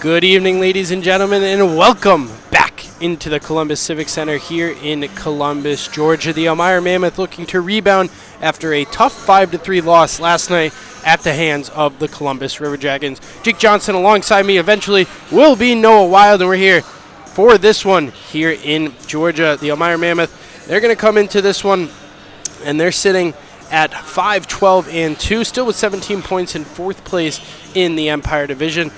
Good evening, ladies and gentlemen, and welcome back into the Columbus Civic Center here in Columbus, Georgia. The Elmira Mammoth looking to rebound after a tough 5-3 loss last night at the hands of the Columbus River Dragons. Jake Johnson alongside me eventually will be Noah Wild, and we're here for this one here in Georgia. The Elmira Mammoth, they're going to come into this one, and they're sitting at 5-12-2, still with 17 points in fourth place in the Empire Division.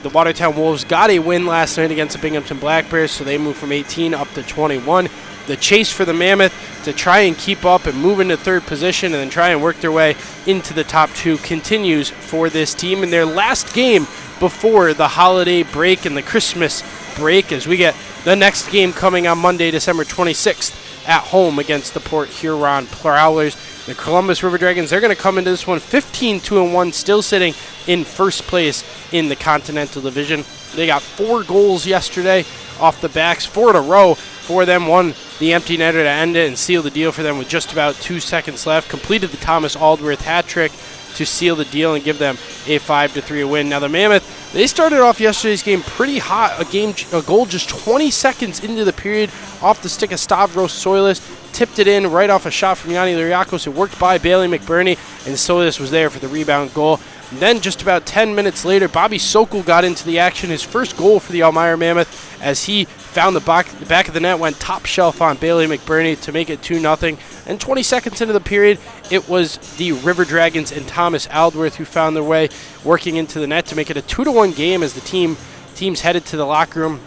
The Watertown Wolves got a win last night against the Binghamton Black Bears, so they moved from 18 up to 21. The chase for the Mammoth to try and keep up and move into third position and then try and work their way into the top two continues for this team in their last game before the holiday break and the Christmas break, as we get the next game coming on Monday, December 26th at home against the Port Huron Prowlers. The Columbus River Dragons, they're going to come into this one 15-2-1, still sitting in first place in the Continental Division. They got 4 goals yesterday off the backs, 4 in a row for them. One, the empty netter to end it and seal the deal for them with just about 2 seconds left. Completed the Thomas Aldworth hat trick to seal the deal and give them a 5-3 win. Now the Mammoth, they started off yesterday's game pretty hot. A goal just 20 seconds into the period off the stick of Stavros Soilis. Tipped it in right off a shot from Yanni Liriakos. It worked by Bailey McBurney, and Soilis was there for the rebound goal. And then just about 10 minutes later, Bobby Sokol got into the action. His first goal for the Elmira Mammoth as he found the back of the net, went top shelf on Bailey McBurney to make it 2-0. And 20 seconds into the period, it was the River Dragons and Thomas Aldworth who found their way working into the net to make it a 2-1 game as the teams headed to the locker room.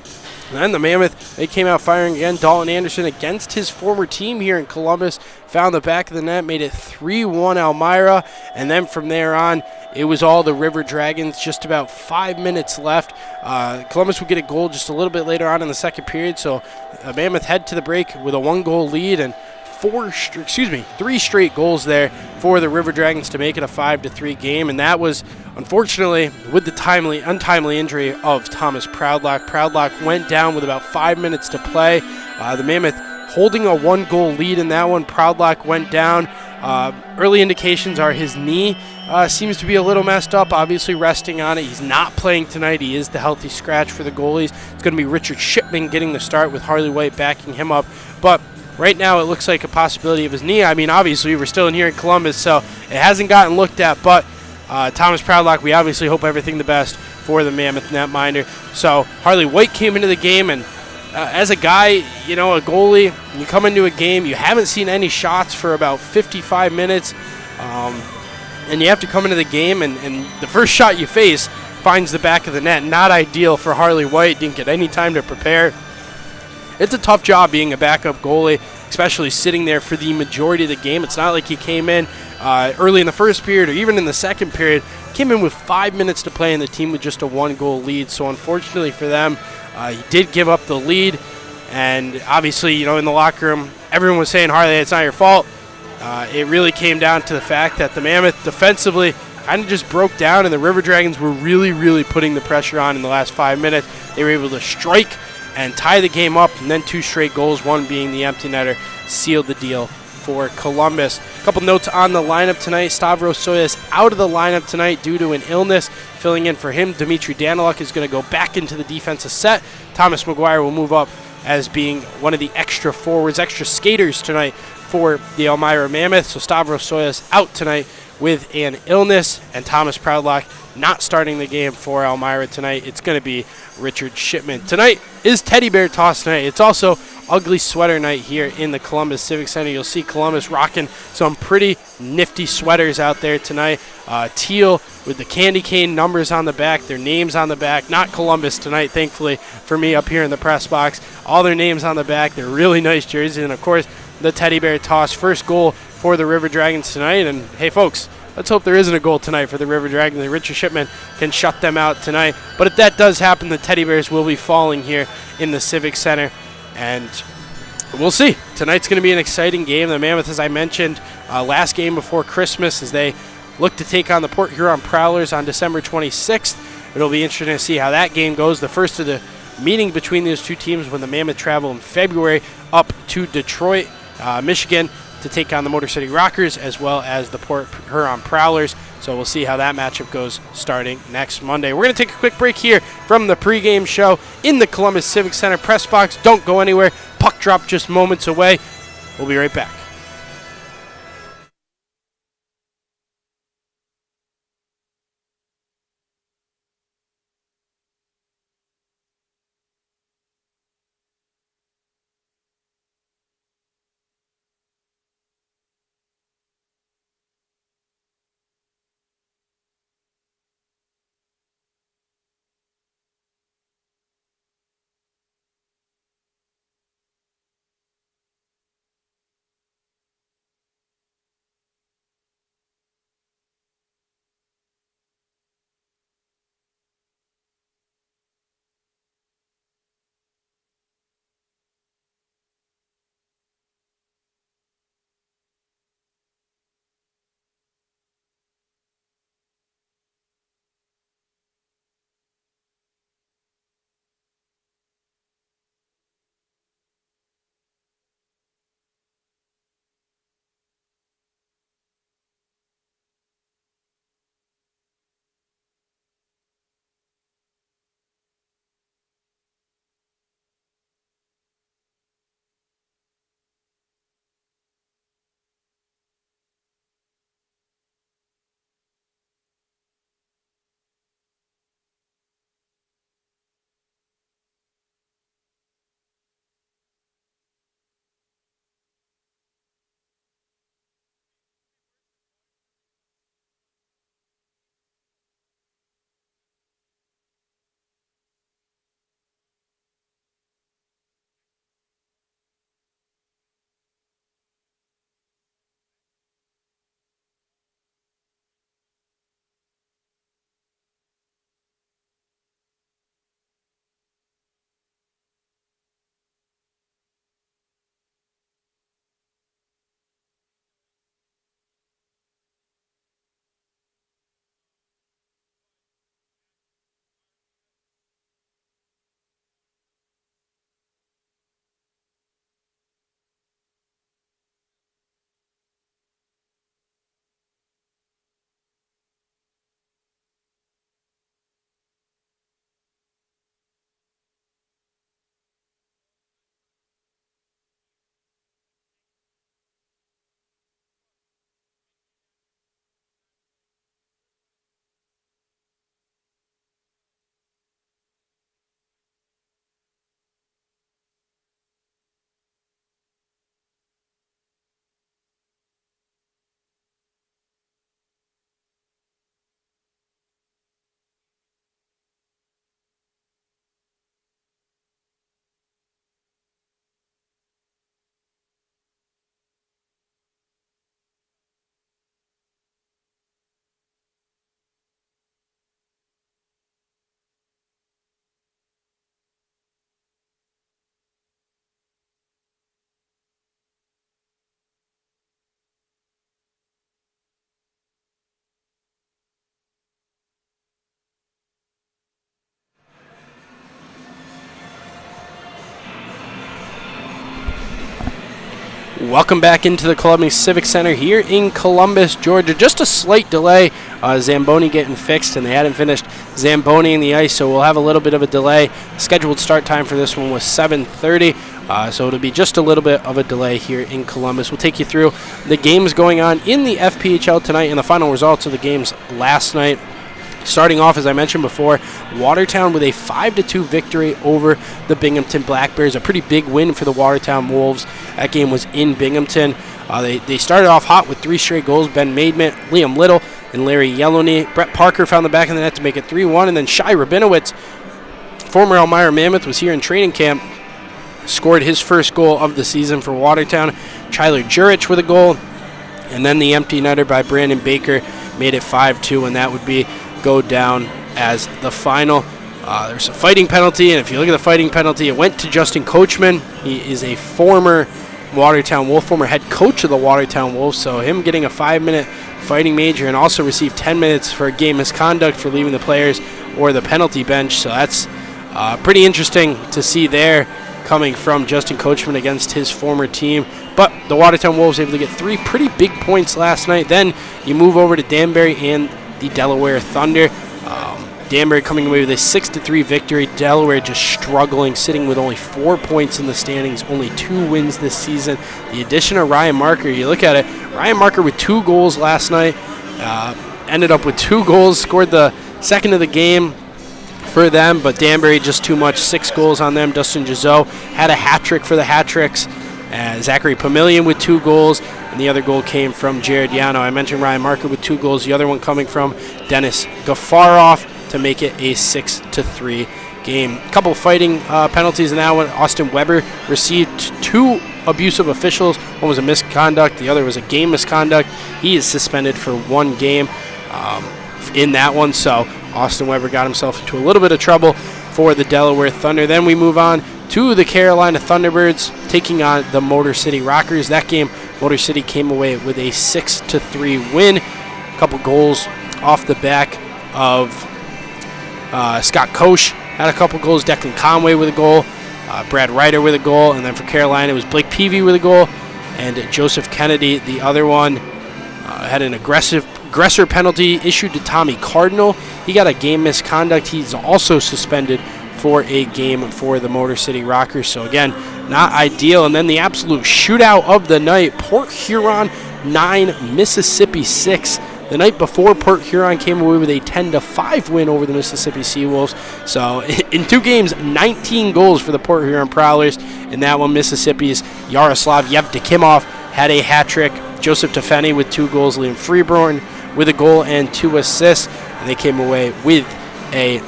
And then the Mammoth, they came out firing again. Dalton Anderson against his former team here in Columbus found the back of the net, made it 3-1 Elmira. And then from there on, it was all the River Dragons. Just about 5 minutes left. Columbus would get a goal just a little bit later on in the second period. So Mammoth head to the break with a 1-goal lead and 3 straight goals there for the River Dragons to make it a 5-3 game. And that was, unfortunately, with the untimely injury of Thomas Proudlock. Proudlock went down with about 5 minutes to play. The Mammoth holding a 1-goal lead in that one. Proudlock went down. Early indications are his knee seems to be a little messed up, obviously resting on it. He's not playing tonight. He is the healthy scratch for the goalies. It's going to be Richard Shipman getting the start with Harley White backing him up. But right now it looks like a possibility of his knee. I mean, obviously, we're still in here in Columbus, so it hasn't gotten looked at. But Thomas Proudlock, we obviously hope everything the best for the Mammoth netminder. So Harley White came into the game, and as a guy, a goalie, you come into a game, you haven't seen any shots for about 55 minutes, and you have to come into the game, and the first shot you face finds the back of the net. Not ideal for Harley White. Didn't get any time to prepare. It's a tough job being a backup goalie, especially sitting there for the majority of the game. It's not like he came in early in the first period or even in the second period. Came in with 5 minutes to play and the team with just a 1-goal lead. So unfortunately for them, he did give up the lead. And obviously, in the locker room, everyone was saying, Harley, it's not your fault. It really came down to the fact that the Mammoth defensively kind of just broke down, and the River Dragons were really, really putting the pressure on in the last 5 minutes. They were able to strike and tie the game up, and then 2 straight goals, one being the empty netter, sealed the deal for Columbus. A couple notes on the lineup tonight. Stavros Soilis out of the lineup tonight due to an illness. Filling in for him, Dmitry Daniluk is going to go back into the defensive set. Thomas McGuire will move up as being one of the extra forwards, extra skaters tonight for the Elmira Mammoth. So Stavros Soilis out tonight with an illness, and Thomas Proudlock not starting the game for Elmira tonight. It's going to be Richard Shipman. Tonight is Teddy Bear Toss night. It's also Ugly Sweater night here in the Columbus Civic Center. You'll see Columbus rocking some pretty nifty sweaters out there tonight. Teal with the candy cane numbers on the back, their names on the back. Not Columbus tonight, thankfully, for me up here in the press box. All their names on the back. They're really nice jerseys. And, of course, the Teddy Bear Toss. First goal for the River Dragons tonight. And, hey, folks, let's hope there isn't a goal tonight for the River Dragons and Richard Shipman can shut them out tonight. But if that does happen, the Teddy Bears will be falling here in the Civic Center. And we'll see. Tonight's going to be an exciting game. The Mammoth, as I mentioned, last game before Christmas as they look to take on the Port Huron Prowlers on December 26th. It'll be interesting to see how that game goes. The first of the meeting between those two teams when the Mammoth travel in February up to Detroit, Michigan, to take on the Motor City Rockers as well as the Port Huron Prowlers. So we'll see how that matchup goes starting next Monday. We're going to take a quick break here from the pregame show in the Columbus Civic Center press box. Don't go anywhere. Puck drop just moments away. We'll be right back. Welcome back into the Columbus Civic Center here in Columbus, Georgia. Just a slight delay. Zamboni getting fixed, and they hadn't finished Zamboni in the ice, so we'll have a little bit of a delay. Scheduled start time for this one was 7:30, so it'll be just a little bit of a delay here in Columbus. We'll take you through the games going on in the FPHL tonight and the final results of the games last night. Starting off, as I mentioned before, Watertown with a 5-2 victory over the Binghamton Black Bears. A pretty big win for the Watertown Wolves. That game was in Binghamton. They started off hot with 3 straight goals. Ben Maidment, Liam Little, and Larry Yellowknee. Brett Parker found the back of the net to make it 3-1, and then Shai Rabinowitz, former Elmira Mammoth, was here in training camp, scored his first goal of the season for Watertown. Tyler Jurich with a goal, and then the empty netter by Brandon Baker made it 5-2, and that would go down as the final. There's a fighting penalty, and if you look at the fighting penalty, it went to Justin Coachman. He is a former Watertown Wolf, former head coach of the Watertown Wolves, so him getting a 5-minute fighting major and also received 10 minutes for game misconduct for leaving the players or the penalty bench, so that's pretty interesting to see there. coming from Justin Coachman against his former team. But the Watertown Wolves able to get 3 pretty big points last night. Then you move over to Danbury and the Delaware Thunder. Danbury coming away with a 6-3 victory. Delaware just struggling, sitting with only 4 points in the standings, only 2 wins this season. The addition of Ryan Marker, you look at it, Ryan Marker with 2 goals last night, ended up with 2 goals, scored the second of the game for them, but Danbury just too much, 6 goals on them. Dustin Gizeau had a hat trick for the hat tricks. Zachary Pamilian with 2 goals, and the other goal came from Jared Yano. I mentioned Ryan Marker with 2 goals, the other one coming from Dennis Gafaroff to make it a 6-3 game. A couple fighting penalties in that one. Austin Weber received 2 abusive officials. One was a misconduct, the other was a game misconduct. He is suspended for 1 game in that one, so Austin Weber got himself into a little bit of trouble for the Delaware Thunder. Then we move on to the Carolina Thunderbirds taking on the Motor City Rockers. That game, Motor City came away with a 6-3 win. A couple goals off the back of Scott Koch had a couple goals. Declan Conway with a goal. Brad Ryder with a goal. And then for Carolina, it was Blake Peavy with a goal. And Joseph Kennedy, the other one, had an aggressor penalty issued to Tommy Cardinal. He got a game misconduct. He's also suspended for a game for the Motor City Rockers. So again, not ideal. And then the absolute shootout of the night, Port Huron 9, Mississippi 6. The night before, Port Huron came away with a 10-5 win over the Mississippi Seawolves. So in 2 games, 19 goals for the Port Huron Prowlers. In that one, Mississippi's Yaroslav Yevdokimov had a hat trick. Joseph Tefeni with 2 goals. Liam Freeborn with a goal and 2 assists. And they came away with a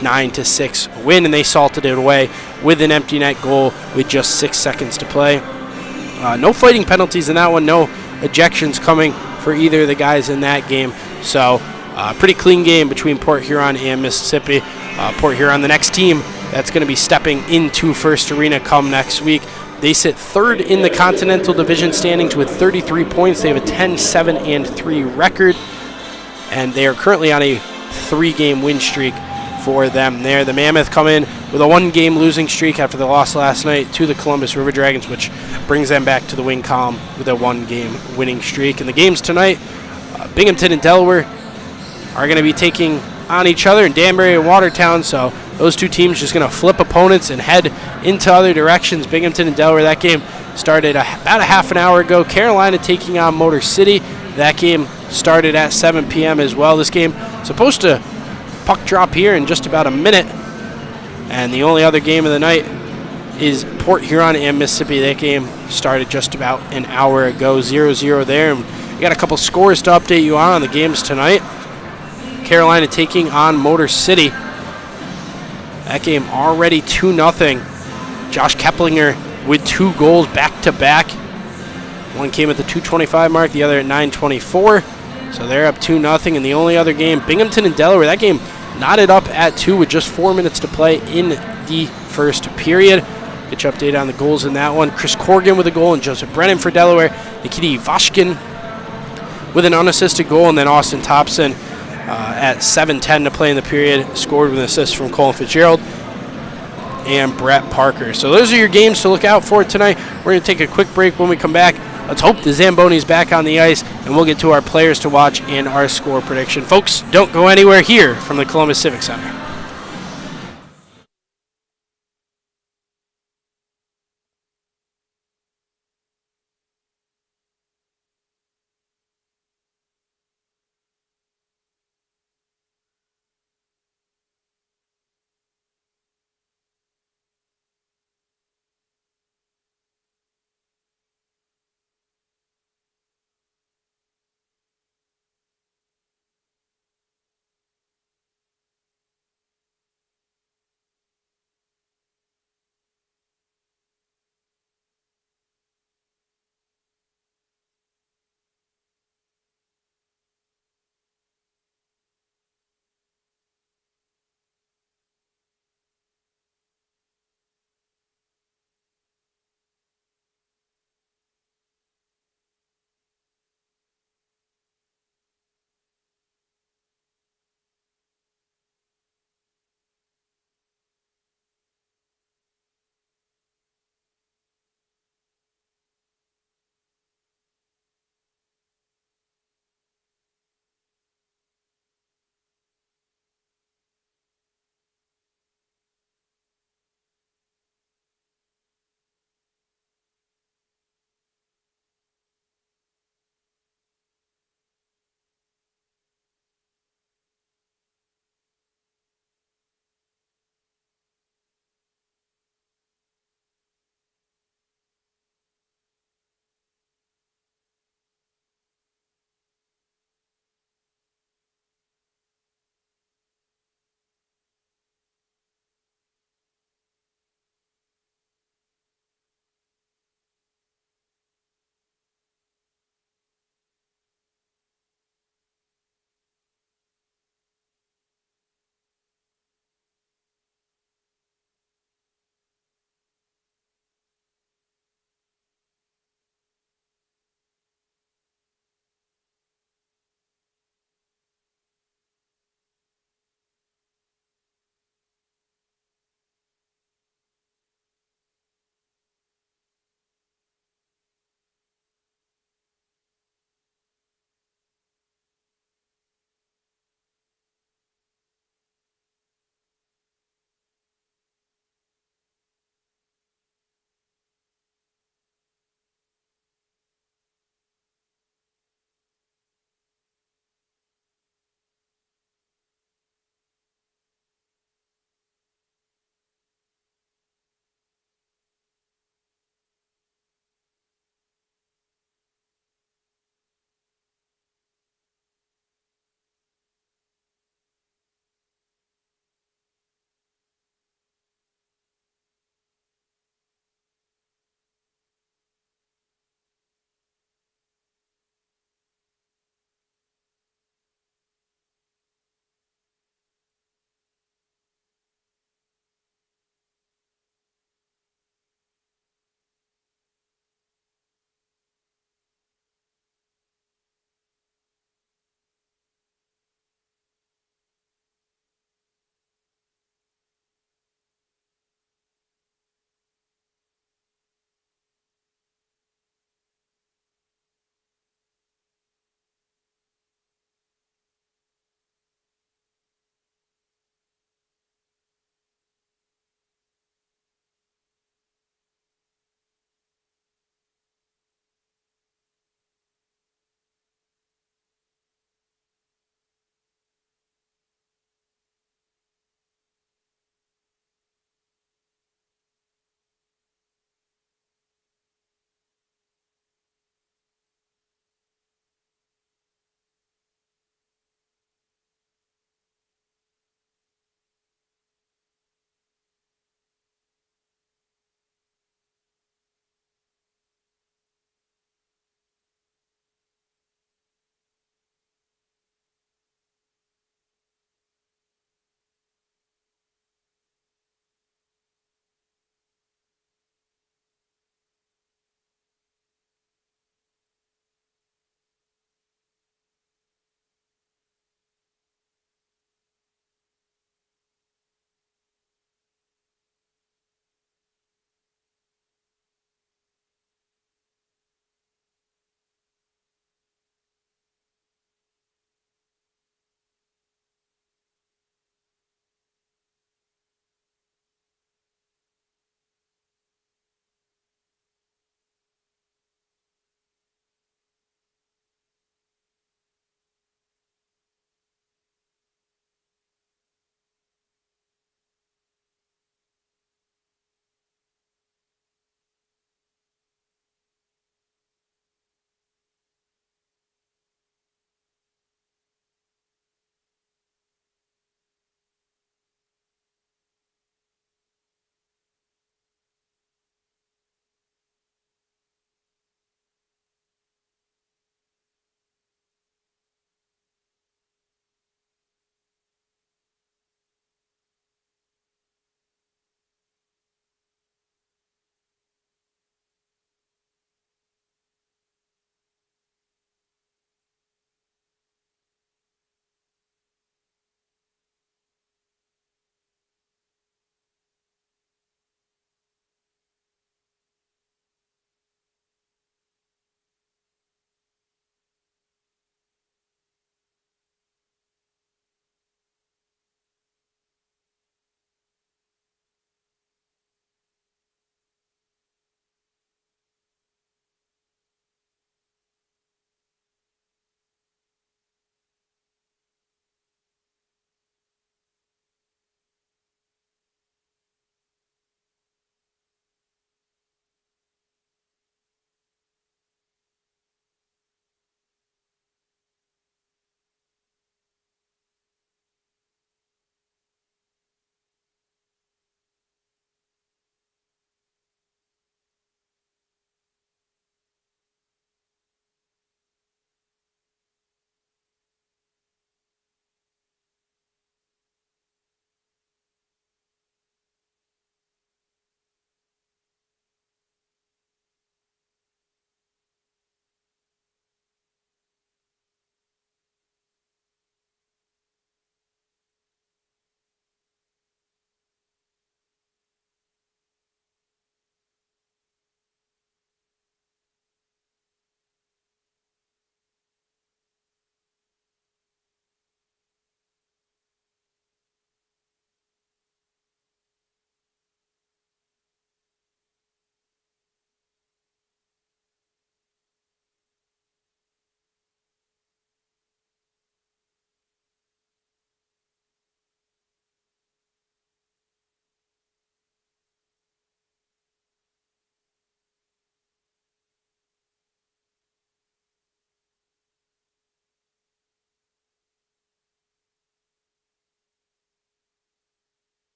9-6 win, and they salted it away with an empty net goal with just 6 seconds to play. No fighting penalties in that one. No ejections coming for either of the guys in that game. So pretty clean game between Port Huron and Mississippi. Port Huron, the next team that's going to be stepping into First Arena come next week. They sit 3rd in the Continental Division standings with 33 points. They have a 10-7-3 record, and they are currently on a 3-game win streak for them there. The Mammoth come in with a 1-game losing streak after the loss last night to the Columbus River Dragons, which brings them back to the win column with a 1-game winning streak. And the games tonight, Binghamton and Delaware are going to be taking on each other, in Danbury and Watertown. So those 2 teams just going to flip opponents and head into other directions. Binghamton and Delaware, that game started about a half an hour ago. Carolina taking on Motor City. That game started at 7 p.m. as well. This game supposed to puck drop here in just about a minute. And the only other game of the night is Port Huron and Mississippi. That game started just about an hour ago, 0-0 there. And we got a couple scores to update you on the games tonight. Carolina taking on Motor City. That game already 2-0. Josh Keplinger with 2 goals back-to-back. One came at the 2:25 mark, the other at 9:24. So they're up 2-0. And the only other game, Binghamton and Delaware, that game knotted up at 2 with just 4 minutes to play in the first period. Get you updated on the goals in that one. Chris Corrigan with a goal and Joseph Brennan for Delaware. Nikita Vashkin with an unassisted goal, and then Austin Thompson at 7:10 to play in the period scored with an assist from Colin Fitzgerald and Brett Parker. So those are your games to look out for tonight. We're going to take a quick break. When we come back, let's hope the Zambonis back on the ice, and we'll get to our players to watch and our score prediction. Folks, don't go anywhere here from the Columbus Civic Center.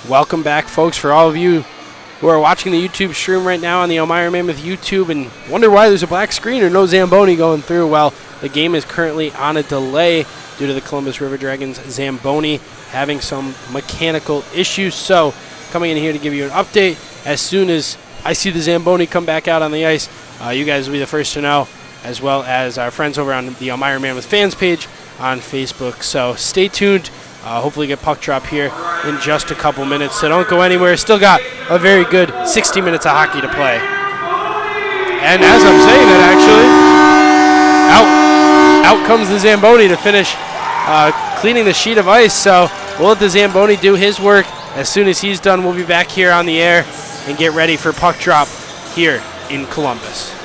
Welcome back, folks. For all of you who are watching the YouTube stream right now on the Elmira Mammoth YouTube and wonder why there's a black screen or no Zamboni going through, well, the game is currently on a delay due to the Columbus River Dragons Zamboni having some mechanical issues. So coming in here to give you an update as soon as I see the Zamboni come back out on the ice. You guys will be the first to know, as well as our friends over on the Elmira Mammoth fans page on Facebook. So stay tuned. Hopefully get puck drop here in just a couple minutes. So don't go anywhere. Still got a very good 60 minutes of hockey to play. And as I'm saying that, actually, out comes the Zamboni to finish cleaning the sheet of ice. So we'll let the Zamboni do his work. As soon as he's done, we'll be back here on the air and get ready for puck drop here in Columbus.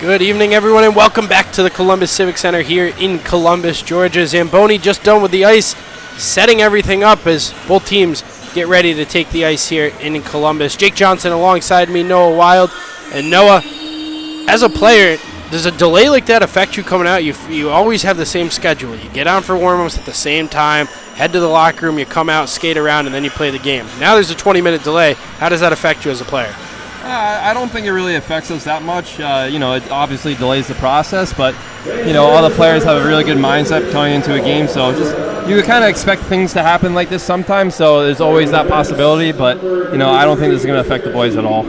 Good evening, everyone, and welcome back to the Columbus Civic Center here in Columbus, Georgia. Zamboni just done with the ice, setting everything up as both teams get ready to take the ice here in Columbus. Jake Johnson alongside me, Noah Wild. And Noah, as a player, does a delay like that affect you coming out? You always have the same schedule. You get on for warm-ups at the same time, head to the locker room, you come out, skate around, and then you play the game. Now there's a 20-minute delay. How does that affect you as a player? I don't think it really affects us that much. It obviously delays the process, but, all the players have a really good mindset going into a game, so you kind of expect things to happen like this sometimes, so there's always that possibility, but, I don't think this is going to affect the boys at all.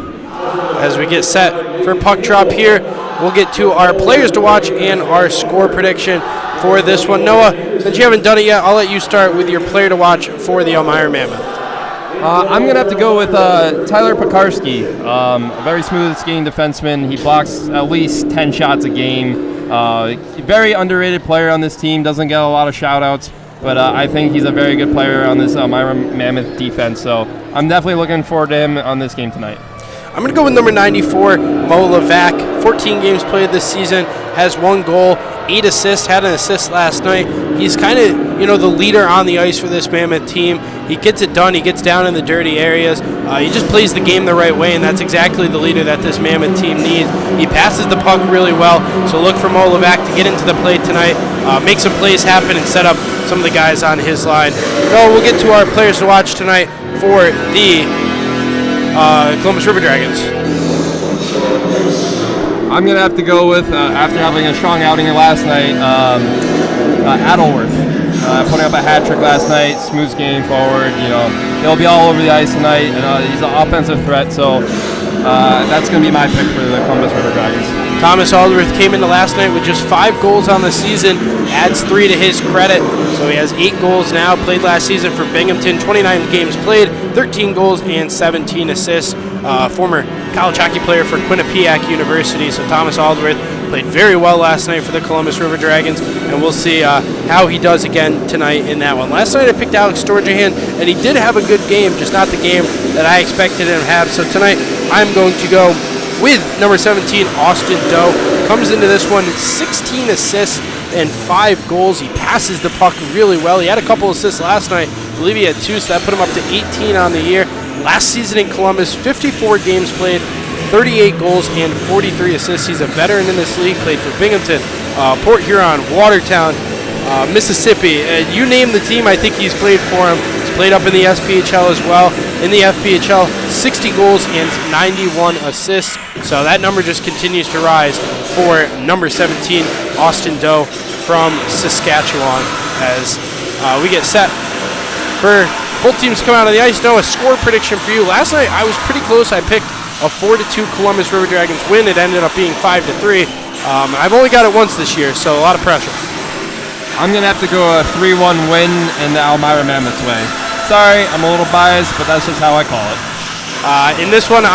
As we get set for puck drop here, we'll get to our players to watch and our score prediction for this one. Noah, since you haven't done it yet, I'll let you start with your player to watch for the Elmira Mammoth. I'm going to have to go with Tyler Pekarski, a very smooth skating defenseman. He blocks at least 10 shots a game. Very underrated player on this team, doesn't get a lot of shout-outs, but I think he's a very good player on this Elmira Mammoth defense, so I'm definitely looking forward to him on this game tonight. I'm going to go with number 94, Mo Levac. 14 games played this season, has 1 goal, 8 assists, had an assist last night. He's kind of, the leader on the ice for this Mammoth team. He gets it done. He gets down in the dirty areas. He just plays the game the right way, and that's exactly the leader that this Mammoth team needs. He passes the puck really well, so look for Mo Levac to get into the play tonight, make some plays happen, and set up some of the guys on his line. So we'll get to our players to watch tonight for the Columbus River Dragons. I'm going to have to go with, after having a strong outing last night, Adelworth. Putting up a hat trick last night, smooth skating forward. He'll be all over the ice tonight, and he's an offensive threat, so that's going to be my pick for the Columbus River Dragons. Thomas Alderworth came into last night with just 5 goals on the season, adds 3 to his credit, so he has 8 goals now. Played last season for Binghamton, 29 games played, 13 goals and 17 assists. Former college hockey player for Quinnipiac University, so Thomas Alderworth played very well last night for the Columbus River Dragons, and we'll see how he does again tonight in that one. Last night I picked Alex Storjahan, and he did have a good game, just not the game that I expected him to have. So tonight I'm going to go with number 17, Austin Doe. Comes into this one 16 assists and 5 goals. He passes the puck really well. He had a couple assists last night. I believe he had 2, so that put him up to 18 on the year. Last season in Columbus, 54 games played, 38 goals and 43 assists. He's a veteran in this league, played for Binghamton, Port Huron, Watertown, Mississippi. You name the team, I think he's played for him. He's played up in the SPHL as well. In the FPHL, 60 goals and 91 assists. So that number just continues to rise for number 17, Austin Doe from Saskatchewan, as we get set for both teams to come out on the ice. No, a score prediction for you. Last night I was pretty close. I picked a 4-2 Columbus River Dragons win. It ended up being 5-3. I've only got it once this year, so a lot of pressure. I'm going to have to go a 3-1 win in the Elmira Mammoth's way. Sorry, I'm a little biased, but that's just how I call it. In this one,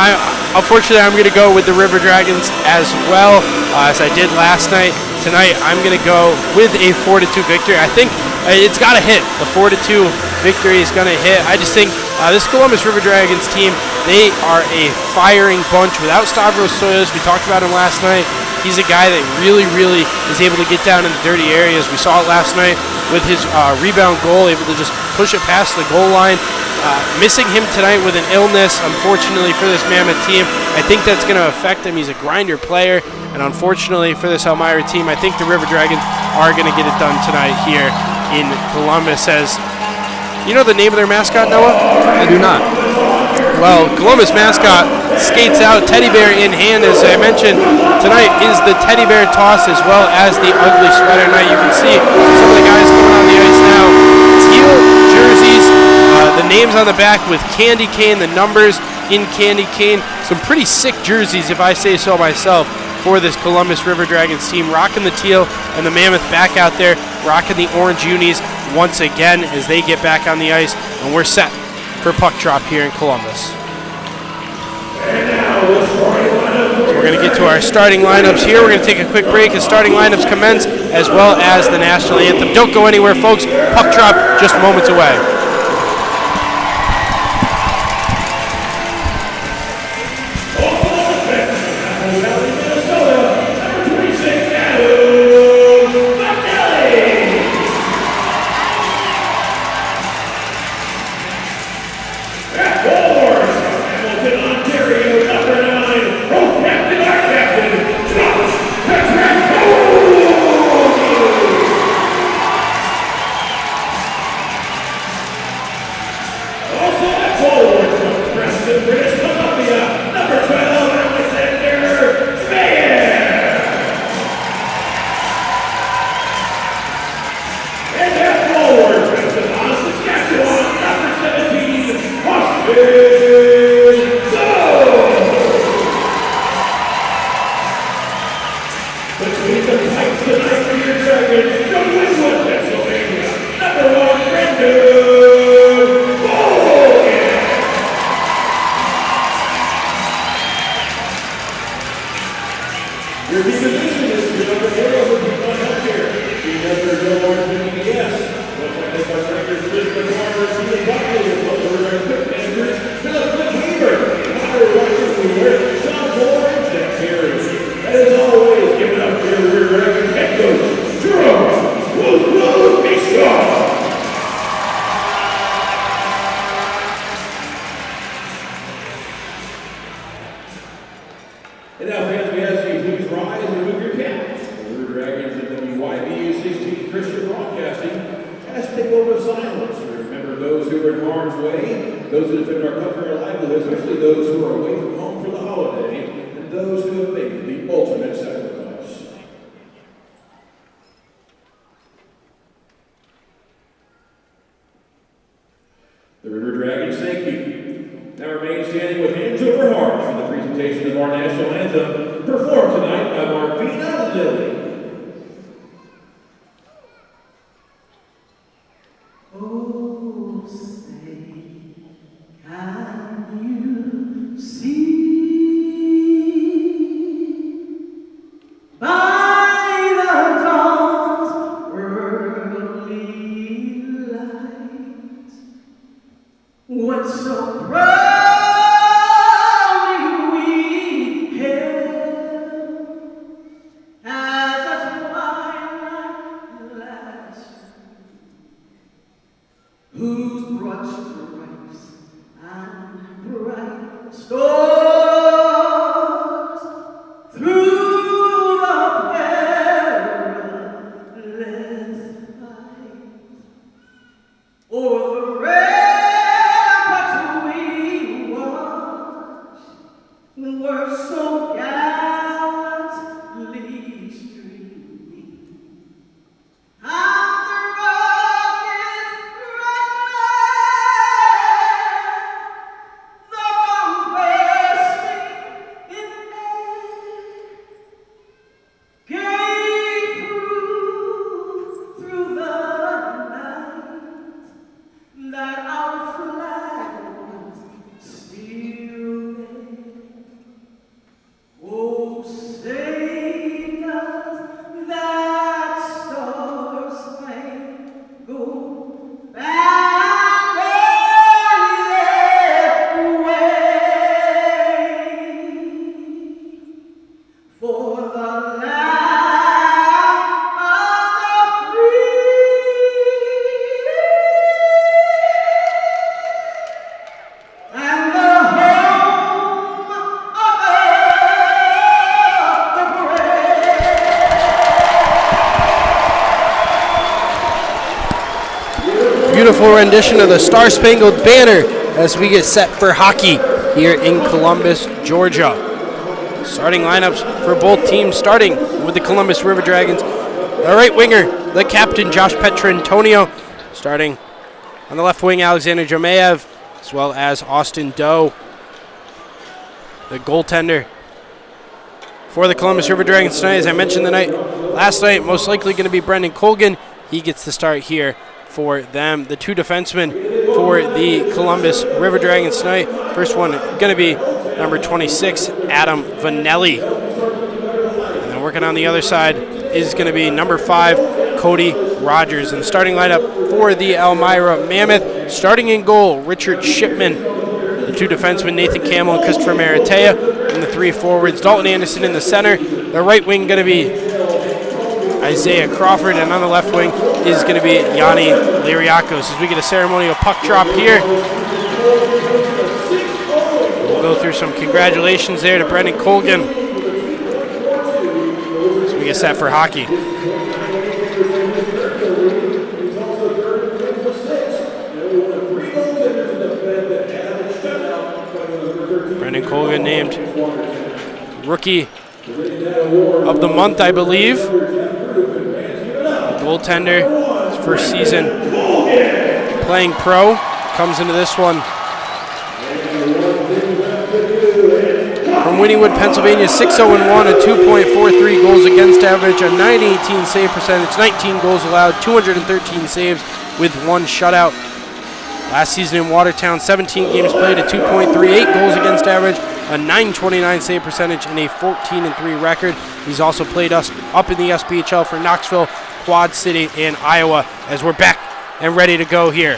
unfortunately, I'm going to go with the River Dragons as well, as I did last night. Tonight, I'm going to go with a 4-2 victory. I think it's got to hit. The 4-2 victory is going to hit. I just think this Columbus River Dragons team, they are a firing bunch. Without Stavros Soyos, we talked about him last night. He's a guy that really is able to get down in the dirty areas. We saw it last night with his rebound goal, able to just push it past the goal line. Missing him tonight with an illness, unfortunately, for this Mammoth team. I think that's going to affect him. He's a grinder player, and unfortunately for this Elmira team, I think the River Dragons are going to get it done tonight here in Columbus. As you know the name of their mascot, Noah? I do not. Well, Columbus mascot skates out, teddy bear in hand. As I mentioned, tonight is the teddy bear toss as well as the ugly sweater night. You can see some of the guys coming on the ice now. Teal jerseys, the names on the back with candy cane, the numbers in candy cane. Some pretty sick jerseys, if I say so myself, for this Columbus River Dragons team. Rocking the teal and the Mammoth back out there, rocking the orange unis once again as they get back on the ice, and we're set for puck drop here in Columbus. So we're going to get to our starting lineups here. We're going to take a quick break as starting lineups commence, as well as the national anthem. Don't go anywhere, folks. Puck drop just moments away. And now, fans, we ask you please rise and remove your caps. The River Dragons and WYBU 16 Christian Broadcasting has to take a moment of silence to remember those who are in harm's way, those who defend our country and our livelihoods, especially those who are away from home for the holiday, and those who have made the ultimate sacrifice. The River Dragons, thank you. Now remain standing with hands over hearts for the presentation of our national anthem, performed tonight by Marvina Lilly. Oh, say, can you see by the dawn's early light what so proudly we hailed as the twilight lasts, whose broad stripes and bright stars through the perilous fight o'er the ramparts we watched were so gallantly streaming. And the rockets the bombs bursting in air gave proof through the night that our flag was still there. Oh, say does that star-spangled banner yet wave for the land of the free and the home of the brave. Beautiful rendition of the Star Spangled Banner as we get set for hockey here in Columbus, Georgia. Starting lineups for both teams, starting with the Columbus River Dragons. The right winger, the captain, Josh Petrantonio. Starting on the left wing, Alexander Jomayev, as well as Austin Doe. The goaltender for the Columbus River Dragons tonight, as I mentioned last night, most likely going to be Brendan Colgan. He gets the start here for them. The two defensemen for the Columbus River Dragons tonight. First one going to be number 26, Adam Vanelli. And then working on the other side is going to be number 5, Cody Rogers. And the starting lineup for the Elmira Mammoth, starting in goal, Richard Shipman. The two defensemen, Nathan Campbell and Christopher Maratea. And the three forwards, Dalton Anderson in the center. The right wing going to be Isaiah Crawford, and on the left wing is going to be Yanni Liriakos. As we get a ceremonial puck drop here, we'll go through some congratulations there to Brendan Colgan as we get set for hockey. Brendan Colgan named Rookie of the Month, I believe. The goaltender, his first season playing pro, comes into this one from Wynnewood, Pennsylvania, 6-0-1, a 2.43 goals against average, a 918 save percentage, 19 goals allowed, 213 saves with one shutout. Last season in Watertown, 17 games played, a 2.38 goals against average, a 929 save percentage, and a 14-3 record. He's also played us up in the SPHL for Knoxville, Quad City and Iowa, as we're back and ready to go here.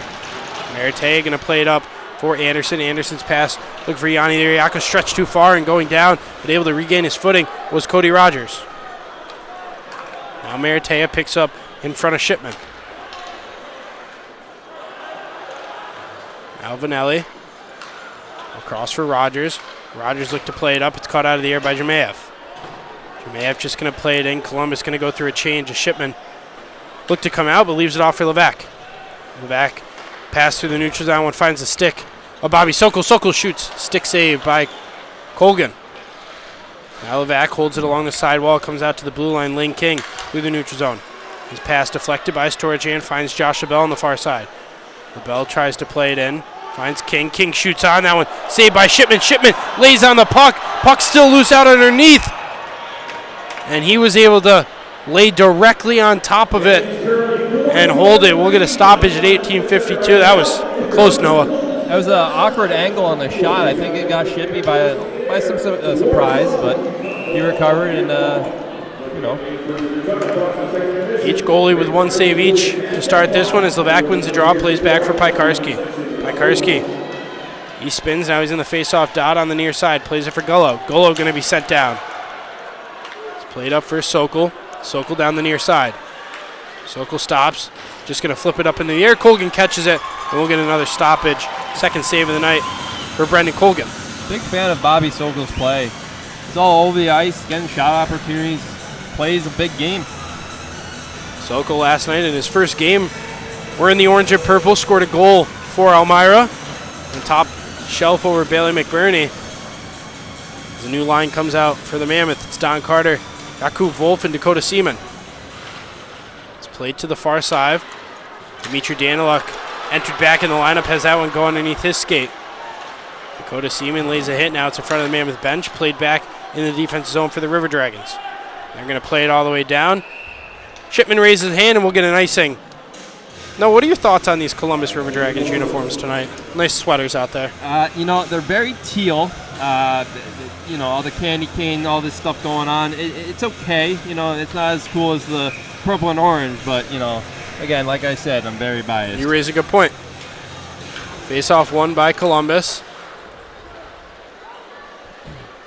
Meritea going to play it up for Anderson. Anderson's pass, looking for Yanni Liriaco, stretched too far and going down, but able to regain his footing was Cody Rogers. Now Meritea picks up in front of Shipman. Now Vanelli. Across for Rogers. Rogers looked to play it up. It's caught out of the air by Jemayev. Jemayev just going to play it in. Columbus going to go through a change. A Shipman looked to come out, but leaves it off for Levac. Levac pass through the neutral zone. One finds the stick of Bobby Sokol. Sokol shoots. Stick save by Colgan. Now Levac holds it along the sidewall. Comes out to the blue line. Lane King through the neutral zone. His pass deflected by Storijan. Finds Josh LaBelle on the far side. LaBelle tries to play it in. Finds King. King shoots on that one. Saved by Shipman. Shipman lays on the puck. Puck still loose out underneath. And he was able to lay directly on top of it and hold it. We'll get a stoppage at 18:52. That was close, Noah. That was an awkward angle on the shot. I think it got Shippy by some surprise, but he recovered and, Each goalie with one save each to start this one as Levac wins the draw, plays back for Pikarski. Pikarski, he spins, now he's in the face-off dot on the near side, plays it for Gullo. Gullo going to be sent down. It's played up for Sokol. Sokol down the near side. Sokol stops, just going to flip it up in the air. Colgan catches it, and we'll get another stoppage. Second save of the night for Brendan Colgan. Big fan of Bobby Sokol's play. He's all over the ice, getting shot opportunities, plays a big game. Sokol last night in his first game, we're in the orange and purple, scored a goal for Elmira. On top shelf over Bailey McBurney. As a new line comes out for the Mammoth, it's Don Carter, Jakub Wolf, and Dakota Seaman. It's played to the far side. Dimitri Daniluk entered back in the lineup, has that one go underneath his skate. Dakota Seaman lays a hit, now it's in front of the Mammoth bench, played back in the defensive zone for the River Dragons. They're going to play it all the way down. Shipman raises his hand and we'll get an icing. Now, what are your thoughts on these Columbus River Dragons uniforms tonight? Nice sweaters out there. They're very teal. All the candy cane, all this stuff going on. It's okay. It's not as cool as the purple and orange, but, again, like I said, I'm very biased. You raise a good point. Face-off won by Columbus.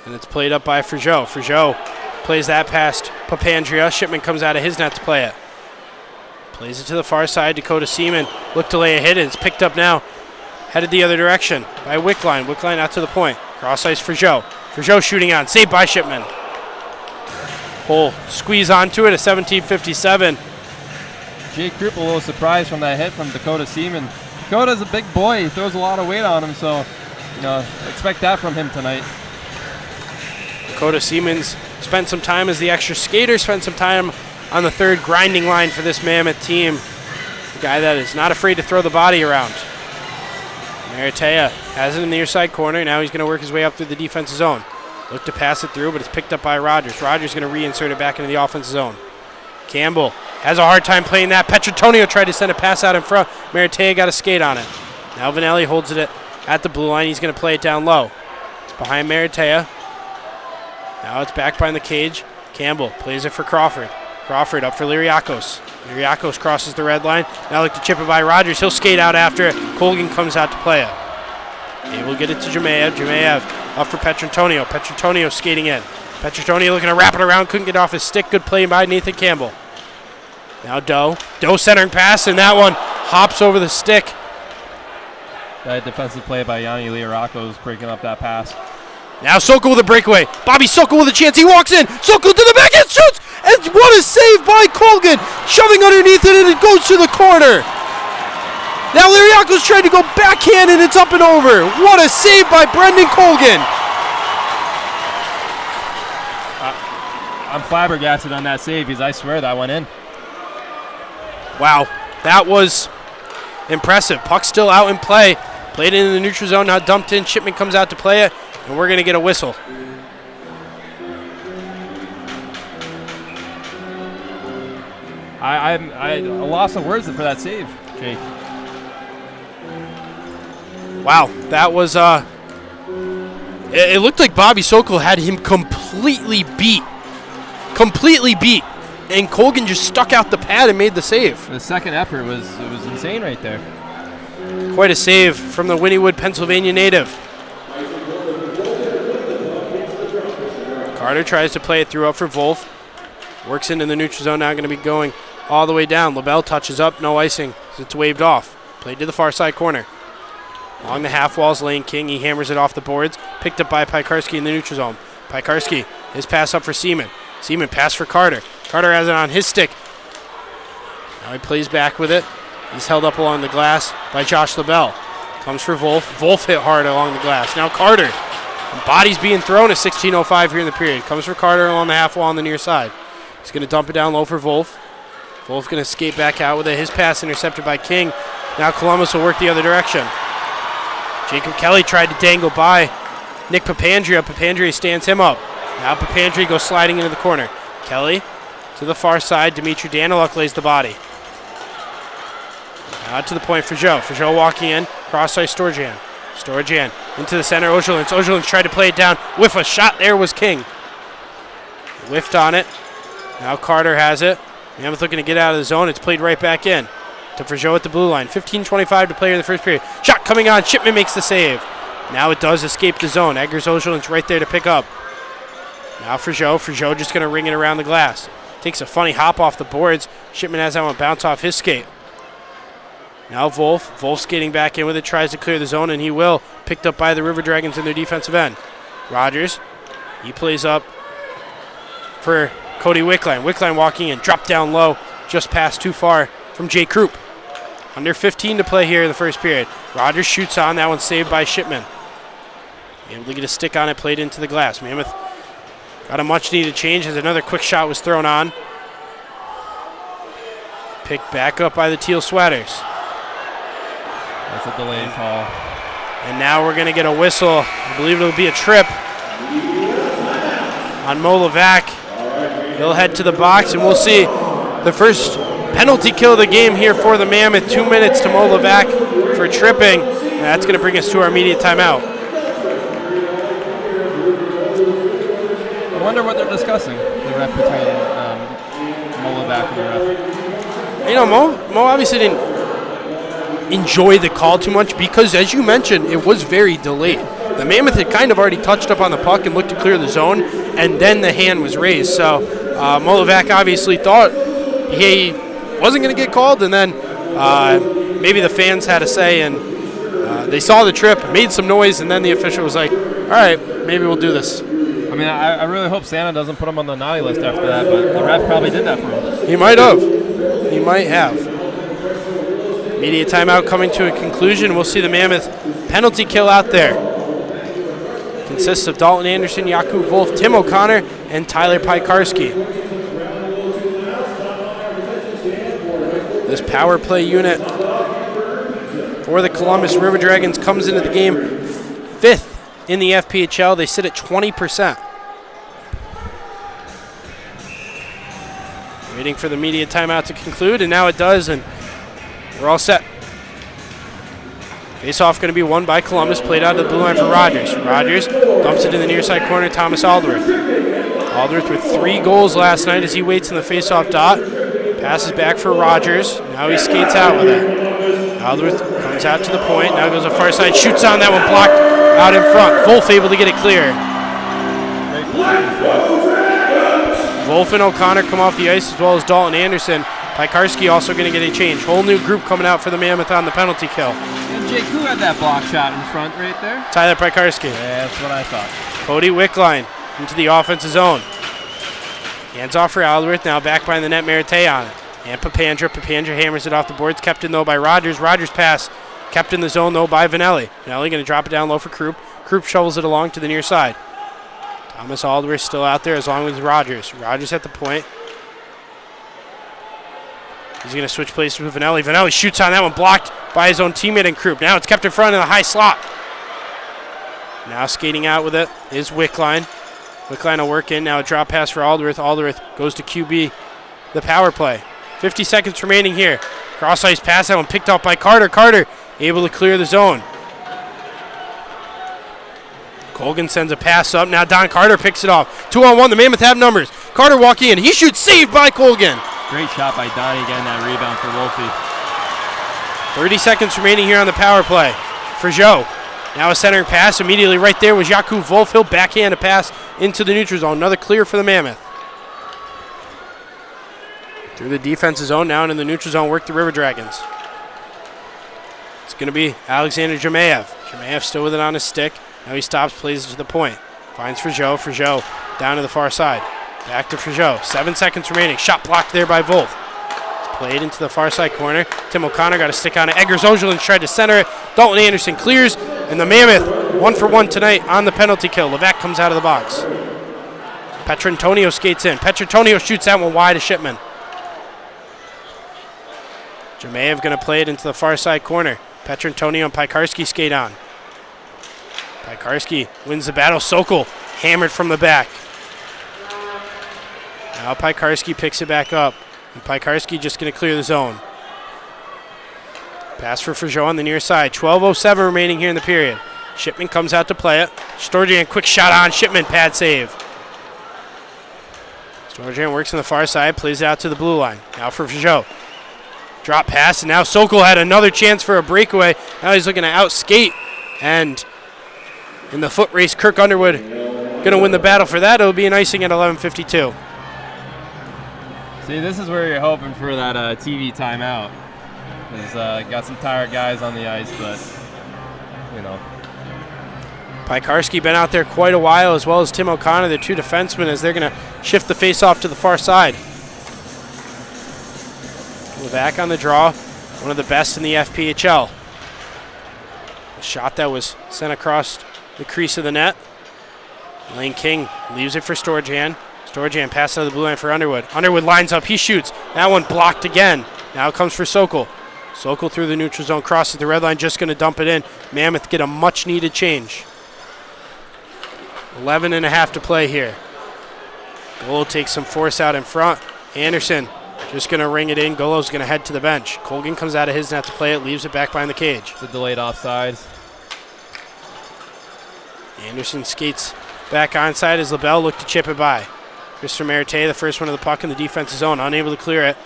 And it's played up by Frigeau. Frigeau plays that past Papandrea. Shipman comes out of his net to play it. Plays it to the far side. Dakota Seaman looked to lay a hit, and it's picked up now. Headed the other direction by Wickline. Wickline out to the point. Cross ice Frigeau. Frigeau shooting on. Saved by Shipman. Pull. Squeeze onto it at 17:57. Jake Krupp a little surprised from that hit from Dakota Seaman. Dakota's a big boy. He throws a lot of weight on him, so expect that from him tonight. Dakota Seaman's spent some time as the extra skater, spent some time on the third grinding line for this Mammoth team. A guy that is not afraid to throw the body around. Meritea has it in the near side corner. Now he's going to work his way up through the defensive zone. Look to pass it through, but it's picked up by Rogers. Rogers going to reinsert it back into the offensive zone. Campbell has a hard time playing that. Petrantonio tried to send a pass out in front. Meritea got a skate on it. Now Vanelli holds it at the blue line. He's going to play it down low. It's behind Meritea. Now it's back behind the cage. Campbell plays it for Crawford. Crawford up for Liriakos. Liriakos crosses the red line. Now look to chip it by Rogers. He'll skate out after it. Colgan comes out to play it. He will get it to Jemayev. Jemayev up for Petrantonio. Petrantonio skating in. Petrantonio looking to wrap it around. Couldn't get off his stick. Good play by Nathan Campbell. Now Doe. Doe centering pass, and that one hops over the stick. That defensive play by Yanni Liriakos breaking up that pass. Now Sokol with a breakaway. Bobby Sokol with a chance. He walks in. Sokol to the backhand shoots. And what a save by Colgan. Shoving underneath it, and it goes to the corner. Now Liriakos tried to go backhand, and it's up and over. What a save by Brendan Colgan. I'm flabbergasted on that save because I swear that went in. Wow, that was impressive. Puck still out in play. Played it in the neutral zone, now dumped in. Shipman comes out to play it, and we're going to get a whistle. I'm a loss of words for that save, Jake. Wow, that was it looked like Bobby Sokol had him completely beat. and Colgan just stuck out the pad and made the save. The second effort was insane right there. Quite a save from the Wynnewood, Pennsylvania native. Carter tries to play it through up for Wolf. Works into the neutral zone, now going to be going all the way down. LaBelle touches up, no icing. It's waved off. Played to the far side corner. Along the half walls, Lane King. He hammers it off the boards. Picked up by Piekarski in the neutral zone. Piekarski, his pass up for Seaman. Seaman pass for Carter. Carter has it on his stick. Now he plays back with it. He's held up along the glass by Josh LaBelle. Comes for Wolf. Wolf hit hard along the glass. Now Carter. And bodies being thrown at 16:05 here in the period. Comes for Carter along the half wall on the near side. He's going to dump it down low for Wolf. Wolf going to skate back out with it. His pass intercepted by King. Now Columbus will work the other direction. Jacob Kelly tried to dangle by Nick Papandrea. Papandrea stands him up. Now Papandrea goes sliding into the corner. Kelly to the far side. Dimitri Daniluk lays the body. Now to the point for Joe. For Joe walking in. Cross ice Storjan. Storjan into the center. Ojolins. Ojolins tried to play it down. Whiff a shot. There was King. Whiffed on it. Now Carter has it. Mammoth looking to get out of the zone. It's played right back in. To Vergeau at the blue line. 15:25 to play in the first period. Shot coming on. Shipman makes the save. Now it does escape the zone. Eggers Ojolins right there to pick up. Now Vergeau. Vergeau just going to ring it around the glass. Takes a funny hop off the boards. Shipman has that one bounce off his skate. Now Wolf. Wolf skating back in with it. Tries to clear the zone, and he will. Picked up by the River Dragons in their defensive end. Rogers. He plays up for Cody Wickline. Wickline walking in. Dropped down low. Just passed too far from Jay Krupp. Under 15 to play here in the first period. Rogers shoots on. That one saved by Shipman. Able to get a stick on it. Played into the glass. Mammoth got a much-needed change as another quick shot was thrown on. Picked back up by the Teal Sweaters. That's a delayed call. And now we're going to get a whistle. I believe it'll be a trip on Mo Levac. He'll head to the box, and we'll see the first penalty kill of the game here for the Mammoth. 2 minutes to Mo Levac for tripping. And that's going to bring us to our immediate timeout. I wonder what they're discussing, the ref between Mo Levac and the ref. You know, Mo obviously didn't enjoy the call too much because, as you mentioned, it was very delayed. The Mammoth had kind of already touched up on the puck and looked to clear the zone, and then the hand was raised. So Mo Levac obviously thought he wasn't going to get called, and then maybe the fans had a say, and they saw the trip, made some noise, and then the official was like, all right, maybe we'll do this. I mean, I really hope Santa doesn't put him on the naughty list after that, but the ref probably did that for him. He might have. He might have. Immediate timeout coming to a conclusion. We'll see the Mammoth penalty kill out there. Consists of Dalton Anderson, Jakub Wolf, Tim O'Connor, and Tyler Piekarski. This power play unit for the Columbus River Dragons comes into the game 5th in the FPHL. They sit at 20%. Waiting for the immediate timeout to conclude, and now it does, and we're all set. Face-off going to be won by Columbus. Played out of the blue line for Rogers. Rogers dumps it in the near side corner. Thomas Aldworth. Aldworth with 3 goals last night as he waits in the face-off dot. Passes back for Rogers. Now he skates out with it. Aldworth comes out to the point. Now goes to far side. Shoots on that one. Blocked out in front. Wolf able to get it clear. Wolf and O'Connor come off the ice as well as Dalton Anderson. Piekarski also going to get a change. Whole new group coming out for the Mammoth on the penalty kill. And Jake, who had that block shot in front right there? Tyler Piekarski. Yeah, that's what I thought. Cody Wickline into the offensive zone. Hands off for Aldworth. Now back by the net, Merite on it. And Papandrea. Papandrea hammers it off the boards. Kept in, though, by Rogers. Rogers pass. Kept in the zone, though, by Vanelli. Vanelli going to drop it down low for Krupp. Krupp shovels it along to the near side. Thomas Aldworth still out there as long as Rogers. Rogers at the point. He's going to switch places with Vanelli. Vanelli shoots on that one, blocked by his own teammate and Krupp. Now it's kept in front in the high slot. Now skating out with it is Wickline. Wickline will work in. Now a drop pass for Aldworth. Aldworth goes to QB. The power play. 50 seconds remaining here. Cross ice pass, that one picked up by Carter. Carter able to clear the zone. Colgan sends a pass up. Now Don Carter picks it off. 2-on-1. The Mammoth have numbers. Carter walking in. He shoots. Saved by Colgan. Great shot by Donnie getting that rebound for Wolfie. 30 seconds remaining here on the power play. For Joe. Now a centering pass. Immediately right there was Jakub Wolf. He'll backhand a pass into the neutral zone. Another clear for the Mammoth. Through the defensive zone. Now in the neutral zone. Work the River Dragons. It's going to be Alexander Jemayev. Jemayev still with it on his stick. Now he stops, plays it to the point. Finds Frageau. Frageau down to the far side. Back to Frageau. 7 seconds remaining. Shot blocked there by Wolf. It's played into the far side corner. Tim O'Connor got a stick on it. Eggers Ojelin tried to center it. Dalton Anderson clears. And the Mammoth, 1 for 1 tonight on the penalty kill. Levac comes out of the box. Petrantonio skates in. Petrantonio shoots that one wide to Shipman. Jemayev going to play it into the far side corner. Petrantonio and Piekarski skate on. Piekarski wins the battle. Sokol hammered from the back. Now Piekarski picks it back up. And Piekarski just going to clear the zone. Pass for Frageau on the near side. 12:07 remaining here in the period. Shipman comes out to play it. Storjan, quick shot on. Shipman, pad save. Storjan works on the far side, plays it out to the blue line. Now for Frageau. Drop pass, and now Sokol had another chance for a breakaway. Now he's looking to outskate. And in the foot race, Kirk Underwood going to win the battle for that. It'll be an icing at 11:52. See, this is where you're hoping for that TV timeout. Because got some tired guys on the ice, but, you know. Piekarski been out there quite a while, as well as Tim O'Connor, the two defensemen, as they're going to shift the face-off to the far side. Levac on the draw, one of the best in the FPHL. A shot that was sent across the crease of the net. Lane King leaves it for Storjan. Storjan passes out of the blue line for Underwood. Underwood lines up, he shoots. That one blocked again. Now it comes for Sokol. Sokol through the neutral zone, crosses the red line, just going to dump it in. Mammoth get a much-needed change. 11.5 to play here. Golo takes some force out in front. Anderson just going to ring it in. Golo's going to head to the bench. Colgan comes out of his net to play it, leaves it back behind the cage. It's a delayed offsides. Anderson skates back onside as LaBelle looked to chip it by. Christopher Merite, the first one of the puck in the defensive zone, unable to clear it.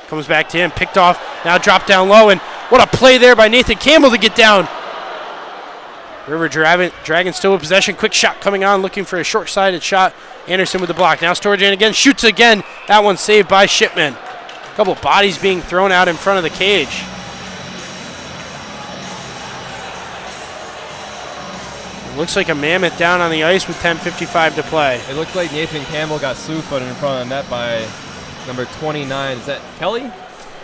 Comes back to him, picked off, now dropped down low, and what a play there by Nathan Campbell to get down. River Dragon still with possession. Quick shot coming on, looking for a short-sided shot. Anderson with the block. Now Storjan again, shoots again. That one saved by Shipman. A couple bodies being thrown out in front of the cage. It looks like a Mammoth down on the ice with 10:55 to play. It looked like Nathan Campbell got slew-footed in front of the net by number 29. Is that Kelly?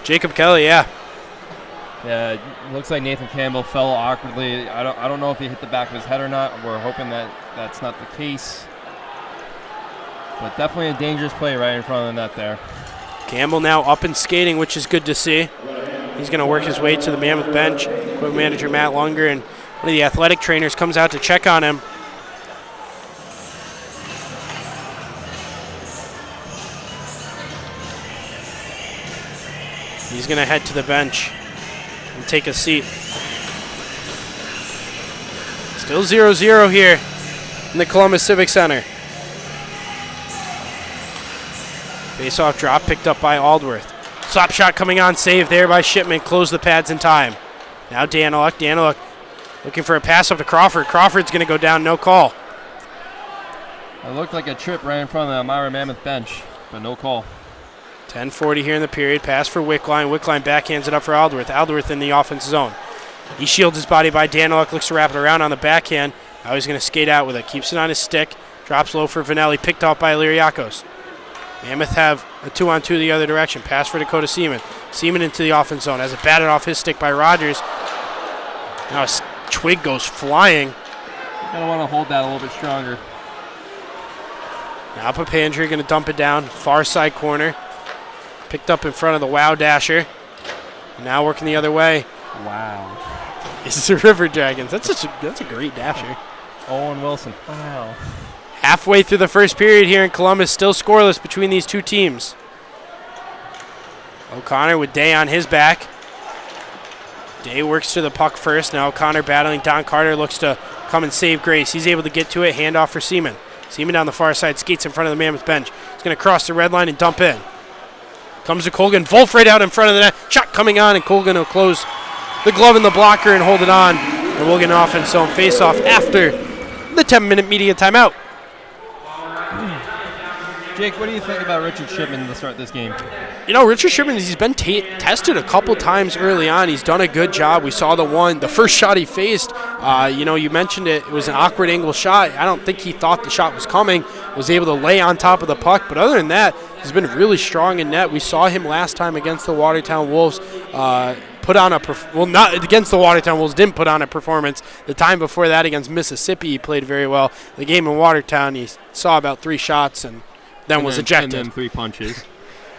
Jacob Kelly, yeah. Yeah, it looks like Nathan Campbell fell awkwardly. I don't know if he hit the back of his head or not. We're hoping that that's not the case. But definitely a dangerous play right in front of the net there. Campbell now up and skating, which is good to see. He's going to work his way to the Mammoth bench. Equipment manager Matt Lunger and one of the athletic trainers comes out to check on him. He's going to head to the bench and take a seat. Still 0-0 here in the Columbus Civic Center. Face-off drop picked up by Aldworth. Slap shot coming on, save there by Shipman. Close the pads in time. Now Daniluk. Daniluk looking for a pass up to Crawford. Crawford's going to go down, no call. It looked like a trip right in front of the Elmira Mammoth bench, but no call. 10:40 here in the period. Pass for Wickline. Wickline backhands it up for Aldworth. Aldworth in the offensive zone. He shields his body by Daniluk. Looks to wrap it around on the backhand. Now he's going to skate out with it. Keeps it on his stick. Drops low for Vanelli. Picked off by Liriakos. Mammoth have a 2-on-2 the other direction. Pass for Dakota Seaman. Seaman into the offense zone. Has it batted off his stick by Rogers. Now a twig goes flying. Kind of want to hold that a little bit stronger. Now Papandreou going to dump it down. Far side corner. Picked up in front of the Wow Dasher. And now working the other way. Wow. It's the River Dragons. That's a great dasher. Owen Wilson. Wow. Halfway through the first period here in Columbus, still scoreless between these two teams. O'Connor with Day on his back. Day works to the puck first. Now O'Connor battling Don Carter. Looks to come and save Grace. He's able to get to it, handoff for Seaman. Seaman down the far side, skates in front of the Mammoth bench. He's going to cross the red line and dump in. Comes to Colgan, Wolf right out in front of the net. Shot coming on, and Colgan will close the glove in the blocker and hold it on. And we'll get an offense zone face-off after the 10-minute media timeout. Jake, what do you think about Richard Shipman to start this game? You know, Richard Shipman, he's been tested a couple times early on. He's done a good job. We saw the first shot he faced. You know, you mentioned it. It was an awkward angle shot. I don't think he thought the shot was coming. Was able to lay on top of the puck. But other than that, he's been really strong in net. We saw him last time against the Watertown Wolves. Put on not against the Watertown Wolves, didn't put on a performance. The time before that against Mississippi, he played very well. The game in Watertown, he saw about 3 shots and then was ejected. And then 3 punches.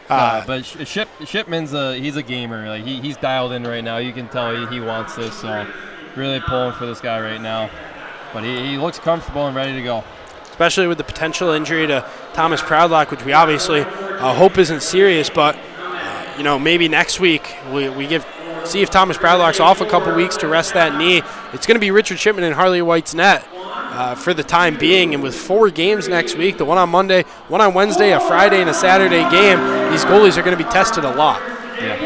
But Shipman's he's a gamer. Like he's dialed in right now. You can tell he wants this. So really pulling for this guy right now. But he looks comfortable and ready to go. Especially with the potential injury to Thomas Proudlock, which we obviously hope isn't serious. But you know, maybe next week we see if Thomas Proudlock's off a couple weeks to rest that knee. It's going to be Richard Shipman and Harley White's net for the time being. And with 4 games next week, the one on Monday, one on Wednesday, a Friday, and a Saturday game, these goalies are going to be tested a lot. Yeah.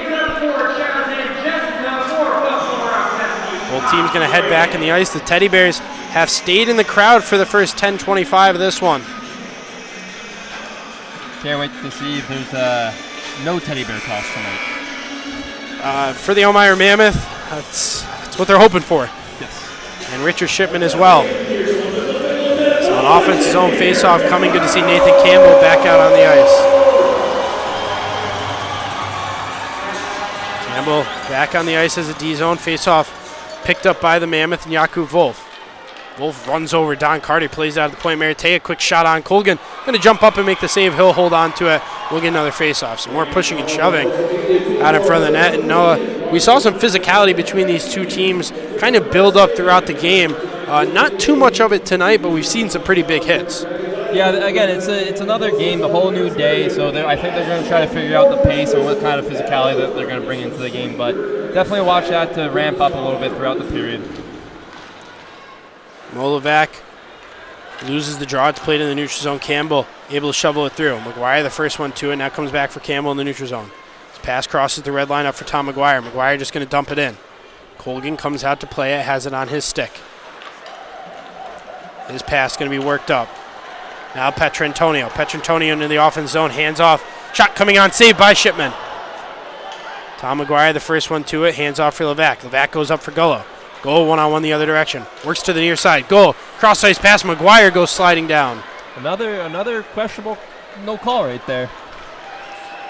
Both teams going to head back in the ice. The Teddy Bears have stayed in the crowd for the first 10:25 of this one. Can't wait to see if there's no Teddy Bear toss tonight. For the Elmira Mammoth, that's what they're hoping for. Yes. And Richard Shipman as well. So an offensive zone face-off coming. Good to see Nathan Campbell back out on the ice. Campbell back on the ice as a D-zone face-off picked up by the Mammoth and Jakub Wolf. Wolf runs over Don Carter, plays out of the point. Meritea, quick shot on Colgan. Going to jump up and make the save. He'll hold on to it. We'll get another face-off. Some more pushing and shoving out in front of the net. And Noah, we saw some physicality between these two teams kind of build up throughout the game. Not too much of it tonight, but we've seen some pretty big hits. Yeah, again, it's another game, the whole new day, so I think they're going to try to figure out the pace and what kind of physicality that they're going to bring into the game. But definitely watch that to ramp up a little bit throughout the period. Molovac loses the draw. It's played in the neutral zone. Campbell able to shovel it through. McGuire, the first one to it, now comes back for Campbell in the neutral zone. His pass crosses the red line up for Tom McGuire. McGuire just going to dump it in. Colgan comes out to play it, has it on his stick. His pass going to be worked up. Now Petrantonio. Petrantonio into the offense zone, hands off. Shot coming on, saved by Shipman. Tom McGuire, the first one to it, hands off for Levac. Levac goes up for Gullo. Goal one-on-one the other direction. Works to the near side. Goal. Cross-ice pass. McGuire goes sliding down. Another questionable no call right there.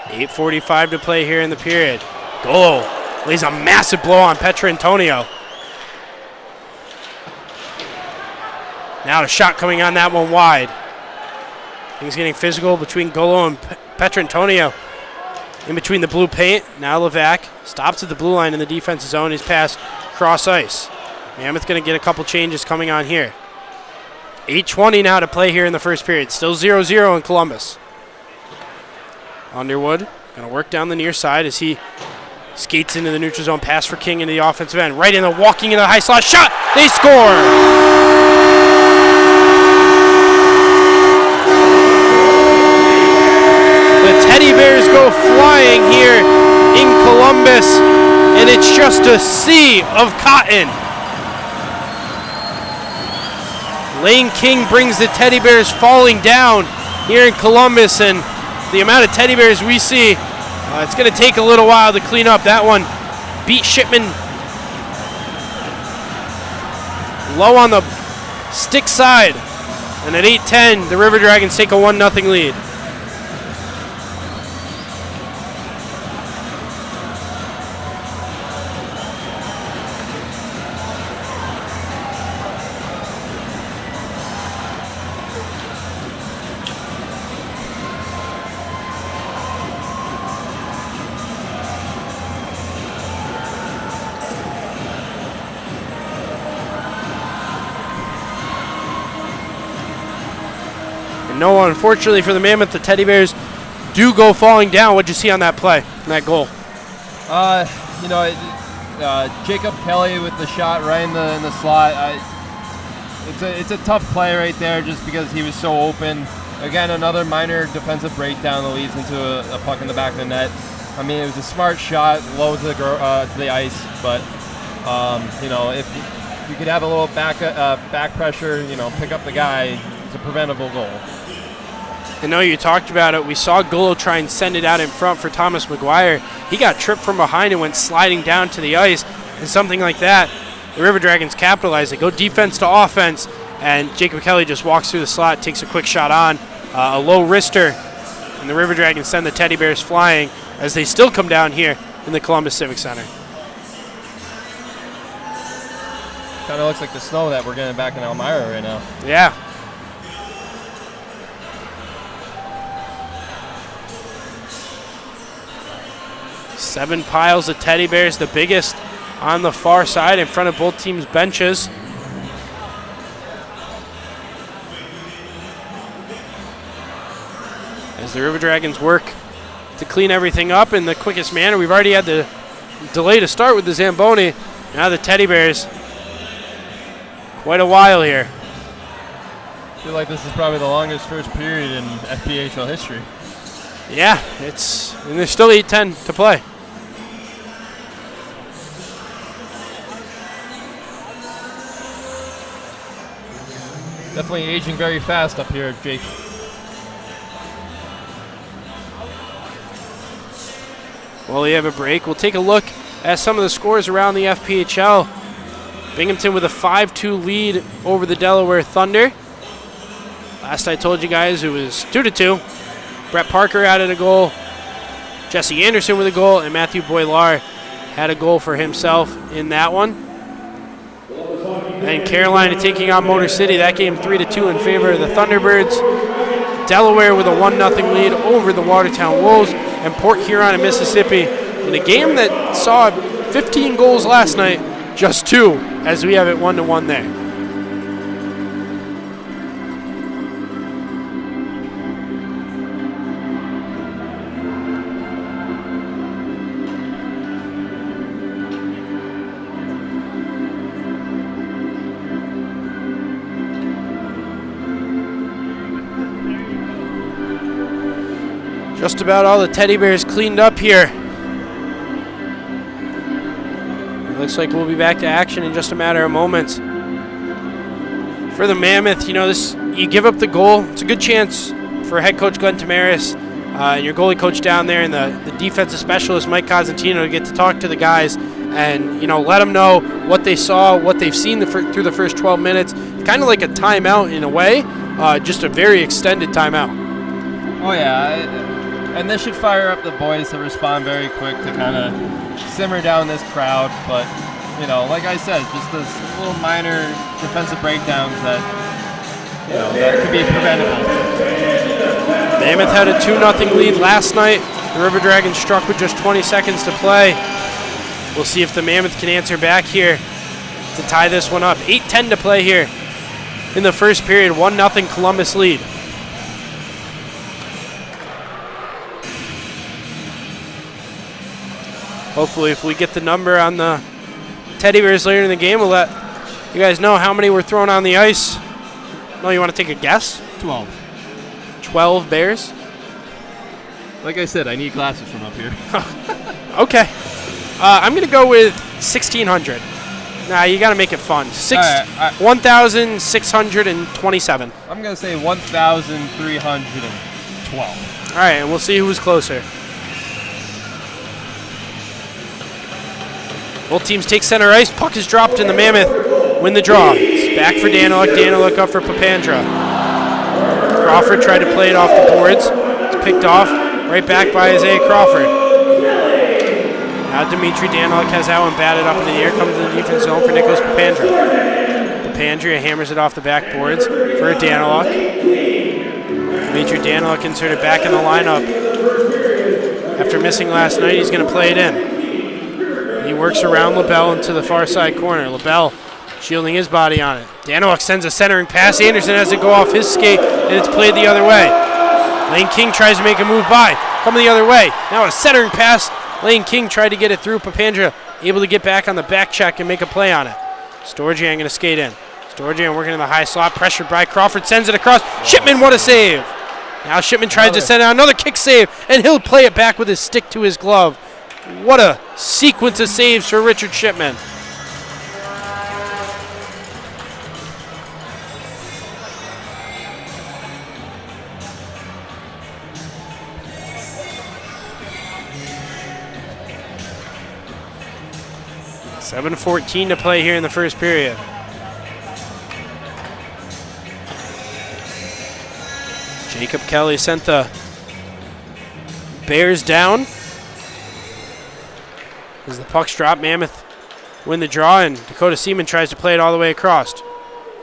8:45 to play here in the period. Goal. Lays a massive blow on Petrantonio. Now a shot coming on that one wide. Things getting physical between Gullo and Petrantonio. In between the blue paint. Now Levac stops at the blue line in the defensive zone. His pass cross ice. Mammoth going to get a couple changes coming on here. 8:20 now to play here in the first period. Still 0-0 in Columbus. Underwood going to work down the near side as he skates into the neutral zone. Pass for King into the offensive end. Right in the walking into the high slot. Shot! They score! The Teddy Bears go flying here in Columbus, and it's just a sea of cotton. Lane King brings the Teddy Bears falling down here in Columbus, and the amount of Teddy Bears we see, it's going to take a little while to clean up. That one beat Shipman low on the stick side, and at 8:10, the River Dragons take a 1-0 lead. No, unfortunately for the Mammoth, the Teddy Bears do go falling down. What'd you see on that play, that goal? Jacob Kelly with the shot right in the slot. it's a tough play right there just because he was so open. Again, another minor defensive breakdown that leads into a puck in the back of the net. I mean, it was a smart shot, low to the ice, but you know, if you could have a little back pressure, you know, pick up the guy, it's a preventable goal. I know you talked about it. We saw Gullo try and send it out in front for Thomas McGuire. He got tripped from behind and went sliding down to the ice, and something like that, the River Dragons capitalize it. Go defense to offense, and Jacob Kelly just walks through the slot, takes a quick shot on, a low wrister, and the River Dragons send the Teddy Bears flying as they still come down here in the Columbus Civic Center. Kind of looks like the snow that we're getting back in Elmira right now. Yeah. Seven piles of teddy bears, the biggest on the far side in front of both teams' benches. As the River Dragons work to clean everything up in the quickest manner. We've already had the delay to start with the Zamboni. Now the teddy bears. Quite a while here. I feel like this is probably the longest first period in FPHL history. Yeah, and there's still 8:10 to play. Definitely aging very fast up here, Jake. While we have a break, we'll take a look at some of the scores around the FPHL. Binghamton with a 5-2 lead over the Delaware Thunder. Last I told you guys it was 2-2. Brett Parker added a goal, Jesse Anderson with a goal, and Matthew Boilar had a goal for himself in that one. And Carolina taking on Motor City. That game 3-2 in favor of the Thunderbirds. Delaware with a 1-0 lead over the Watertown Wolves. And Port Huron in Mississippi in a game that saw 15 goals last night, just 2, as we have it 1-1 there. Just about all the teddy bears cleaned up here. It looks like we'll be back to action in just a matter of moments. For the Mammoth, you know, you give up the goal. It's a good chance for head coach Glenn Tamaris and your goalie coach down there and the defensive specialist Mike Cosentino to get to talk to the guys and, you know, let them know what they saw, what they've seen through the first 12 minutes. Kind of like a timeout in a way, just a very extended timeout. Oh, yeah. And this should fire up the boys to respond very quick to kind of simmer down this crowd. But, you know, like I said, just those little minor defensive breakdowns that, you know, that could be preventable. Mammoth had a 2-0 lead last night. The River Dragons struck with just 20 seconds to play. We'll see if the Mammoth can answer back here to tie this one up. 8:10 to play here in the first period. 1-0 Columbus lead. Hopefully, if we get the number on the teddy bears later in the game, we'll let you guys know how many were thrown on the ice. No, you want to take a guess? 12. 12 bears? Like I said, I need glasses from up here. Okay. I'm going to go with 1,600. Nah, you got to make it fun. 1,627. I'm going to say 1,312. All right, and we'll see who's closer. Both teams take center ice. Puck is dropped, and the Mammoth win the draw. It's back for Daniluk. Daniluk up for Papandra. Crawford tried to play it off the boards. It's picked off right back by Isaiah Crawford. Now Dimitri Daniluk has that one batted up in the air. Comes to the defense zone for Nicholas Papandra. Papandra hammers it off the backboards for Daniluk. Dimitri Daniluk inserted back in the lineup. After missing last night, he's going to play it in. He works around LaBelle into the far side corner. LaBelle shielding his body on it. Daniluk sends a centering pass. Anderson has to go off his skate, and it's played the other way. Lane King tries to make a move by. Coming the other way. Now a centering pass. Lane King tried to get it through. Papandra able to get back on the back check and make a play on it. Storgian going to skate in. Storgian working in the high slot, pressured by Crawford, sends it across. Shipman, what a save! Now Shipman tries to send out another kick save, and he'll play it back with his stick to his glove. What a sequence of saves for Richard Shipman. .7:14 to play here in the first period. Jacob Kelly sent the Bears down. As the puck's dropped, Mammoth win the draw, and Dakota Seaman tries to play it all the way across.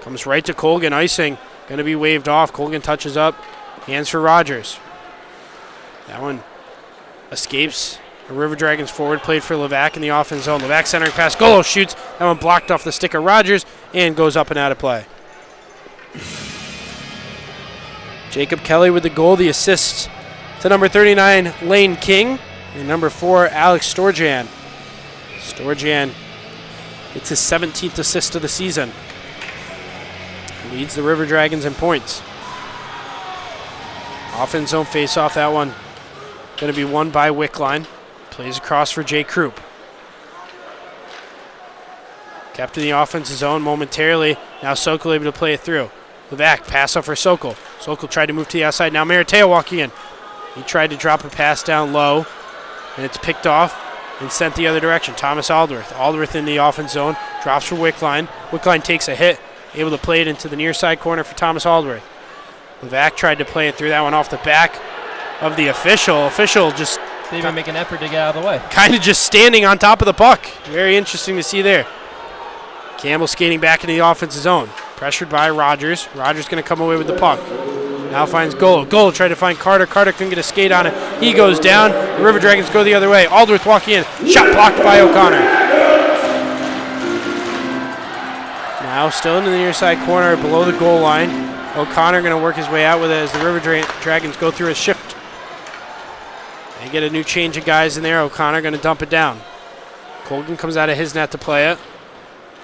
Comes right to Colgan, icing. Going to be waved off. Colgan touches up. Hands for Rogers. That one escapes. A River Dragons forward, played for Levac in the offense zone. Levac centering pass. Golo shoots. That one blocked off the stick of Rogers and goes up and out of play. Jacob Kelly with the goal. The assist to number 39, Lane King. And number 4, Alex Storjan. Storjan gets his 17th assist of the season. Leads the River Dragons in points. Offense zone face-off. That one going to be won by Wickline. Plays across for Jay Krupp. Kept in the offensive zone momentarily. Now Sokol able to play it through. Levac, pass off for Sokol. Sokol tried to move to the outside. Now Marateo walking in. He tried to drop a pass down low, and it's picked off and sent the other direction. Thomas Aldworth. Aldworth in the offense zone. Drops for Wickline. Wickline takes a hit. Able to play it into the near side corner for Thomas Aldworth. Levac tried to play it through. That one off the back of the official. Official just Didn't even make an effort to get out of the way. kind of just standing on top of the puck. Very interesting to see there. Campbell skating back into the offensive zone. Pressured by Rogers. Rogers going to come away with the puck. Now finds Golo. Golo tried to find Carter. Carter couldn't get a skate on it. He goes down. The River Dragons go the other way. Aldworth walking in. Shot blocked by O'Connor. Now still into the near side corner below the goal line. O'Connor going to work his way out with it as the River Dragons go through a shift. They get a new change of guys in there. O'Connor going to dump it down. Colgan comes out of his net to play it.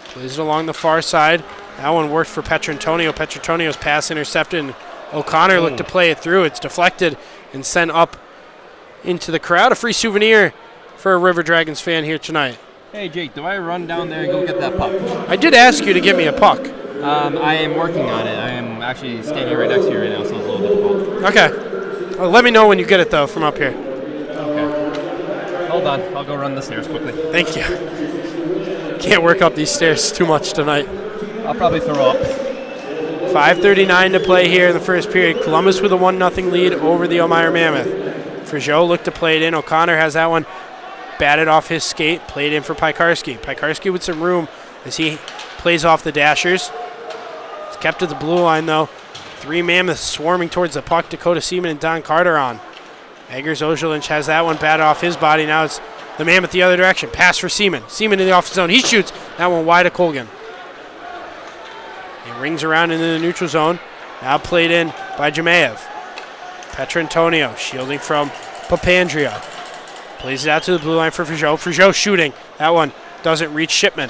Plays it along the far side. That one worked for Petrantonio. Petrantonio's pass intercepted, and O'Connor looked to play it through. It's deflected and sent up into the crowd. A free souvenir for a River Dragons fan here tonight. Hey, Jake, do I run down there and go get that puck? I did ask you to get me a puck. I am working on it. I am actually standing right next to you right now, so it's a little difficult. Okay. Well, let me know when you get it, though, from up here. Okay. Hold on. I'll go run the stairs quickly. Thank you. Can't work up these stairs too much tonight. I'll probably throw up. 5:39 to play here in the first period. Columbus with a 1-0 lead over the Elmira Mammoth. Frigeau looked to play it in. O'Connor has that one batted off his skate, played in for Pikarski. Pikarski with some room as he plays off the Dashers. It's kept at the blue line, though. 3 Mammoths swarming towards the puck. Dakota Seaman and Don Carter on. Eggers Ojelinch has that one batted off his body. Now it's the Mammoth the other direction. Pass for Seaman. Seaman in the offensive zone. He shoots. That one wide of Colgan. He rings around into the neutral zone. Now played in by Jamaev. Petrantonio shielding from Papandrea. Plays it out to the blue line for Frigeau. Frigeau shooting. That one doesn't reach Shipman.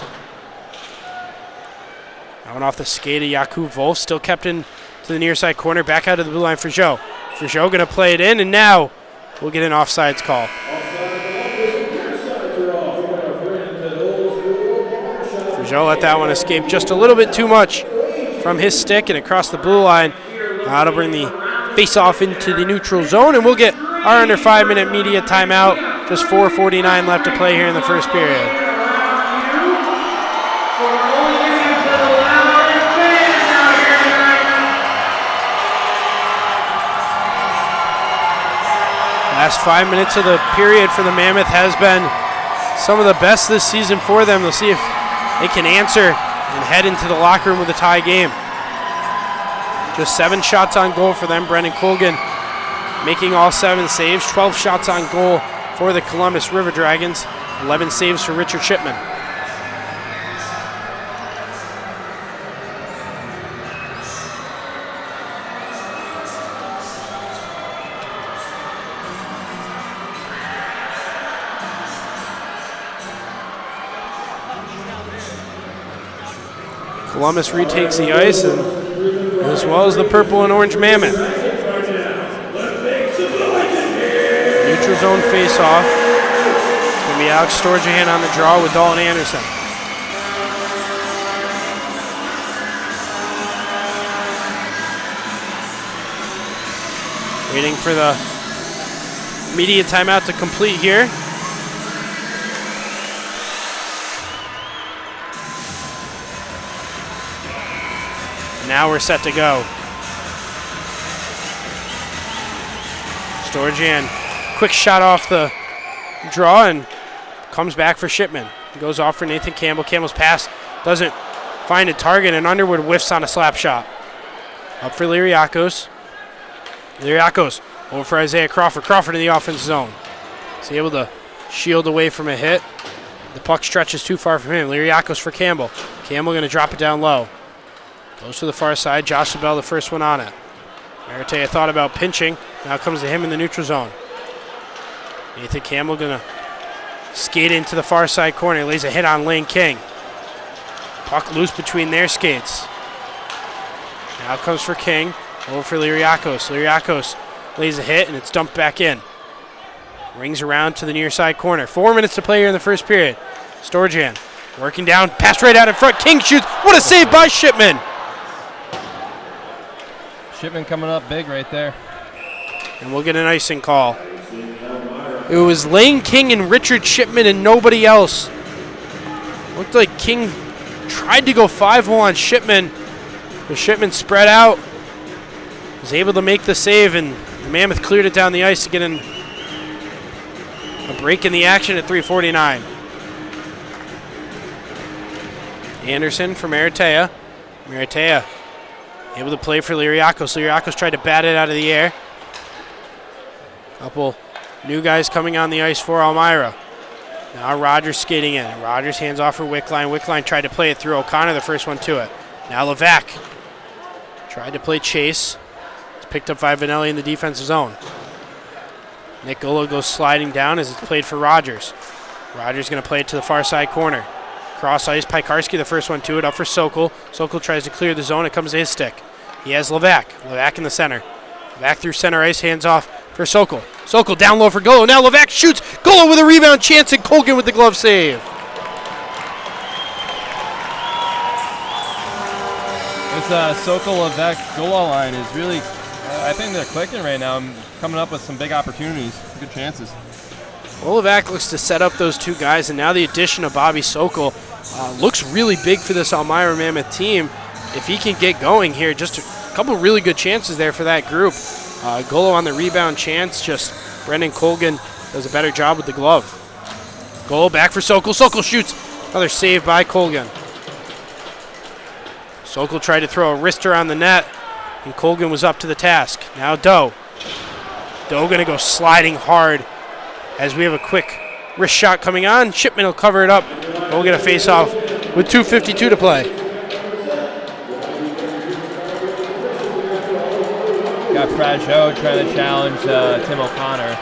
That one off the skate of Jakub Wolf. Still kept in to the near side corner. Back out of the blue line for Frigeau. Frigeau going to play it in, and now we'll get an offsides call. Frigeau let that one escape just a little bit too much from his stick and across the blue line. That'll bring the face-off into the neutral zone, and we'll get our under 5-minute media timeout. Just 4:49 left to play here in the first period. Last 5 minutes of the period for the Mammoth has been some of the best this season for them. We'll see if they can answer and head into the locker room with a tie game. Just 7 shots on goal for them. Brendan Colgan making all 7 saves. 12 shots on goal for the Columbus River Dragons. 11 saves for Richard Shipman. Columbus retakes the ice, and as well as the purple and orange Mammoth. Neutral zone face-off. It's going to be Alex Storjahan on the draw with Dalton Anderson. Waiting for the media timeout to complete here. Now we're set to go. Storjahan, quick shot off the draw and comes back for Shipman. Goes off for Nathan Campbell. Campbell's pass doesn't find a target, and Underwood whiffs on a slap shot. Up for Liriakos. Liriakos over for Isaiah Crawford. Crawford in the offensive zone. He's able to shield away from a hit. The puck stretches too far from him. Liriakos for Campbell. Campbell going to drop it down low. Goes to the far side. Josh LaBelle, the first one on it. Maratea thought about pinching. Now comes to him in the neutral zone. Nathan Campbell going to skate into the far side corner. Lays a hit on Lane King. Puck loose between their skates. Now comes for King. Over for Liriakos. Liriakos lays a hit, and it's dumped back in. Rings around to the near side corner. 4 minutes to play here in the first period. Storjahan working down. Pass right out in front. King shoots. What a save by Shipman. Shipman coming up big right there. And we'll get an icing call. It was Lane King and Richard Shipman and nobody else. Looked like King tried to go 5-hole on Shipman, but Shipman spread out. Was able to make the save, and the Mammoth cleared it down the ice to get a break in the action at 3:49. Anderson for Maratea. Maratea able to play for Liriakos. Liriakos tried to bat it out of the air. Couple new guys coming on the ice for Elmira. Now Rogers skating in. Rogers hands off for Wickline. Wickline tried to play it through O'Connor, the first one to it. Now Levac tried to play chase. It's picked up by Vanelli in the defensive zone. Nick Golo goes sliding down as it's played for Rogers. Rogers going to play it to the far side corner. Cross ice, Pikarski the first one to it, up for Sokol. Sokol tries to clear the zone. It comes to his stick. He has Levac. Levac in the center. Back through center ice, hands off for Sokol. Sokol down low for Golo. Now Levac shoots. Golo with a rebound chance, and Colgan with the glove save. This Sokol Levac Golo line is really, I think they're clicking right now. I'm coming up with some big opportunities, good chances. Well, Levac looks to set up those two guys, and now the addition of Bobby Sokol looks really big for this Elmira Mammoth team. If he can get going here, just a couple really good chances there for that group. Golo on the rebound chance, just Brendan Colgan does a better job with the glove. Golo back for Sokol. Sokol shoots. Another save by Colgan. Sokol tried to throw a wrister on the net, and Colgan was up to the task. Now Doe. Doe going to go sliding hard as we have a quick wrist shot coming on. Shipman will cover it up. We'll get a face-off with 2:52 to play. Got Frageau trying to challenge Tim O'Connor.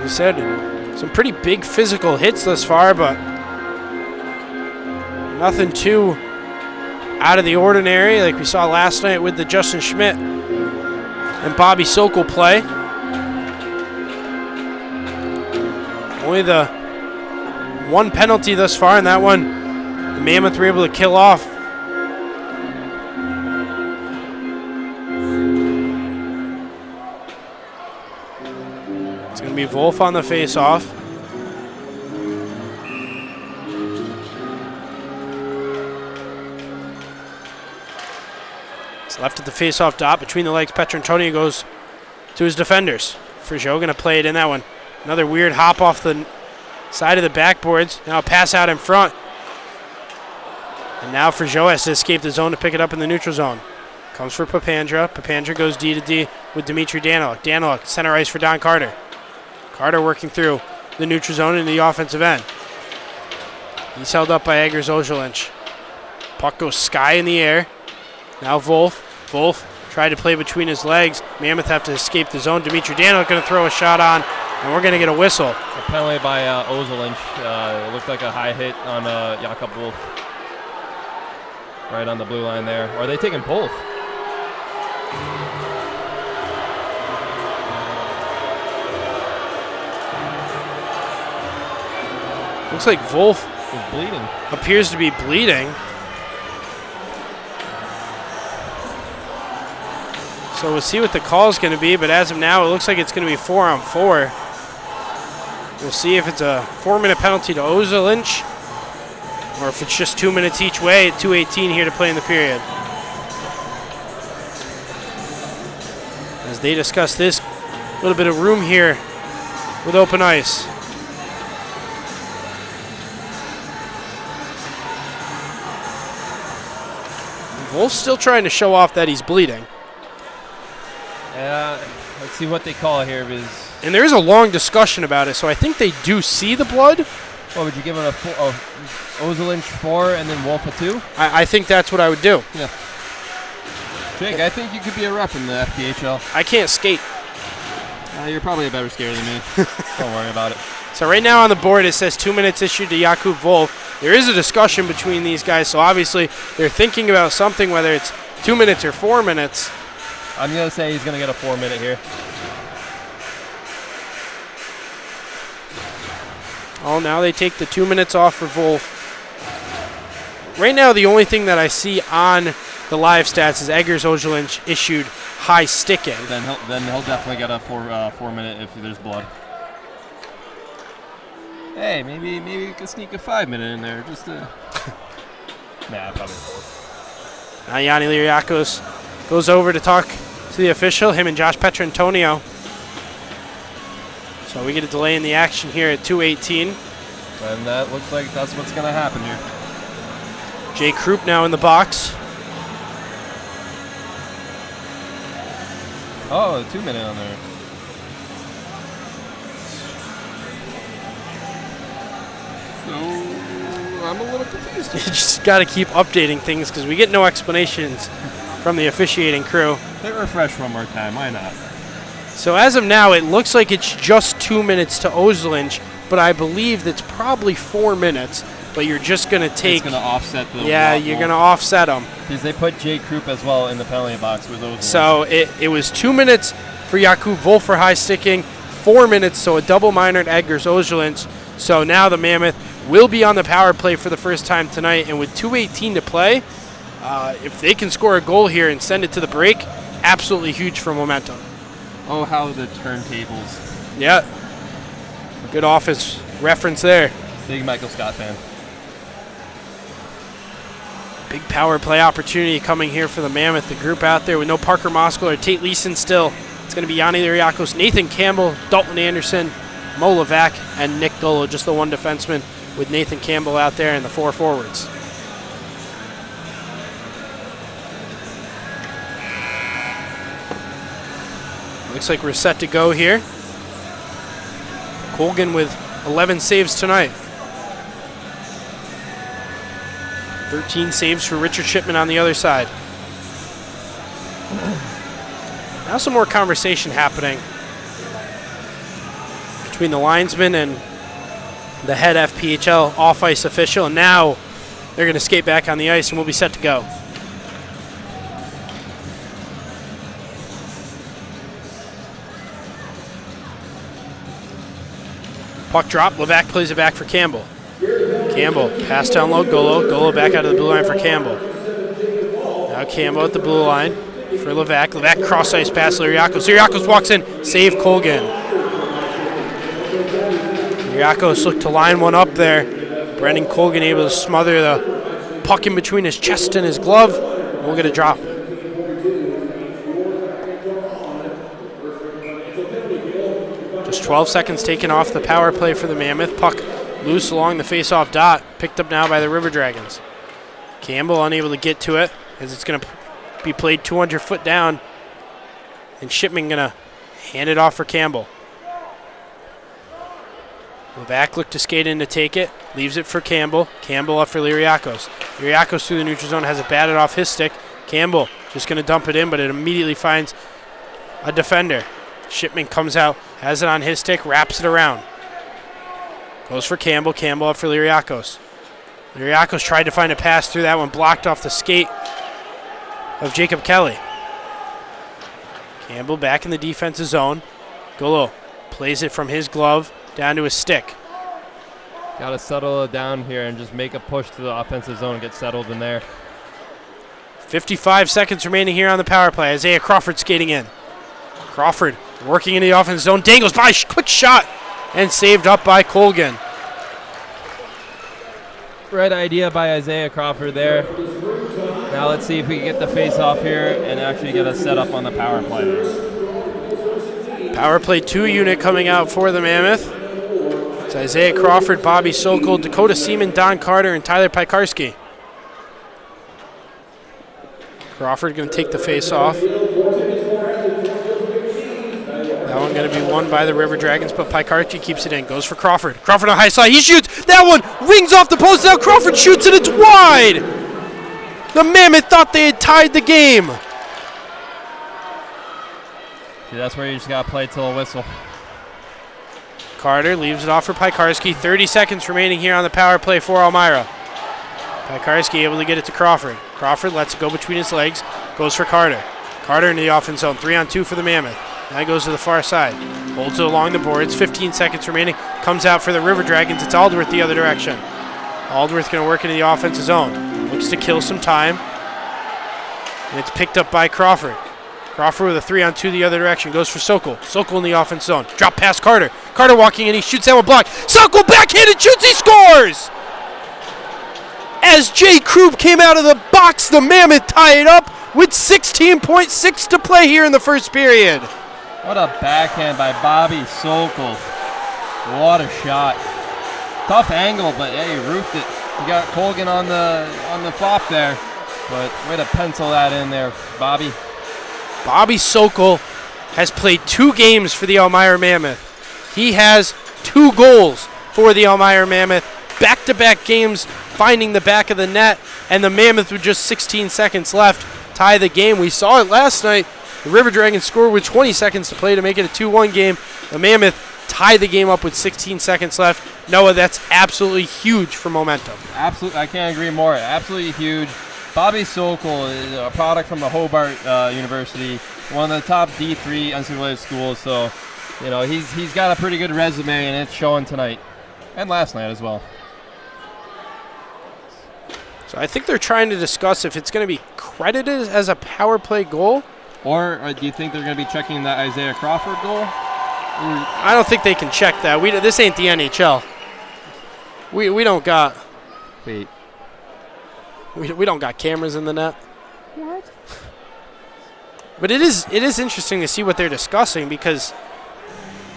He said some pretty big physical hits thus far, but nothing too out of the ordinary like we saw last night with the Justin Schmidt and Bobby Sokol play. Only the one penalty thus far, and that one the Mammoth were able to kill off. It's going to be Wolf on the face-off. It's left at the face-off dot between the legs. Petrantonio goes to his defenders. Frageau going to play it in that one. Another weird hop off the side of the backboards. Now a pass out in front. And now Frageau has to escape the zone to pick it up in the neutral zone. Comes for Papandra. Papandra goes D to D with Dimitri Daniluk. Daniluk, center ice for Don Carter. Carter working through the neutral zone in the offensive end. He's held up by Eggers Ojolinch. Puck goes sky in the air. Now Wolf. Wolf Tried to play between his legs. Mammoth have to escape the zone. Dimitri Dano going to throw a shot on, and we're going to get a whistle. A penalty by Ozelinch. It looked like a high hit on Jakob Wolf. Right on the blue line there. Or are they taking both? Looks like Wolf is bleeding. Appears to be bleeding. So we'll see what the call is going to be, but as of now, it looks like it's going to be 4-on-4. We'll see if it's a 4-minute penalty to Ozelinch, or if it's just 2 minutes each way at 2:18 here to play in the period. As they discuss this, a little bit of room here with open ice. Wolf's still trying to show off that he's bleeding. Let's see what they call it here. And there is a long discussion about it, so I think they do see the blood. Well, would you give it a Ozelinch 4 and then Wolf a 2? I think that's what I would do. Yeah. Jake, I think you could be a ref in the FPHL. I can't skate. You're probably a better skater than me. Don't worry about it. So right now on the board it says 2 minutes issued to Jakub Wolf. There is a discussion between these guys, so obviously they're thinking about something, whether it's 2 minutes or 4 minutes. I'm going to say he's going to get a 4-minute here. Oh, now they take the 2 minutes off for Wolf. Right now the only thing that I see on the live stats is Eggers Ozelinch issued high sticking. Then he'll definitely get a 4-minute if there's blood. Hey, maybe we could sneak a 5-minute in there just to. Nah, probably 4. Now Yanni Liriakos goes over to talk to the official, him and Josh Petrantonio. So we get a delay in the action here at 2:18. And that looks like that's what's going to happen here. Jay Krupp now in the box. Oh, a 2-minute on there. So I'm a little confused. You just got to keep updating things because we get no explanations from the officiating crew. Hit refresh one more time. Why not? So as of now, it looks like it's just 2 minutes to Ozelinch, but I believe that's probably 4 minutes. But you're just going to take. It's going to offset the. Yeah, you're going to offset them. Because they put Jay Krupp as well in the penalty box with Ozelinch. So it was 2 minutes for Jakub Wolf for high sticking, 4 minutes, so a double minor at Eggers Ozelinch. So now the Mammoth will be on the power play for the first time tonight, and with 2:18 to play, if they can score a goal here and send it to the break, absolutely huge for momentum. Oh, how the turntables. Yeah. Good office reference there. Big Michael Scott fan. Big power play opportunity coming here for the Mammoth. The group out there with no Parker Moskler or Tate Leeson still. It's going to be Yanni Liriakos, Nathan Campbell, Dalton Anderson, Mo Levac, and Nick Gullo, just the one defenseman with Nathan Campbell out there and the 4 forwards. Looks like we're set to go here. Colgan with 11 saves tonight. 13 saves for Richard Shipman on the other side. Now some more conversation happening between the linesman and the head FPHL off-ice official, and now they're going to skate back on the ice and we'll be set to go. Puck drop, Levac plays it back for Campbell. Campbell, pass down low, Gullo. Gullo back out of the blue line for Campbell. Now Campbell at the blue line for Levac. Levac cross-ice pass, Liriakos. Liriakos walks in, save Colgan. Liriakos looked to line one up there. Brendan Colgan able to smother the puck in between his chest and his glove. We'll get a drop. Just 12 seconds taken off the power play for the Mammoth. Puck loose along the face-off dot. Picked up now by the River Dragons. Campbell unable to get to it as it's going to be played 200 foot down. And Shipman going to hand it off for Campbell. Levac looked to skate in to take it. Leaves it for Campbell. Campbell up for Liriakos. Liriakos through the neutral zone has it batted off his stick. Campbell Just going to dump it in, but it immediately finds a defender. Shipman comes out, has it on his stick, wraps it around. Goes for Campbell. Campbell up for Liriakos. Liriakos tried to find a pass through that one, blocked off the skate of Jacob Kelly. Campbell back in the defensive zone. Golo plays it from his glove down to his stick. Got to settle it down here and just make a push to the offensive zone and get settled in there. 55 seconds remaining here on the power play. Isaiah Crawford skating in. Crawford working in the offensive zone. Dangles by, quick shot, and saved up by Colgan. Right idea by Isaiah Crawford there. Now let's see if we can get the face off here and actually get a set up on the power play. Power play 2 unit coming out for the Mammoth. It's Isaiah Crawford, Bobby Sokol, Dakota Seaman, Don Carter, and Tyler Pikarski. Crawford going to take the face off. That one going to be won by the River Dragons, but Pikarski keeps it in. Goes for Crawford. Crawford on high slide. He shoots. That one rings off the post. Now Crawford shoots and it's wide. The Mammoth thought they had tied the game. See, that's where you just got to play till a whistle. Carter leaves it off for Pikarski. 30 seconds remaining here on the power play for Elmira. Pikarski able to get it to Crawford. Crawford lets it go between his legs. Goes for Carter. Carter into the offense zone. 3-on-2 for the Mammoth. Now he goes to the far side. Holds it along the boards. 15 seconds remaining. Comes out for the River Dragons. It's Aldworth the other direction. Aldworth going to work into the offensive zone. Looks to kill some time. And it's picked up by Crawford. Crawford with a 3-on-2 the other direction. Goes for Sokol. Sokol in the offense zone. Drop past Carter. Carter walking in. He shoots that one blocked. Sokol backhanded shoots. He scores! As Jay Krug came out of the box, the Mammoth tie it up with 16.6 to play here in the first period. What a backhand by Bobby Sokol. What a shot. Tough angle, but hey, he roofed it. You got Colgan on the flop there, but way to pencil that in there, Bobby. Bobby Sokol has played 2 games for the Elmira Mammoth. He has 2 goals for the Elmira Mammoth. Back-to-back games finding the back of the net, and the Mammoth with just 16 seconds left tie the game. We saw it last night. The River Dragons scored with 20 seconds to play to make it a 2-1 game. The Mammoth tie the game up with 16 seconds left. Noah, that's absolutely huge for momentum. Absolutely, I can't agree more. Absolutely huge. Bobby Sokol is a product from the Hobart University, one of the top D3 NCAA schools. So, you know, he's got a pretty good resume, and it's showing tonight and last night as well. So I think they're trying to discuss if it's going to be credited as a power play goal. Or do you think they're going to be checking that Isaiah Crawford goal? I don't think they can check that. This ain't the NHL. We don't got. Wait. We don't got cameras in the net. What? But it is interesting to see what they're discussing, because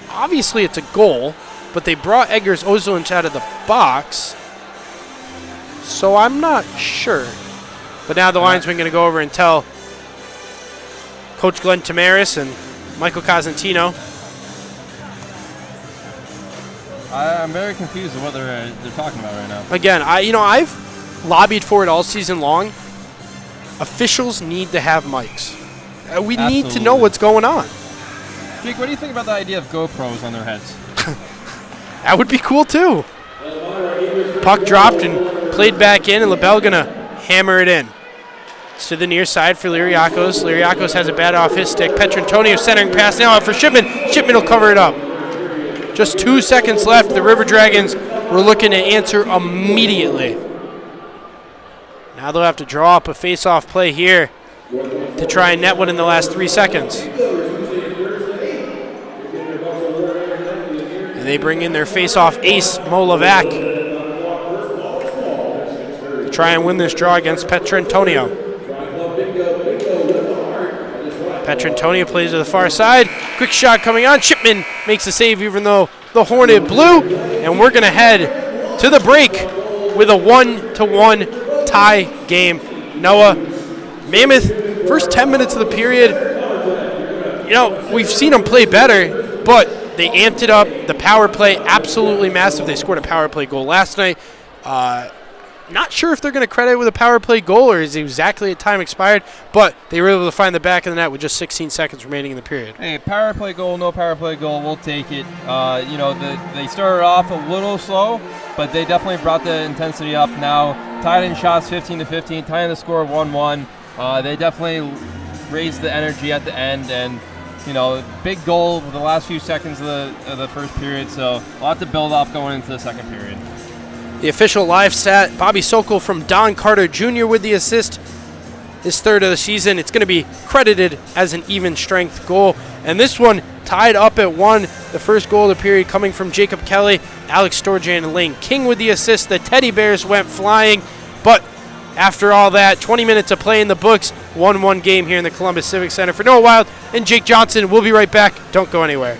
obviously it's a goal, but they brought Eggers Ozolinch out of the box, so I'm not sure. But now the linesman going to go over and tell Coach Glenn Tamaris and Michael Cosentino. I'm very confused with what they're talking about right now. Again, I've lobbied for it all season long. Officials need to have mics. We need to know what's going on. Jake, what do you think about the idea of GoPros on their heads? That would be cool too. Puck dropped and played back in, and LaBelle gonna hammer it in. It's to the near side for Liriakos. Liriakos has a bat off his stick. Petrantonio centering pass now out for Shipman. Shipman will cover it up. Just 2 seconds left. The River Dragons were looking to answer immediately. Now they'll have to draw up a face-off play here to try and net one in the last 3 seconds. And they bring in their face-off ace, Mo Levac, to try and win this draw against Petrantonio. Petrantonio plays to the far side. Quick shot coming on. Shipman makes the save even though the Hornet blew. And we're going to head to the break with a 1-1 tie game. Noah, Mammoth, first 10 minutes of the period, we've seen them play better, but they amped it up. The power play, absolutely massive. They scored a power play goal last night. Not sure if they're going to credit it with a power play goal or is it exactly at time expired, but they were able to find the back of the net with just 16 seconds remaining in the period. Hey, power play goal, no power play goal, we'll take it. They started off a little slow, but they definitely brought the intensity up now. Tied in shots 15-15, tying the score 1-1. They definitely raised the energy at the end, and big goal with the last few seconds of the first period, so a lot to build off going into the second period. The official live stat, Bobby Sokol from Don Carter Jr. with the assist. His third of the season. It's going to be credited as an even strength goal. And this one tied up at 1. The first goal of the period coming from Jacob Kelly, Alex Storjan, and Lane King with the assist. The Teddy Bears went flying. But after all that, 20 minutes of play in the books, 1-1 game here in the Columbus Civic Center. For Noah Wild and Jake Johnson, we'll be right back. Don't go anywhere.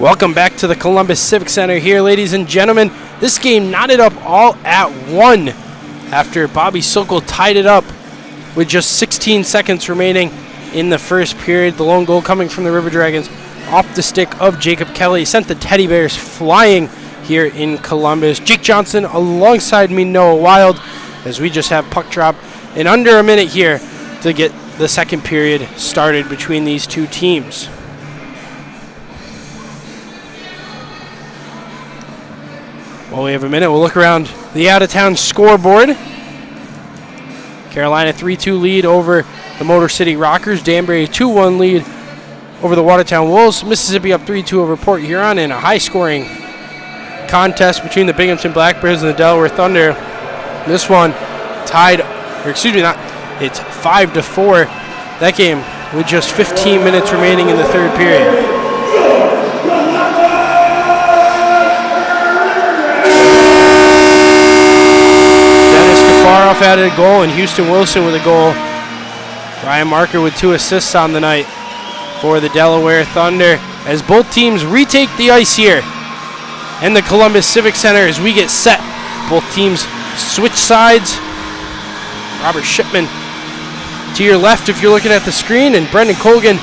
Welcome back to the Columbus Civic Center here, ladies and gentlemen. This game knotted up all at one after Bobby Sokol tied it up with just 16 seconds remaining in the first period. The lone goal coming from the River Dragons off the stick of Jacob Kelly sent the Teddy Bears flying here in Columbus. Jake Johnson alongside me, Noah Wild, as we just have puck drop in under a minute here to get the second period started between these two teams. While we have a minute, we'll look around the out-of-town scoreboard. Carolina 3-2 lead over the Motor City Rockers. Danbury 2-1 lead over the Watertown Wolves. Mississippi up 3-2 over Port Huron in a high-scoring contest between the Binghamton Blackbirds and the Delaware Thunder. This one tied, or excuse me, it's 5-4. That game with just 15 minutes remaining in the third period. Faroff added a goal, and Houston Wilson with a goal. Ryan Marker with 2 assists on the night for the Delaware Thunder as both teams retake the ice here in the Columbus Civic Center as we get set. Both teams switch sides. Robert Shipman to your left if you're looking at the screen, and Brendan Colgan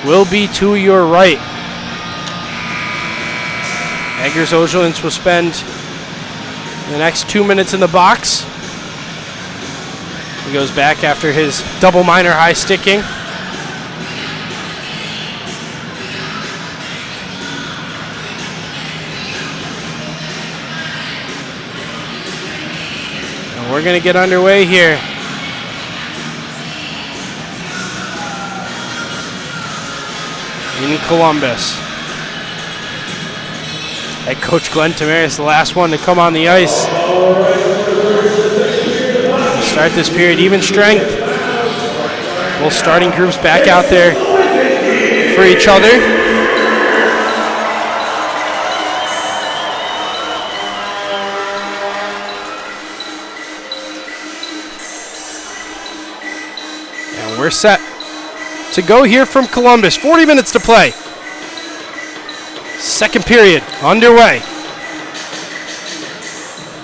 will be to your right. Eggers Ojolins will spend the next 2 minutes in the box. He goes back after his double minor high sticking. And we're going to get underway here. In Columbus. Head coach Glenn Tamaris, the last one to come on the ice. Start this period, even strength. Both starting groups back out there for each other. And we're set to go here from Columbus. 40 minutes to play. Second period underway.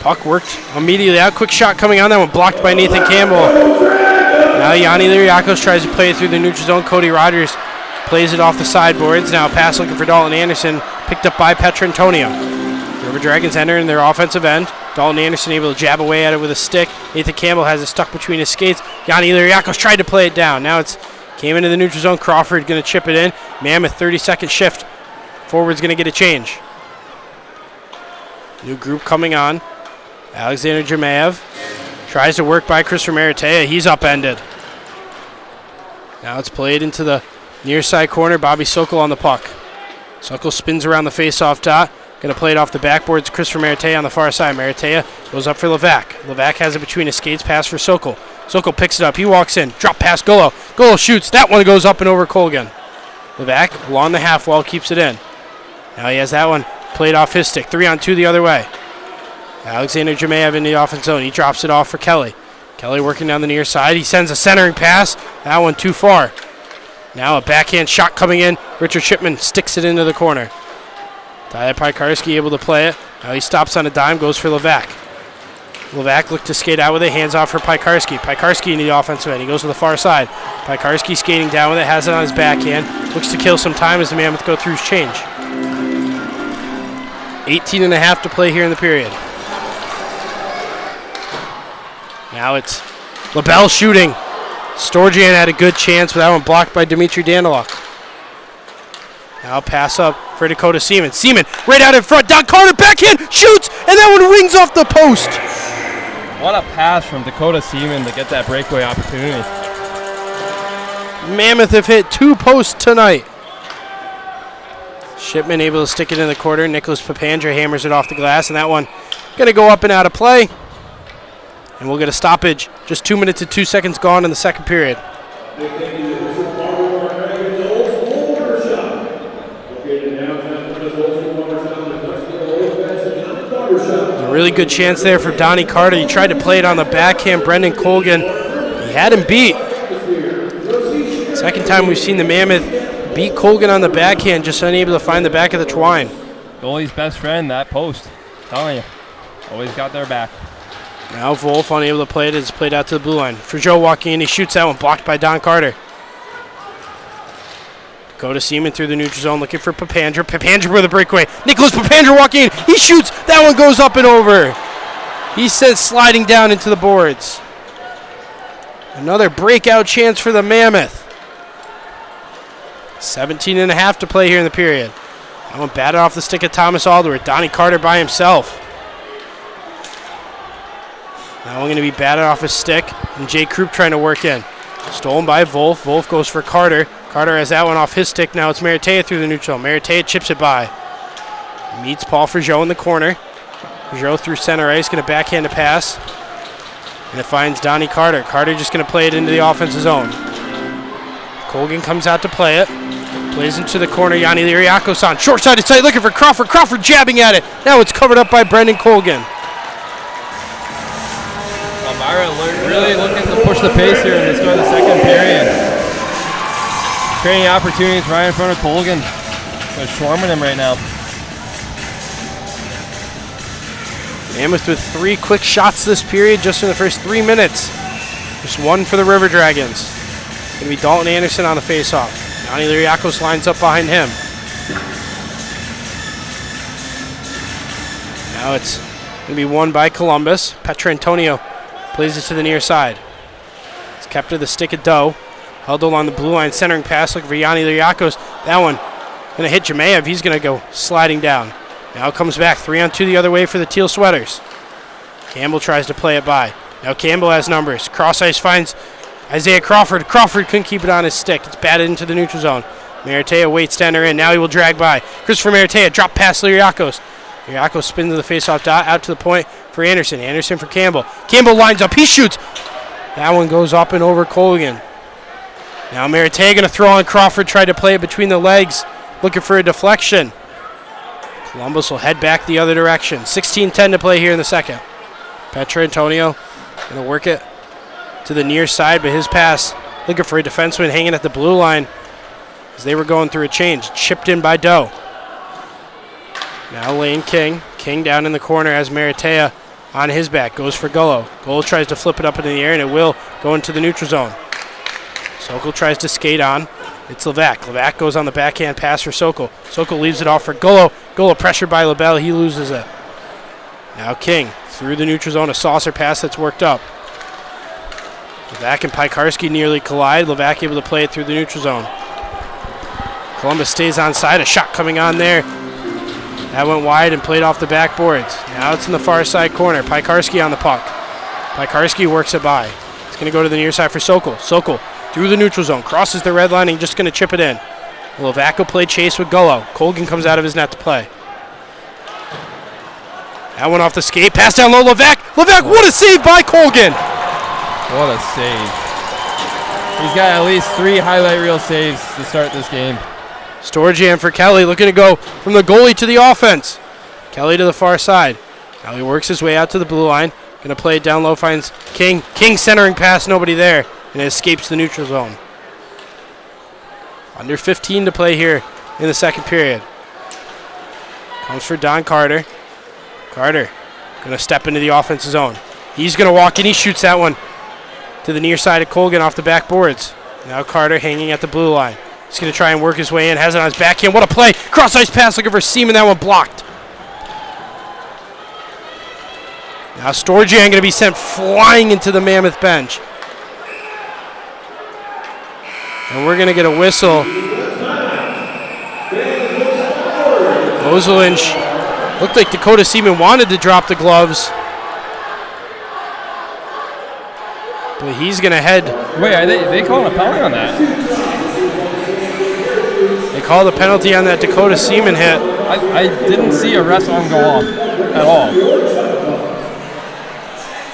Puck worked immediately out. Quick shot coming on. That one blocked by Nathan Campbell. Now Yanni Liriakos tries to play it through the neutral zone. Cody Rogers plays it off the sideboards. Now a pass looking for Dalton Anderson. Picked up by Petrantonio. River Dragons enter in their offensive end. Dalton Anderson able to jab away at it with a stick. Nathan Campbell has it stuck between his skates. Yanni Liriakos tried to play it down. Now it's came into the neutral zone. Crawford going to chip it in. Mammoth 30-second shift. Forward's going to get a change. New group coming on. Alexander Jemaev tries to work by Chris Meritea. He's upended. Now it's played into the near side corner. Bobby Sokol on the puck. Sokol spins around the face-off dot. Going to play it off the backboards. Chris Meritea on the far side. Meritea goes up for Levac. Levac has it between his skates. Pass for Sokol. Sokol picks it up. He walks in. Drop pass Golo. Golo shoots. That one goes up and over Colgan. Levac along the half wall keeps it in. Now he has that one played off his stick. 3-on-2 the other way. Alexander Jemaev in the offense zone. He drops it off for Kelly. Kelly working down the near side. He sends a centering pass. That one too far. Now a backhand shot coming in. Richard Shipman sticks it into the corner. Tyler Pikarski able to play it. Now he stops on a dime, goes for Levac. Levac looked to skate out with it. Hands off for Pikarski. Pikarski in the offensive end. He goes to the far side. Pikarski skating down with it. Has it on his backhand. Looks to kill some time as the Mammoth go through his change. 18.5 to play here in the period. Now it's LaBelle shooting. Storjan had a good chance, but that one blocked by Dmitry Daniluk. Now pass up for Dakota Seaman. Seaman right out in front. Don Carter backhand shoots, and that one wings off the post. What a pass from Dakota Seaman to get that breakaway opportunity. Mammoth have hit 2 posts tonight. Shipman able to stick it in the corner. Nicholas Papandra hammers it off the glass, and that one going to go up and out of play. And we'll get a stoppage. Just 2 minutes and 2 seconds gone in the second period. A really good chance there for Donnie Carter. He tried to play it on the backhand. Brendan Colgan, he had him beat. Second time we've seen the Mammoth beat Colgan on the backhand, just unable to find the back of the twine. Goalie's best friend, that post. Telling you, always got their back. Now Wolf unable to play it. It's played out to the blue line. Fragile walking in. He shoots that one, blocked by Don Carter. Dakota Seaman through the neutral zone, looking for Papandra. Papandra with a breakaway. Nicholas Papandra walking in. He shoots. That one goes up and over. He sent sliding down into the boards. Another breakout chance for the Mammoth. 17.5 to play here in the period. That one batted off the stick of Thomas Alderwood. Donnie Carter by himself. Now we're going to be batted off his stick, and Jay Krupp trying to work in. Stolen by Wolf. Wolf goes for Carter. Carter has that one off his stick. Now it's Maratea through the neutral. Maratea chips it by. Meets Paul Fragile in the corner. Fragile through center ice, going to backhand a pass. And it finds Donnie Carter. Carter just going to play it into the offensive zone. Colgan comes out to play it. Plays into the corner. Yanni Liriakos on. Short-sided side looking for Crawford. Crawford jabbing at it. Now it's covered up by Brendan Colgan. Elmira really looking to push the pace here in the start of the second period. Creating opportunities right in front of Colgan. They're swarming him right now. Mammoth with 3 quick shots this period just in the first 3 minutes. Just one for the River Dragons. Going to be Dalton Anderson on the faceoff. Yanni Liriakos lines up behind him. Now it's going to be won by Columbus. Petra Antonio plays it to the near side. It's kept to the stick of Doe. Held along the blue line, centering pass, looking for Yanni Liriakos. That one going to hit Jemayev. He's going to go sliding down. Now it comes back, 3-on-2 the other way for the Teal Sweaters. Campbell tries to play it by. Now Campbell has numbers. Cross ice finds Isaiah Crawford. Crawford couldn't keep it on his stick. It's batted into the neutral zone. Maratea waits to enter in. Now he will drag by. Christopher Maratea drop past Liriakos. Liriakos spins to the faceoff dot, out to the point for Anderson. Anderson for Campbell. Campbell lines up. He shoots. That one goes up and over Colgan. Now Maratea going to throw on Crawford. Tried to play it between the legs. Looking for a deflection. Columbus will head back the other direction. 16-10 to play here in the second. Petra Antonio going to work it to the near side, but his pass looking for a defenseman hanging at the blue line as they were going through a change. Chipped in by Doe. Now Lane King. King down in the corner as Maratea on his back. Goes for Gullo. Gullo tries to flip it up into the air, and it will go into the neutral zone. Sokol tries to skate on. It's Levac. Levac goes on the backhand pass for Sokol. Sokol leaves it off for Gullo. Gullo pressured by LaBelle. He loses it. Now King through the neutral zone. A saucer pass that's worked up. Levac and Pikarski nearly collide. Levac able to play it through the neutral zone. Columbus stays on side. A shot coming on there. That went wide and played off the backboards. Now it's in the far side corner. Pikarski on the puck. Pikarski works it by. It's going to go to the near side for Sokol. Sokol through the neutral zone. Crosses the red line and just going to chip it in. Levac will play chase with Gullo. Colgan comes out of his net to play. That one off the skate. Pass down low. Levac. Levac, what a save by Colgan. What a save. He's got at least 3 highlight reel saves to start this game. Store jam for Kelly, looking to go from the goalie to the offense. Kelly to the far side. Now he works his way out to the blue line. Going to play it down low, finds King. King centering pass, nobody there, and it escapes the neutral zone. Under 15 to play here in the second period. Comes for Don Carter. Carter going to step into the offensive zone. He's going to walk in. He shoots that one to the near side of Colgan off the backboards. Now Carter hanging at the blue line. He's going to try and work his way in. Has it on his backhand. What a play. Cross-ice pass looking for Seaman. That one blocked. Now Storgian going to be sent flying into the Mammoth bench. And we're going to get a whistle. Ozelinch. Looked like Dakota Seaman wanted to drop the gloves. But he's going to head. Wait, are they calling a penalty on that? They called a penalty on that Dakota Seaman hit. I didn't see a rest arm go off at all.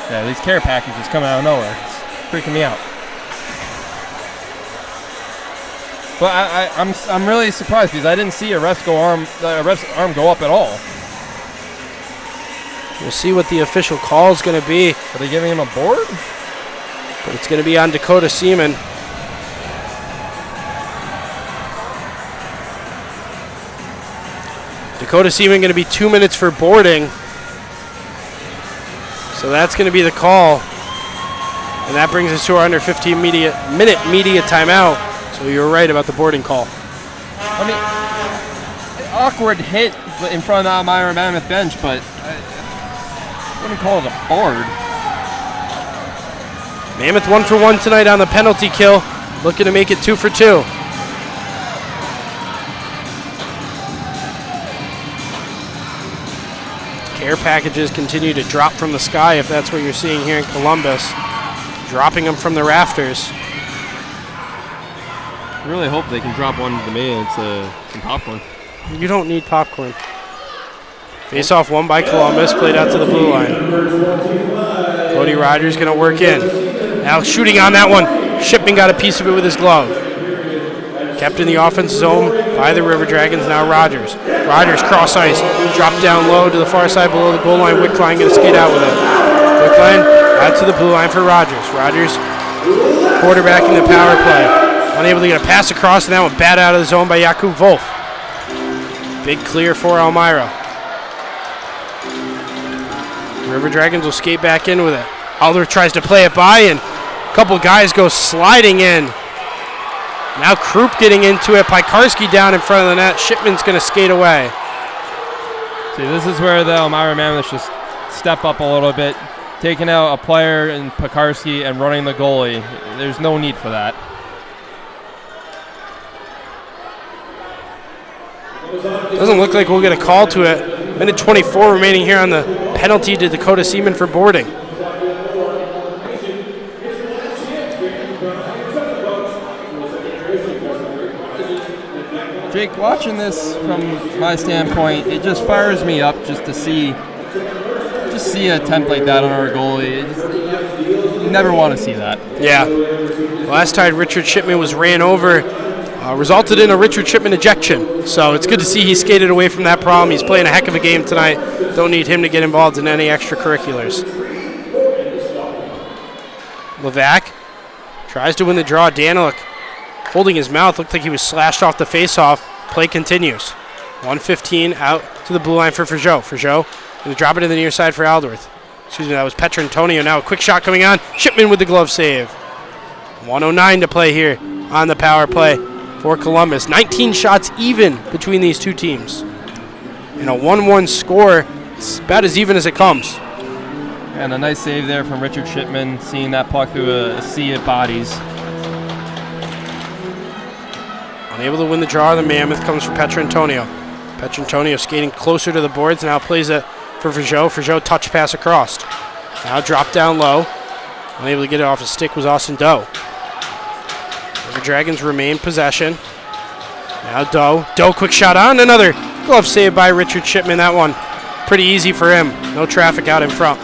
Yeah, these care packages coming out of nowhere. It's freaking me out. But I'm really surprised because I didn't see a rest arm go up at all. We'll see what the official call is going to be. Are they giving him a board? But it's going to be on Dakota Seaman. Dakota Seaman going to be 2 minutes for boarding. So that's going to be the call. And that brings us to our under 15 minute media timeout. So you were right about the boarding call. I mean, awkward hit in front of the Elmira Mammoth bench, but I wouldn't call it a board. Mammoth 1 for 1 tonight on the penalty kill. Looking to make it 2 for 2. Care packages continue to drop from the sky, if that's what you're seeing here in Columbus. Dropping them from the rafters. I really hope they can drop one to me. It's some popcorn. You don't need popcorn. Face off won by Columbus, played out to the blue line. Cody Rogers going to work in. Now shooting on that one. Shipman got a piece of it with his glove. Kept in the offense zone by the River Dragons, now Rogers. Rogers cross ice, drop down low to the far side below the goal line. Wickline going to skate out with it. Wickline out to the blue line for Rogers. Rogers quarterbacking the power play. Unable to get a pass across, and that one bat out of the zone by Jakub Wolf. Big clear for Elmira. River Dragons will skate back in with it. Alder tries to play it by, and a couple guys go sliding in. Now Krupp getting into it. Pikarski down in front of the net. Shipman's going to skate away. See, this is where the Elmira Mammoth just step up a little bit, taking out a player in Pikarski and running the goalie. There's no need for that. Doesn't look like we'll get a call to it. Minute 24 remaining here on the penalty to Dakota Seaman for boarding. Jake, watching this from my standpoint, it just fires me up just to see a attempt like that on our goalie. You never want to see that. Yeah. Last time Richard Shipman was ran over, resulted in a Richard Shipman ejection. So it's good to see he skated away from that problem. He's playing a heck of a game tonight. Don't need him to get involved in any extracurriculars. Levac tries to win the draw. Daniluk holding his mouth. Looked like he was slashed off the faceoff. Play continues. 1:15 out to the blue line for Frgeau. Frgeau going to drop it to the near side for Aldworth. Excuse me, that was Petrantonio. Now a quick shot coming on. Shipman with the glove save. 1:09 to play here on the power play for Columbus. 19 shots even between these two teams. And a 1-1 score. It's about as even as it comes. And a nice save there from Richard Shipman, seeing that puck through a sea of bodies. Unable to win the draw, the Mammoth comes for Petrantonio. Petrantonio skating closer to the boards, now plays it for Frgeau. Frgeau touch pass across. Now drop down low. Unable to get it off his stick was Austin Doe. The Dragons remain possession. Now Doe. Doe quick shot on. Another glove save by Richard Shipman. That one pretty easy for him. No traffic out in front.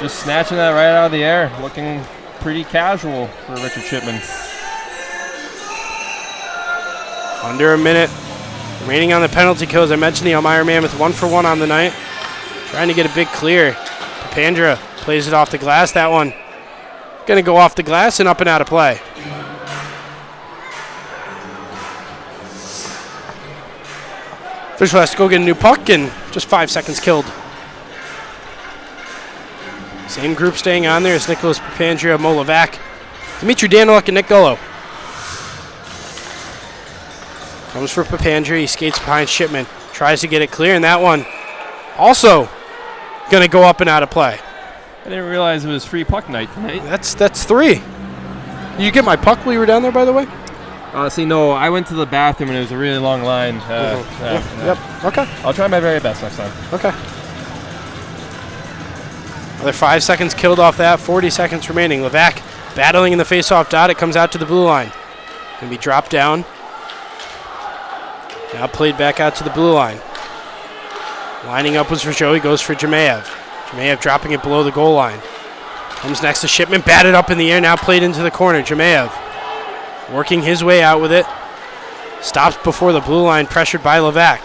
Just snatching that right out of the air. Looking pretty casual for Richard Shipman. Under a minute remaining on the penalty kill. As I mentioned, the Elmira Mammoth 1 for 1 on the night. Trying to get a big clear. Papandra plays it off the glass. That one going to go off the glass and up and out of play. Official has to go get a new puck, and just 5 seconds killed. Same group staying on there as Nicholas Papandrea, Molevac, Dmitry Daniluk, and Nick Gullo. Comes for Papandrea. He skates behind Shipman. Tries to get it clear, and that one also going to go up and out of play. I didn't realize it was free puck night tonight. That's 3. Did you get my puck while you were down there, by the way? See, no, I went to the bathroom and it was a really long line. Yep. Okay. I'll try my very best next time. Okay. Another 5 seconds killed off that. 40 seconds remaining. Levac battling in the face-off dot. It comes out to the blue line. Going to be dropped down. Now played back out to the blue line. Lining up was for Joe. He goes for Jemayev. Jemayev dropping it below the goal line. Comes next to Shipman. Batted up in the air. Now played into the corner. Jemayev working his way out with it. Stops before the blue line, pressured by Levac.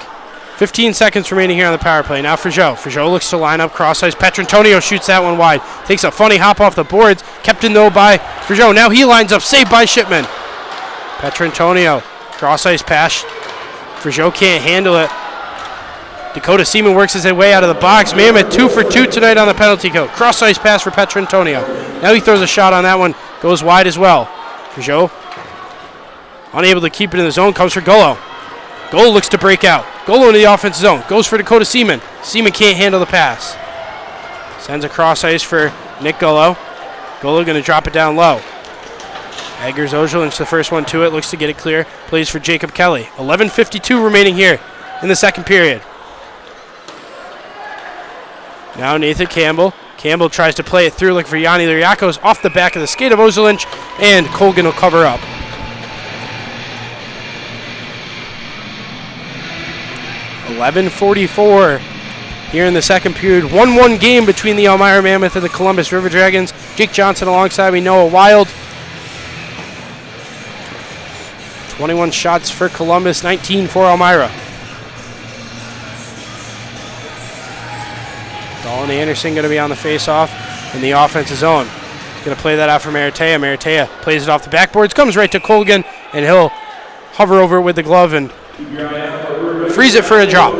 15 seconds remaining here on the power play. Now Frgeau. Frgeau looks to line up cross ice. Petrantonio shoots that one wide. Takes a funny hop off the boards. Kept in though by Frgeau. Now he lines up. Saved by Shipman. Petrantonio. Cross ice pass. Frgeau can't handle it. Dakota Seaman works his way out of the box. Mammoth 2 for 2 tonight on the penalty kill. Cross ice pass for Petrantonio. Now he throws a shot on that one. Goes wide as well. Peugeot unable to keep it in the zone. Comes for Golo. Golo looks to break out. Golo into the offensive zone. Goes for Dakota Seaman. Seaman can't handle the pass. Sends a cross ice for Nick Golo. Golo going to drop it down low. Eggers Ojelinch, the first one to it. Looks to get it clear. Plays for Jacob Kelly. 11:52 remaining here in the second period. Now Nathan Campbell. Campbell tries to play it through, looking for Yanni Liriakos off the back of the skate of Ozelinch, and Colgan will cover up. .11:44 here in the second period. 1-1 game between the Elmira Mammoth and the Columbus River Dragons. Jake Johnson alongside me, Noah Wild. 21 shots for Columbus, 19 for Elmira. Dolan Anderson going to be on the face-off in the offensive zone. He's going to play that out for Maratea. Maratea plays it off the backboards, comes right to Colgan, and he'll hover over it with the glove and freeze it for a drop.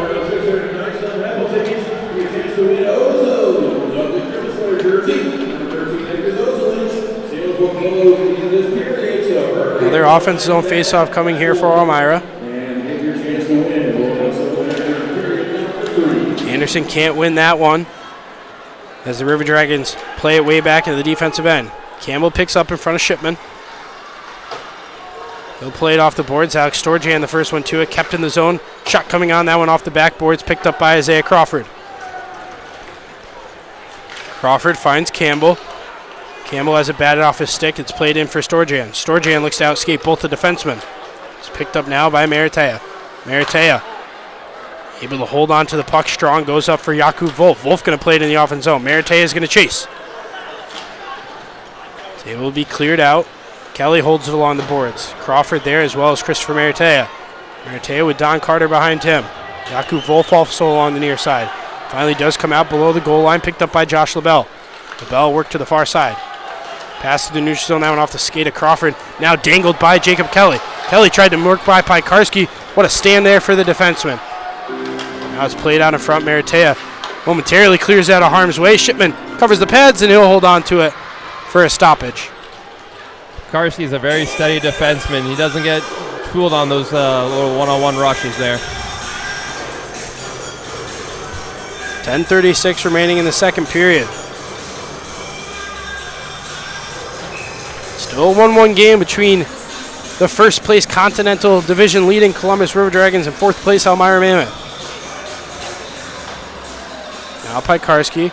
Another offensive zone face-off coming here for Elmira. Anderson can't win that one as the River Dragons play it way back into the defensive end. Campbell picks up in front of Shipman. He'll play it off the boards. Alex Storjan, the first one to it, kept in the zone. Shot coming on, that one off the backboards, picked up by Isaiah Crawford. Crawford finds Campbell. Campbell has it batted off his stick. It's played in for Storjan. Storjan looks to outscape both the defensemen. It's picked up now by Maratea. Maratea able to hold on to the puck strong, goes up for Jakub Wolf. Wolf going to play it in the offense zone. Maratea is going to chase. It's able to be cleared out. Kelly holds it along the boards. Crawford there as well as Christopher Maratea. Maratea with Don Carter behind him. Jakub Wolf also along the near side. Finally does come out below the goal line, picked up by Josh LaBelle. LaBelle worked to the far side. Pass to the neutral zone, that one off the skate of Crawford. Now dangled by Jacob Kelly. Kelly tried to work by Pikarski. What a stand there for the defenseman. Now it's played out in front. Maratea momentarily clears out of harm's way. Shipman covers the pads, and he'll hold on to it for a stoppage. Karski is a very steady defenseman. He doesn't get fooled on those little one-on-one rushes there. 10:36 remaining in the second period. Still a 1-1 game between the first place Continental Division leading Columbus River Dragons and fourth place Elmira Mammoth. Now Pikarski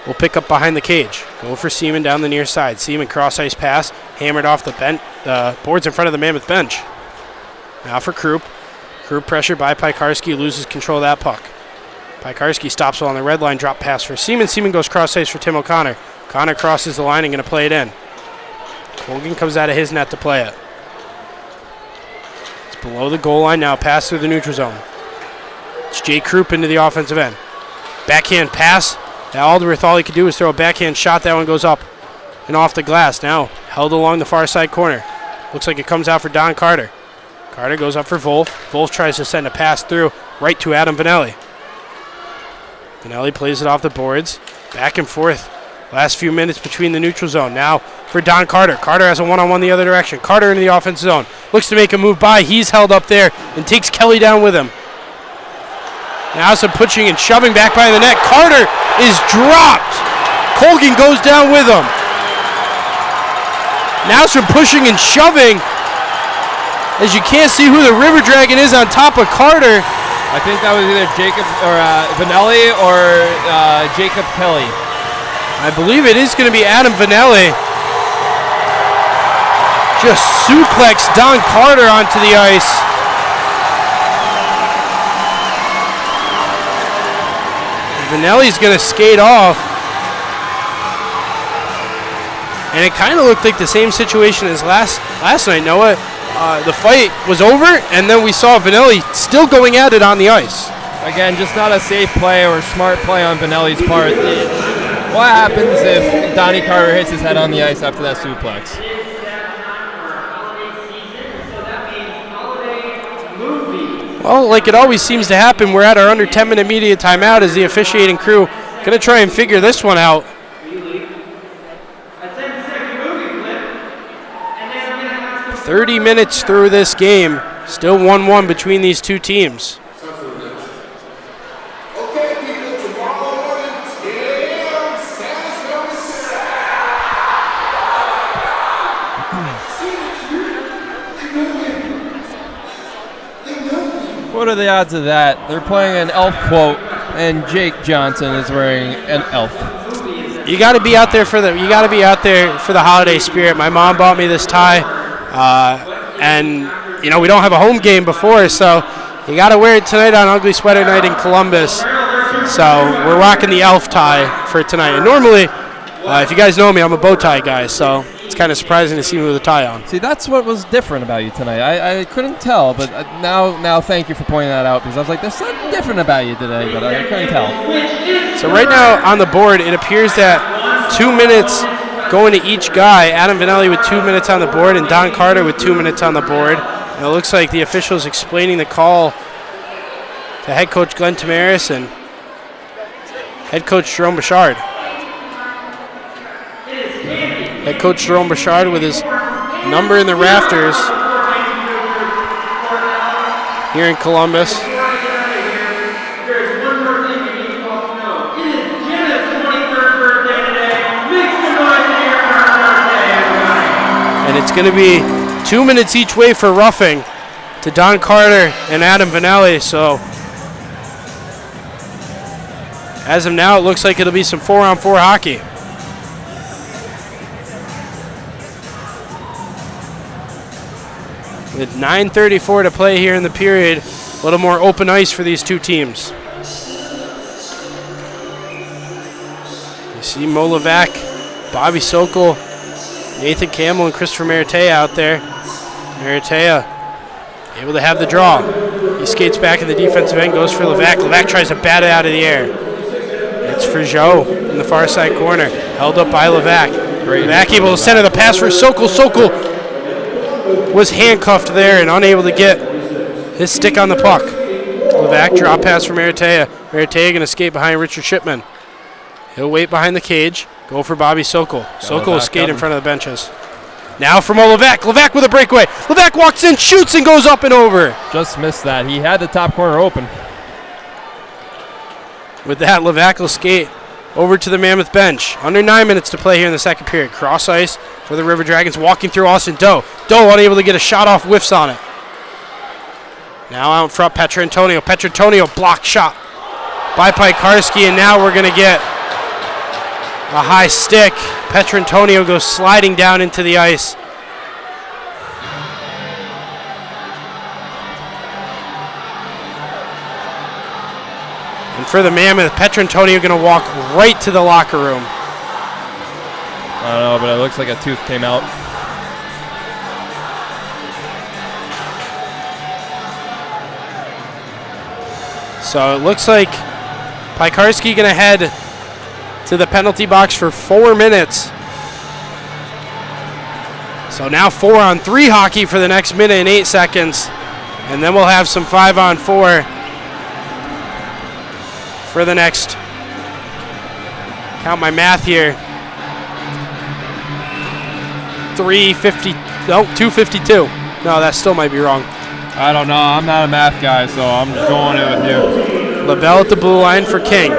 will pick up behind the cage. Go for Seaman down the near side. Seaman cross ice pass, hammered off the boards in front of the Mammoth bench. Now for Krupp. Krupp pressured by Pikarski, loses control of that puck. Pikarski stops on the red line, drop pass for Seaman. Seaman goes cross ice for Tim O'Connor. O'Connor crosses the line and going to play it in. Colgan comes out of his net to play it. It's below the goal line now, pass through the neutral zone. It's Jay Krupp into the offensive end. Backhand pass. Now Alderith, all he could do is throw a backhand shot. That one goes up and off the glass. Now held along the far side corner. Looks like it comes out for Don Carter. Carter goes up for Wolf. Wolf tries to send a pass through right to Adam Vanelli. Vanelli plays it off the boards. Back and forth. Last few minutes between the neutral zone. Now for Don Carter. Carter has a one-on-one the other direction. Carter into the offensive zone. Looks to make a move by. He's held up there and takes Kelly down with him. Now some pushing and shoving back by the net. Carter is dropped. Colgan goes down with him. Now some pushing and shoving as you can't see who the River Dragon is on top of Carter. I think that was either Jacob or Vanelli or Jacob Kelly. I believe it is going to be Adam Vanelli. Just suplex Don Carter onto the ice. Vanelli's going to skate off. And it kind of looked like the same situation as last night, Noah. The fight was over, and then we saw Vanelli still going at it on the ice. Again, just not a safe play or smart play on Vanelli's part. What happens if Donnie Carter hits his head on the ice after that suplex? Well, like it always seems to happen, we're at our under 10-minute media timeout as the officiating crew going to try and figure this one out. 30 minutes through this game, still 1-1 between these two teams. What are the odds of that? They're playing an elf quote, and Jake Johnson is wearing an elf. You got to be out there for the holiday spirit. My mom bought me this tie, and you know we don't have a home game before, so you got to wear it tonight on Ugly Sweater Night in Columbus. So we're rocking the elf tie for tonight. And normally, if you guys know me, I'm a bow tie guy, so it's kind of surprising to see me with a tie on. See, that's what was different about you tonight. I couldn't tell, but now thank you for pointing that out, because I was like, there's something different about you today, but I couldn't tell. So right now on the board, it appears that 2 minutes going to each guy. Adam Vanelli with 2 minutes on the board and Don Carter with 2 minutes on the board. And it looks like the officials explaining the call to head coach Glenn Tamaris and head coach Jerome Bouchard. Head coach Jerome Bouchard with his number in the rafters here in Columbus. And it's going to be 2 minutes each way for roughing to Don Carter and Adam Vanelli. So as of now, it looks like it'll be some 4-on-4 hockey. With 9:34 to play here in the period, a little more open ice for these two teams. You see Mo Levac, Bobby Sokol, Nathan Campbell, and Christopher Meritea out there. Meritea able to have the draw. He skates back in the defensive end, goes for Levac. Levac tries to bat it out of the air. It's for Joe in the far side corner, held up by Levac. Levac able to center the pass for Sokol. Sokol was handcuffed there and unable to get his stick on the puck. Levac drop pass for Meritea. Meritea going to skate behind Richard Shipman. He'll wait behind the cage, go for Bobby Sokol. Sokol will skate in front of the benches. Now from Levac. Levac with a breakaway. Levac walks in, shoots, and goes up and over. Just missed that. He had the top corner open. With that, Levac will skate over to the Mammoth bench. Under 9 minutes to play here in the second period. Cross ice for the River Dragons, walking through Austin Doe. Doe unable to get a shot off, whiffs on it. Now out in front, Petrantonio. Petrantonio block shot by Pikarski, and now we're going to get a high stick. Petrantonio goes sliding down into the ice. And for the Mammoth, Petrantonio going to walk right to the locker room. I don't know, but it looks like a tooth came out. So it looks like Pikarski going to head to the penalty box for 4 minutes. So now 4-on-3 hockey for the next minute and 8 seconds. And then we'll have some 5-on-4 for the next, count my math here, 252. No, that still might be wrong. I don't know. I'm not a math guy, so I'm just going in with you. LaBelle at the blue line for King.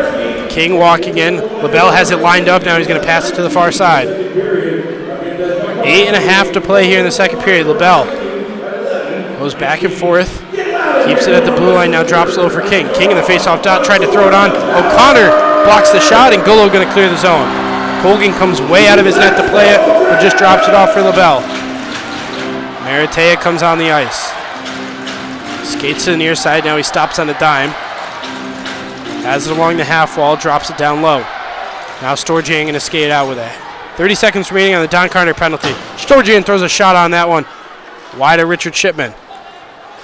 King walking in. LaBelle has it lined up. Now he's going to pass it to the far side. 8.5 to play here in the second period. LaBelle goes back and forth. Keeps it at the blue line. Now drops low for King. King in the faceoff dot. Tried to throw it on. O'Connor blocks the shot, and Gullo going to clear the zone. Colgan comes way out of his net to play it, but just drops it off for LaBelle. Meritea comes on the ice. Skates to the near side. Now he stops on a dime. Has it along the half wall. Drops it down low. Now Storgian going to skate out with it. 30 seconds remaining on the Don Carter penalty. Storgian throws a shot on that one. Wide of Richard Shipman.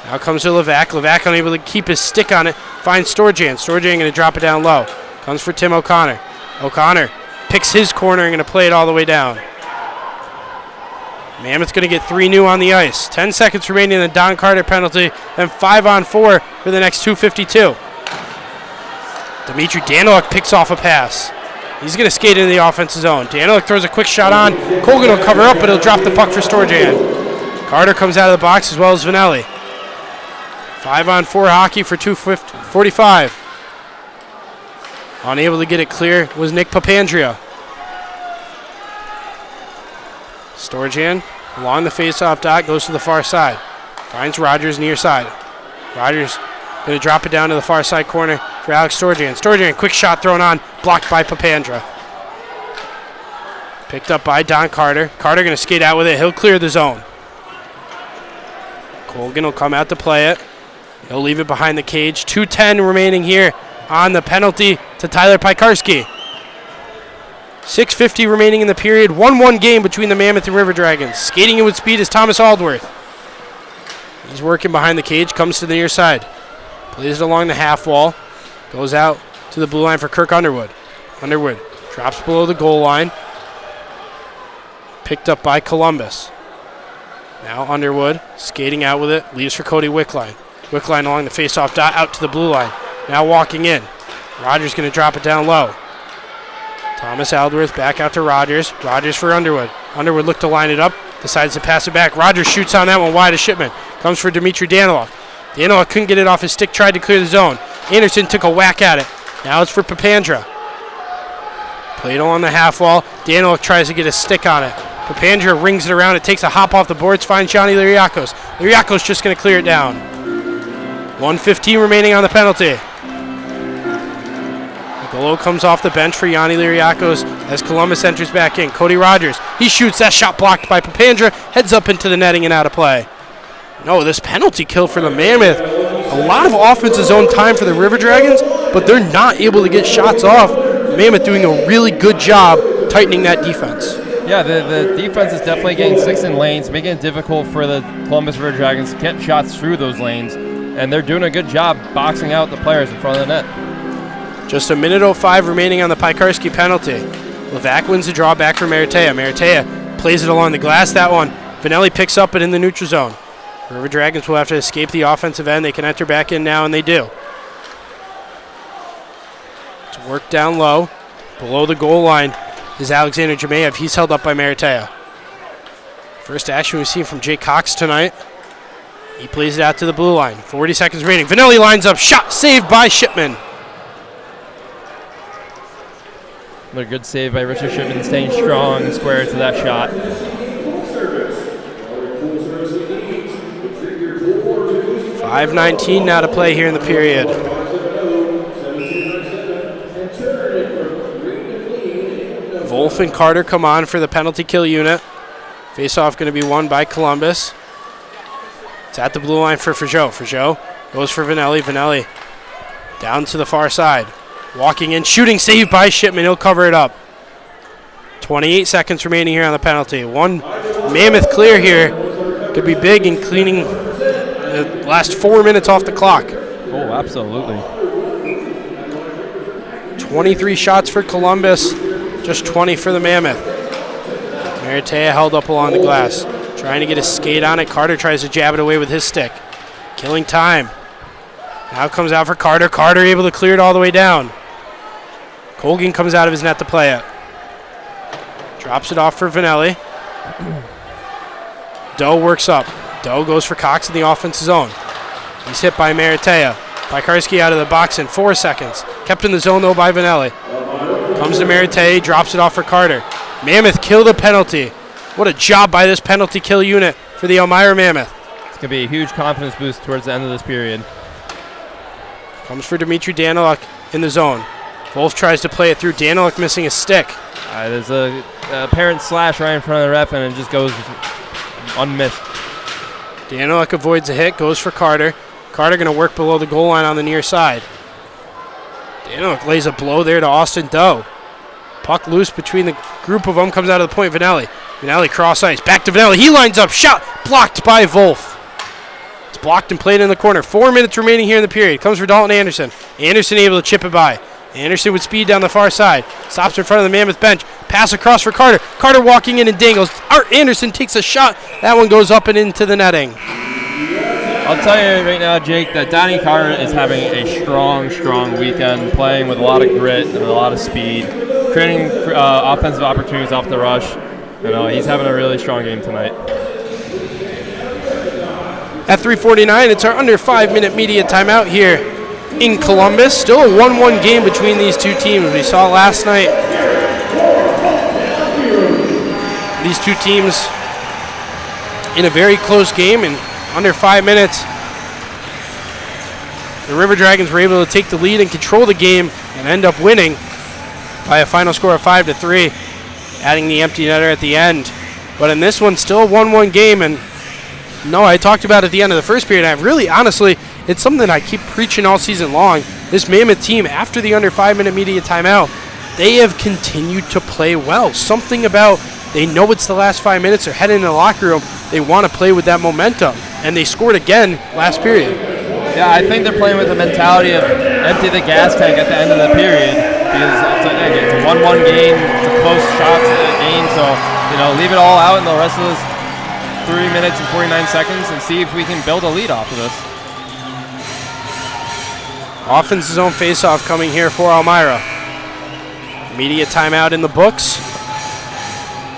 Now comes to Levac. Levac unable to keep his stick on it. Finds Storgian. Storgian going to drop it down low. Comes for Tim O'Connor. O'Connor picks his corner and going to play it all the way down. Mammoth's going to get 3 new on the ice. 10 seconds remaining in the Don Carter penalty, and 5-on-4 for the next 2:52. Dimitri Daniluk picks off a pass. He's going to skate into the offensive zone. Daniluk throws a quick shot on. Colgan will cover up, but he'll drop the puck for Storjan. Carter comes out of the box as well as Vanelli. 5-on-4 hockey for 2:45. Unable to get it clear was Nick Papandrea. Storjan along the faceoff dot, goes to the far side. Finds Rogers near side. Rogers going to drop it down to the far side corner for Alex Storjan. Storjan, quick shot thrown on, blocked by Papandrea. Picked up by Don Carter. Carter going to skate out with it. He'll clear the zone. Colgan will come out to play it. He'll leave it behind the cage. 2:10 remaining here on the penalty to Tyler Pikarski. 6:50 remaining in the period. 1-1 game between the Mammoth and River Dragons. Skating in with speed is Thomas Aldworth. He's working behind the cage, comes to the near side. Plays it along the half wall. Goes out to the blue line for Kirk Underwood. Underwood drops below the goal line. Picked up by Columbus. Now Underwood skating out with it. Leaves for Cody Wickline. Wickline along the faceoff dot out to the blue line. Now walking in. Rogers going to drop it down low. Thomas Aldworth back out to Rogers. Rogers for Underwood. Underwood looked to line it up. Decides to pass it back. Rogers shoots on that one wide of Shipman. Comes for Dimitri Daniluk. Daniluk couldn't get it off his stick. Tried to clear the zone. Anderson took a whack at it. Now it's for Papandrea. Played along the half wall. Daniluk tries to get a stick on it. Papandrea rings it around. It takes a hop off the boards. Finds Johnny Liriakos. Liriakos just going to clear it down. 1:15 remaining on the penalty. Golo comes off the bench for Yanni Liriakos as Columbus enters back in. Cody Rogers, he shoots. That shot blocked by Papandrea. Heads up into the netting and out of play. No, this penalty kill for the Mammoth. A lot of offensive zone time for the River Dragons, but they're not able to get shots off. Mammoth doing a really good job tightening that defense. Yeah, the defense is definitely getting six in lanes, making it difficult for the Columbus River Dragons to get shots through those lanes, and they're doing a good job boxing out the players in front of the net. Just 1:05 remaining on the Pikarski penalty. Levac wins the draw back for Meritea. Meritea plays it along the glass, that one. Vanelli picks up it in the neutral zone. River Dragons will have to escape the offensive end. They can enter back in now, and they do. It's work down low. Below the goal line is Alexander Jemayev. He's held up by Meritea. First action we've seen from Jake Cox tonight. He plays it out to the blue line. 40 seconds remaining. Vanelli lines up. Shot saved by Shipman. Another good save by Richard Shipman, staying strong and square to that shot. 5:19 now to play here in the period. Wolf and Carter come on for the penalty kill unit. Face-off going to be won by Columbus. It's at the blue line for Frageau. Frageau goes for Vanelli. Vanelli down to the far side. Walking in, shooting, saved by Shipman. He'll cover it up. 28 seconds remaining here on the penalty. One Mammoth clear here could be big in cleaning the last 4 minutes off the clock. Oh, absolutely. 23 shots for Columbus, just 20 for the Mammoth. Meritea held up along the glass, trying to get a skate on it. Carter tries to jab it away with his stick. Killing time. Now comes out for Carter. Carter able to clear it all the way down. Colgan comes out of his net to play it. Drops it off for Vanelli. Doe works up. Doe goes for Cox in the offensive zone. He's hit by Meritea. Pikarski out of the box in 4 seconds. Kept in the zone, though, by Vanelli. Comes to Meritea, drops it off for Carter. Mammoth killed a penalty. What a job by this penalty kill unit for the Elmira Mammoth. It's going to be a huge confidence boost towards the end of this period. Comes for Dimitri Daniluk in the zone. Wolf tries to play it through. Daniluk missing a stick. There's a apparent slash right in front of the ref, and it just goes unmissed. Daniluk avoids a hit, goes for Carter. Carter going to work below the goal line on the near side. Daniluk lays a blow there to Austin Doe. Puck loose between the group of them, comes out of the point. Vanelli. Vanelli cross ice. Back to Vanelli. He lines up. Shot blocked by Wolf. It's blocked and played in the corner. 4 minutes remaining here in the period. Comes for Dalton Anderson. Anderson able to chip it by. Anderson with speed down the far side. Stops in front of the Mammoth bench. Pass across for Carter. Carter walking in and dangles. Art Anderson takes a shot. That one goes up and into the netting. I'll tell you right now, Jake, that Donnie Carter is having a strong weekend, playing with a lot of grit and a lot of speed, creating offensive opportunities off the rush. He's having a really strong game tonight. At 3:49, it's our under 5-minute media timeout here in Columbus. Still a 1-1 game between these two teams. We saw last night these two teams in a very close game, and under 5 minutes, the River Dragons were able to take the lead and control the game and end up winning by a final score of 5-3, adding the empty netter at the end. But in this one, still a 1-1 game, and no, I talked about at the end of the first period. Honestly, it's something I keep preaching all season long. This Mammoth team, after the under 5-minute media timeout, they have continued to play well. Something about, they know it's the last 5 minutes, they're heading in the locker room, they want to play with that momentum, and they scored again last period. Yeah, I think they're playing with the mentality of empty the gas tank at the end of the period, because it's a 1-1 game, it's a close shot to the game, so leave it all out in the rest of this 3 minutes and 49 seconds and see if we can build a lead off of this. Offense zone faceoff coming here for Elmira. Media timeout in the books.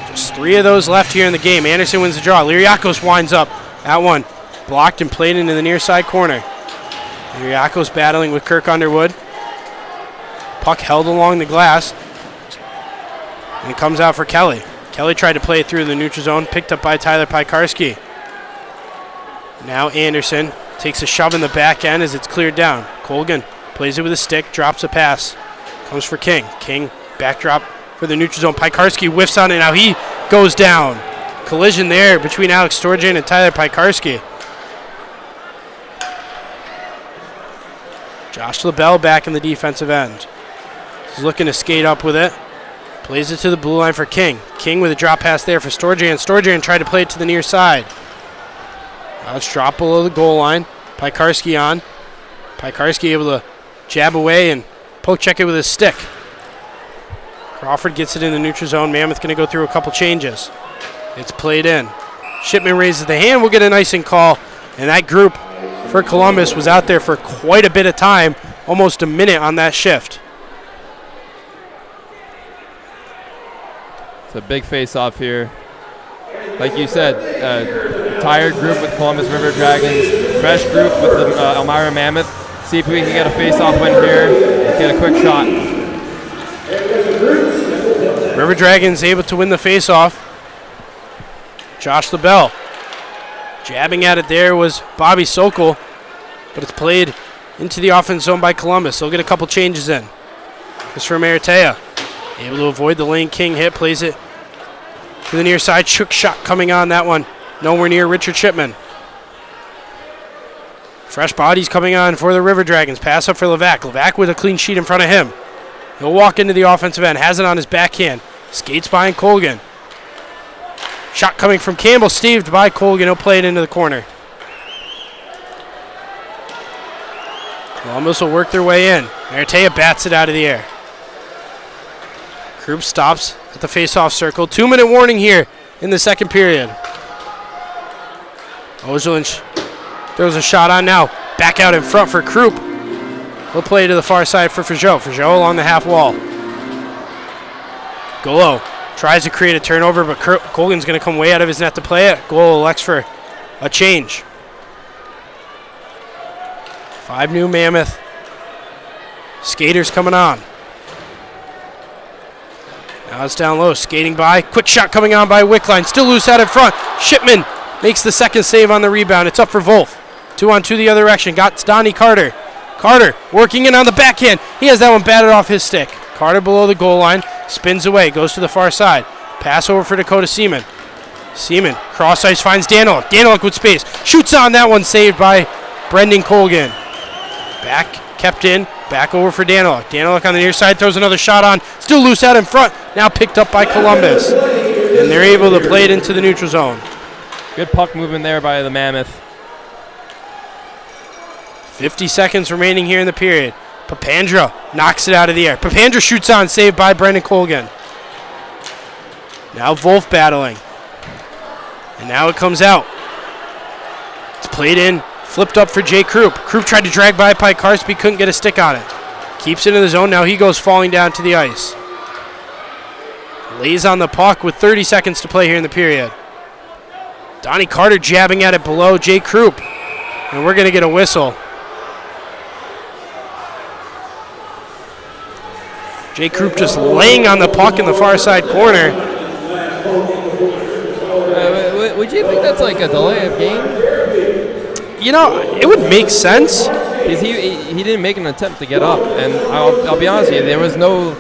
Just 3 of those left here in the game. Anderson wins the draw. Liriakos winds up. That one blocked and played into the near side corner. Liriakos battling with Kirk Underwood. Puck held along the glass. And it comes out for Kelly. Kelly tried to play it through the neutral zone, picked up by Tyler Piekarski. Now Anderson takes a shove in the back end as it's cleared down. Colgan plays it with a stick, drops a pass. Comes for King. King backdrop for the neutral zone. Piekarski whiffs on it. Now he goes down. Collision there between Alex Storjan and Tyler Piekarski. Josh LaBelle back in the defensive end. He's looking to skate up with it. Plays it to the blue line for King. King with a drop pass there for Storjan. Storjan tried to play it to the near side. Now it's dropped below the goal line. Piekarski on. Piekarski able to jab away and poke check it with his stick. Crawford gets it in the neutral zone. Mammoth going to go through a couple changes. It's played in. Shipman raises the hand. We'll get an icing call. And that group for Columbus was out there for quite a bit of time, almost a minute on that shift. It's a big face-off here. Like you said, tired group with Columbus River Dragons, fresh group with the Elmira Mammoth. See if we can get a face-off win here. Get a quick shot. River Dragons able to win the face-off. Josh LaBelle. Jabbing at it there was Bobby Sokol, but it's played into the offense zone by Columbus. They'll get a couple changes in. This for Maratea. Able to avoid the Lane King hit, plays it to the near side. Shook shot coming on that one. Nowhere near Richard Shipman. Fresh bodies coming on for the River Dragons. Pass up for Levac. Levac with a clean sheet in front of him. He'll walk into the offensive end. Has it on his backhand. Skates behind Colgan. Shot coming from Campbell. Staved by Colgan. He'll play it into the corner. Columbus will work their way in. Maratea bats it out of the air. Group stops at the face-off circle. 2-minute warning here in the second period. Ojelin throws a shot on now. Back out in front for Krupp. He'll play to the far side for Fajot. Fajot along the half wall. Golo tries to create a turnover, but Colgan's going to come way out of his net to play it. Golo elects for a change. 5 new Mammoth skaters coming on. Now it's down low, skating by. Quick shot coming on by Wickline. Still loose out in front. Shipman makes the second save on the rebound. It's up for Wolf. 2-on-2 the other direction. Got Donnie Carter. Carter working in on the backhand. He has that one batted off his stick. Carter below the goal line. Spins away. Goes to the far side. Pass over for Dakota Seaman. Seaman cross ice finds Daniluk. Daniluk with space. Shoots on that one. Saved by Brendan Colgan. Back kept in. Back over for Daniluk. Daniluk on the near side throws another shot on. Still loose out in front. Now picked up by Columbus. And they're able to play it into the neutral zone. Good puck movement there by the Mammoth. 50 seconds remaining here in the period. Papandra knocks it out of the air. Papandra shoots on, saved by Brendan Colgan. Now Wolf battling. And now it comes out. It's played in, flipped up for Jay Krupp. Krupp tried to drag by Pikarski, couldn't get a stick on it. Keeps it in the zone, now he goes falling down to the ice. Lays on the puck with 30 seconds to play here in the period. Donnie Carter jabbing at it below Jay Krupp. And we're going to get a whistle. Jay Krupp just laying on the puck in the far side corner. Would you think that's like a delay of game? You know, it would make sense. Because he didn't make an attempt to get up, and I'll be honest with you, there was no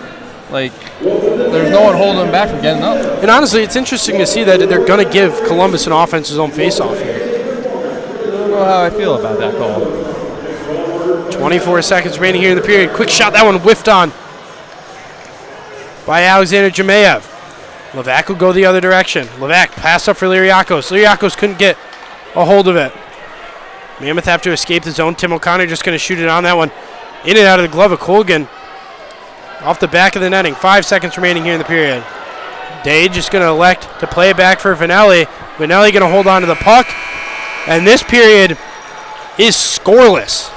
one holding him back from getting up. And honestly, it's interesting to see that they're going to give Columbus an offense's own face-off here. I don't know how I feel about that call. 24 seconds remaining here in the period. Quick shot, that one whiffed on by Alexander Jemayev. Levac will go the other direction. Levac pass up for Liriakos. Liriakos couldn't get a hold of it. Mammoth have to escape the zone. Tim O'Connor just going to shoot it on that one. In and out of the glove of Colgan. Off the back of the netting. 5 seconds remaining here in the period. Day just going to elect to play it back for Vanelli. Vanelli going to hold on to the puck. And this period is scoreless.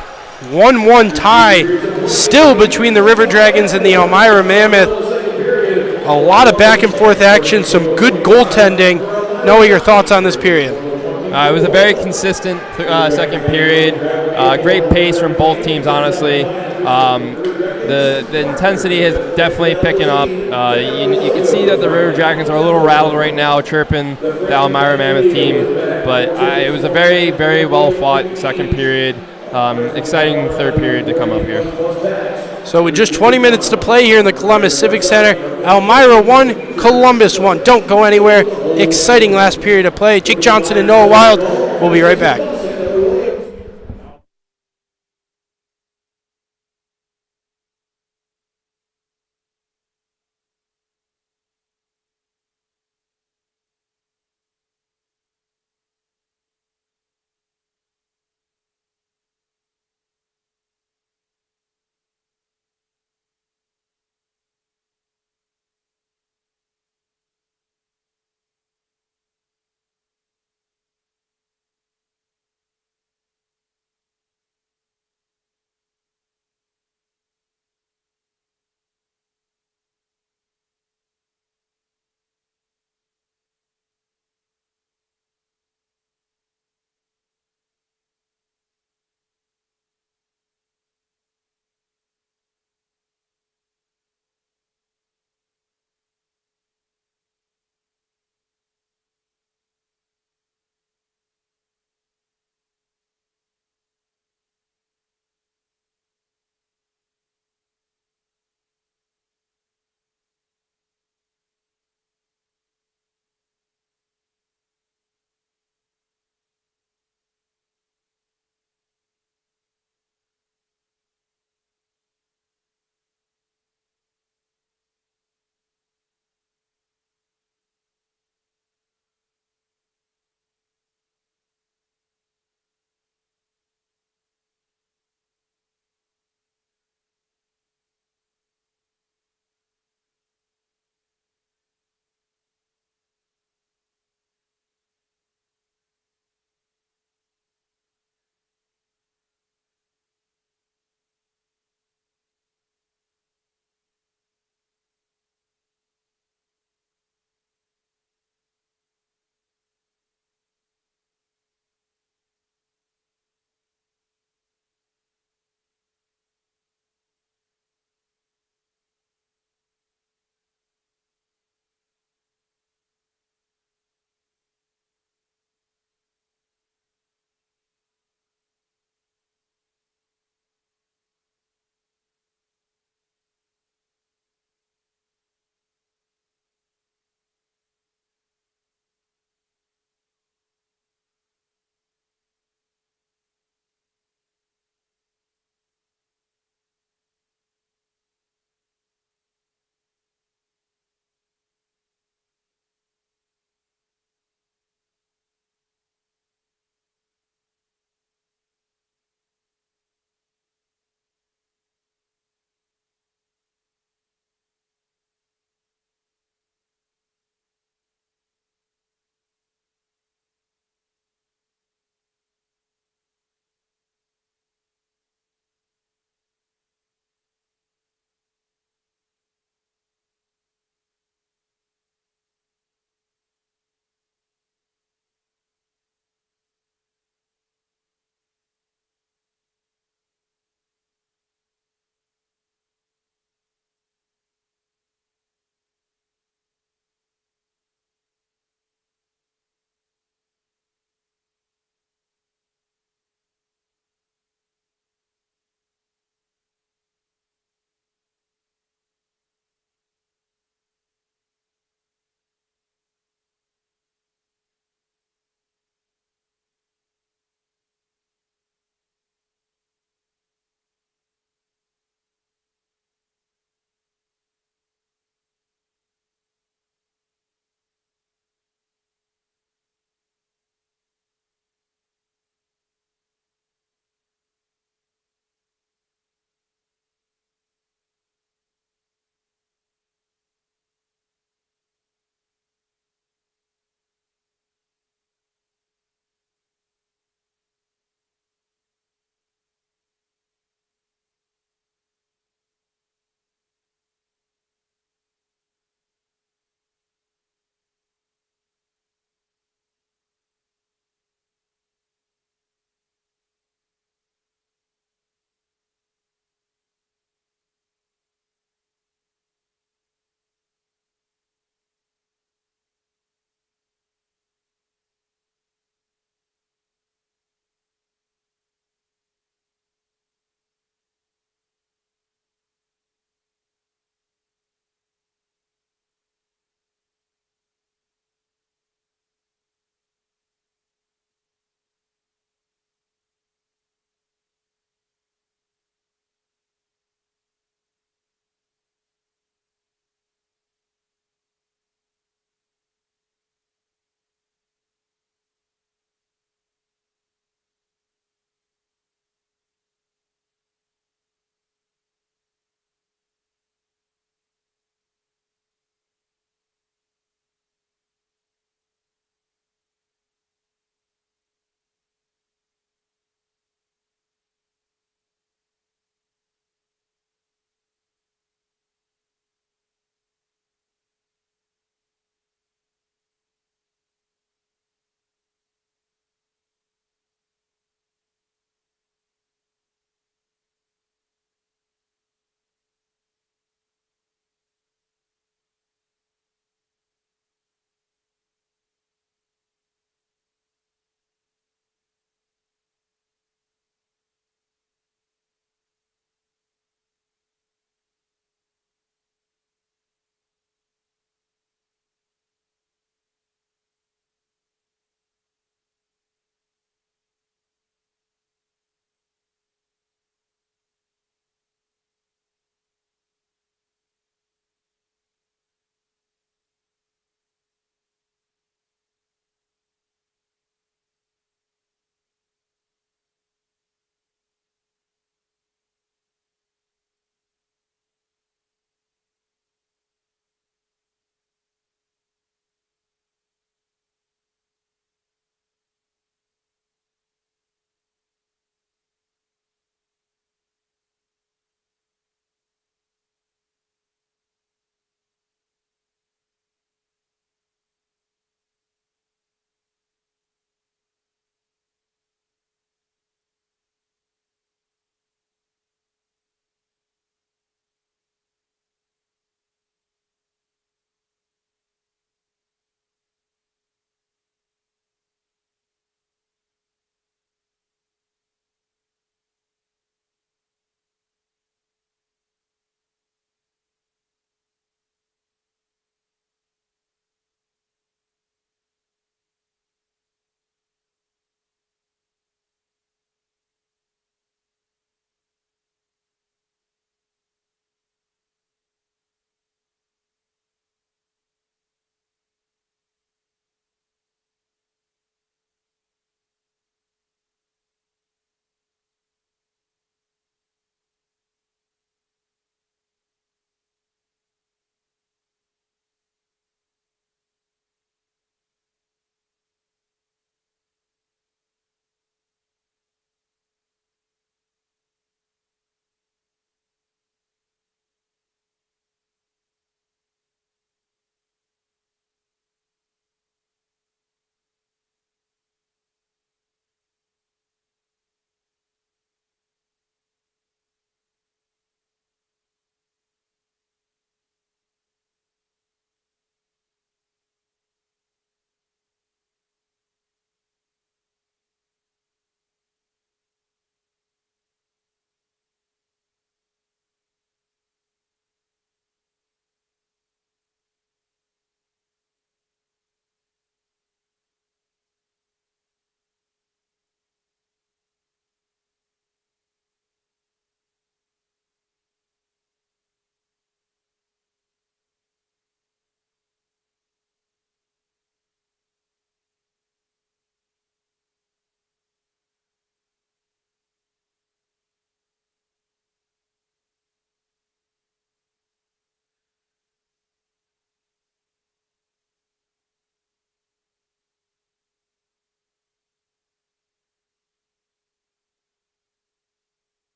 1-1 tie still between the River Dragons and the Elmira Mammoth. A lot of back and forth action, some good goaltending. Noah, your thoughts on this period? It was a very consistent second period. Great pace from both teams, honestly. The intensity is definitely picking up. You can see that the River Dragons are a little rattled right now, chirping the Elmira Mammoth team. But it was a very, very well-fought second period. Exciting third period to come up here. So with just 20 minutes to play here in the Columbus Civic Center, Elmira 1, Columbus 1. Don't go anywhere. Exciting last period of play. Jake Johnson and Noah Wild will be right back.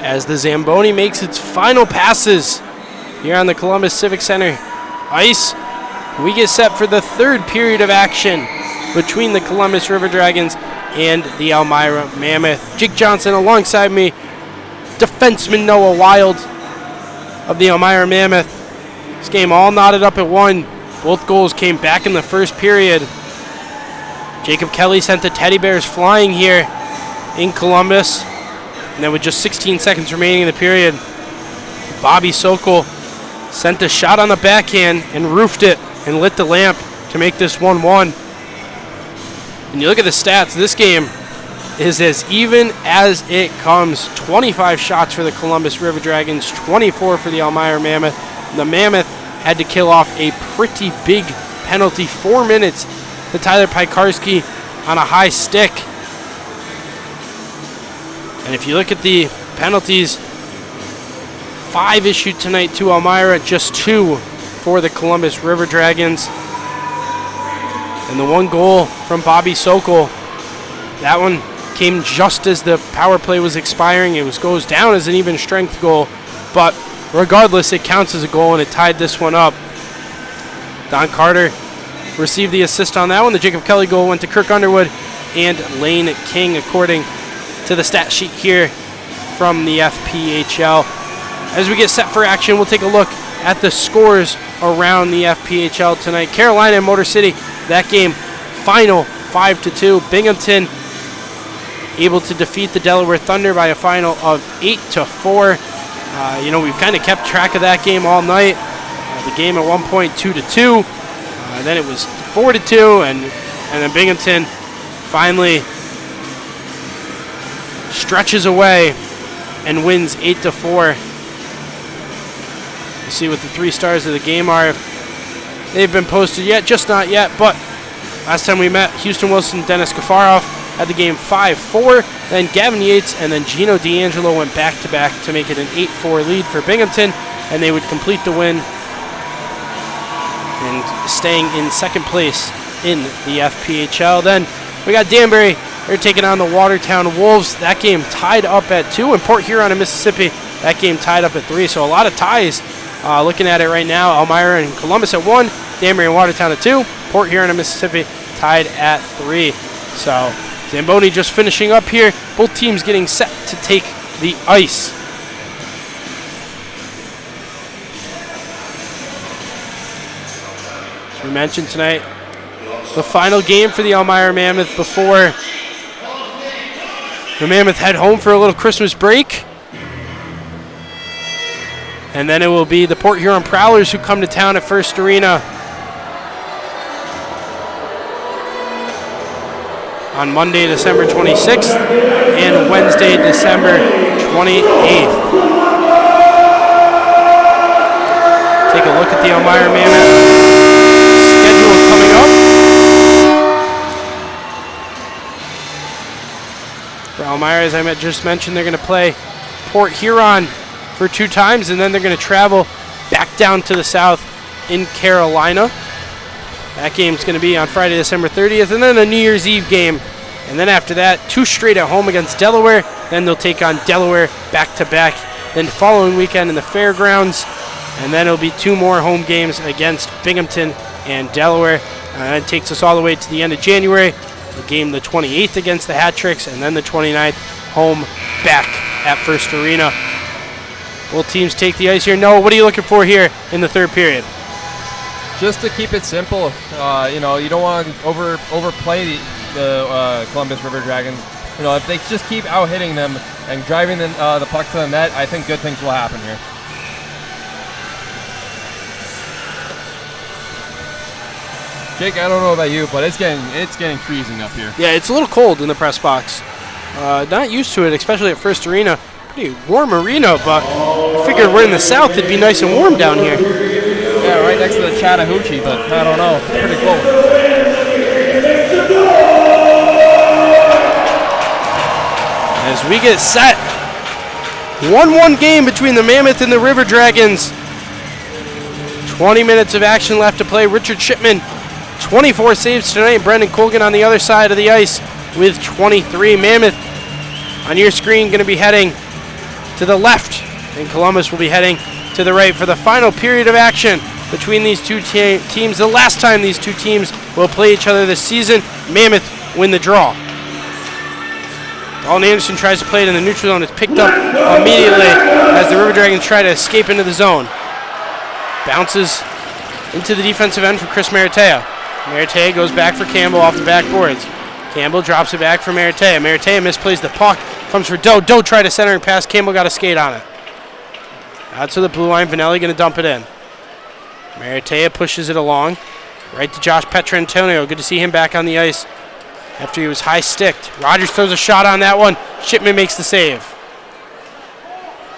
as the Zamboni makes its final passes here on the Columbus Civic Center ice. We get set for the third period of action between the Columbus River Dragons and the Elmira Mammoth. Jake Johnson alongside me, defenseman Noah Wild of the Elmira Mammoth. This game all knotted up at 1. Both goals came back in the first period. Jacob Kelly sent the Teddy Bears flying here in Columbus. And then with just 16 seconds remaining in the period, Bobby Sokol sent a shot on the backhand and roofed it and lit the lamp to make this 1-1. And you look at the stats, this game is as even as it comes. 25 shots for the Columbus River Dragons, 24 for the Elmira Mammoth. The Mammoth had to kill off a pretty big penalty, 4 minutes to Tyler Pikarski on a high stick. And if you look at the penalties, 5 issued tonight to Elmira, just 2 for the Columbus River Dragons. And the 1 goal from Bobby Sokol, that one came just as the power play was expiring. It goes down as an even strength goal, but regardless, it counts as a goal, and it tied this one up. Don Carter received the assist on that one. The Jacob Kelly goal went to Kirk Underwood and Lane King, according to the stat sheet here from the FPHL. As we get set for action, we'll take a look at the scores around the FPHL tonight. Carolina and Motor City, that game final 5-2. Binghamton able to defeat the Delaware Thunder by a final of 8-4. We've kind of kept track of that game all night. The game at one point 2-2. Then it was 4-2, and then Binghamton finally stretches away and wins 8-4. We'll see what the 3 stars of the game are, if they've been posted yet. Just not yet, but last time we met, Houston Wilson, Dennis Gafaroff had the game 5-4. Then Gavin Yates and then Gino D'Angelo went back-to-back to make it an 8-4 lead for Binghamton, and they would complete the win and staying in second place in the FPHL. Then we got Danbury. They're taking on the Watertown Wolves. That game tied up at 2. And Port Huron in Mississippi, that game tied up at 3. So a lot of ties. Looking at it right now, Elmira and Columbus at 1, Danbury and Watertown at 2, Port Huron and Mississippi tied at 3. So Zamboni just finishing up here. Both teams getting set to take the ice. As we mentioned tonight, the final game for the Elmira Mammoth before the Mammoth head home for a little Christmas break. And then it will be the Port Huron Prowlers who come to town at First Arena on Monday, December 26th and Wednesday, December 28th. Take a look at the Elmira Mammoth schedule coming up. For Elmira, as I just mentioned, they're going to play Port Huron for 2 times, and then they're going to travel back down to the south in Carolina. That game's going to be on Friday, December 30th, and then a New Year's Eve game. And then after that, 2 straight at home against Delaware. Then they'll take on Delaware back-to-back. Then the following weekend in the Fairgrounds. And then it'll be 2 more home games against Binghamton and Delaware. That takes us all the way to the end of January. The game the 28th against the Hat Tricks, and then the 29th home back at First Arena. Both teams take the ice here. Noah, what are you looking for here in the third period? Just to keep it simple, you don't want to overplay the Columbus River Dragons. If they just keep out-hitting them and driving the puck to the net, I think good things will happen here. Jake, I don't know about you, but it's getting freezing up here. Yeah, it's a little cold in the press box. Not used to it, especially at First Arena. Pretty warm arena, but I figured we're in the south, it'd be nice and warm down here. Yeah, right next to the Chattahoochee, but I don't know. It's pretty cold. As we get set, 1-1 game between the Mammoth and the River Dragons. 20 minutes of action left to play. Richard Shipman, 24 saves tonight. Brendan Colgan on the other side of the ice with 23. Mammoth on your screen going to be heading to the left, and Columbus will be heading to the right for the final period of action between these two teams. The last time these two teams will play each other this season, Mammoth win the draw. Dalton Anderson tries to play it in the neutral zone. It's picked up immediately as the River Dragons try to escape into the zone. Bounces into the defensive end for Chris Maratea. Maratea goes back for Campbell off the backboards. Campbell drops it back for Maratea. Maratea misplays the puck. Comes for Doe. Doe tried to centering pass. Campbell got a skate on it. Out to the blue line. Vanelli going to dump it in. Maratea pushes it along. Right to Josh Petrantonio. Good to see him back on the ice after he was high-sticked. Rogers throws a shot on that one. Shipman makes the save.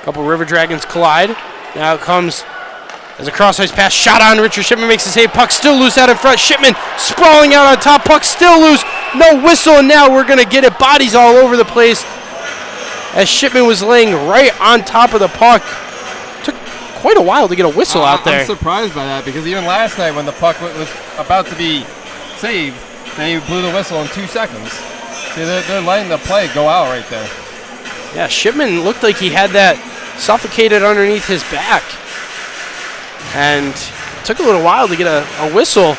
A couple River Dragons collide. Now it comes as a cross-ice pass. Shot on Richard. Shipman makes the save. Puck still loose out in front. Shipman sprawling out on top. Puck still loose. No whistle, and now we're going to get it. Bodies all over the place as Shipman was laying right on top of the puck. Took quite a while to get a whistle out there. I'm surprised by that because even last night when the puck was about to be saved, they blew the whistle in 2 seconds. See, they're letting the play go out right there. Yeah, Shipman looked like he had that suffocated underneath his back. And it took a little while to get a whistle.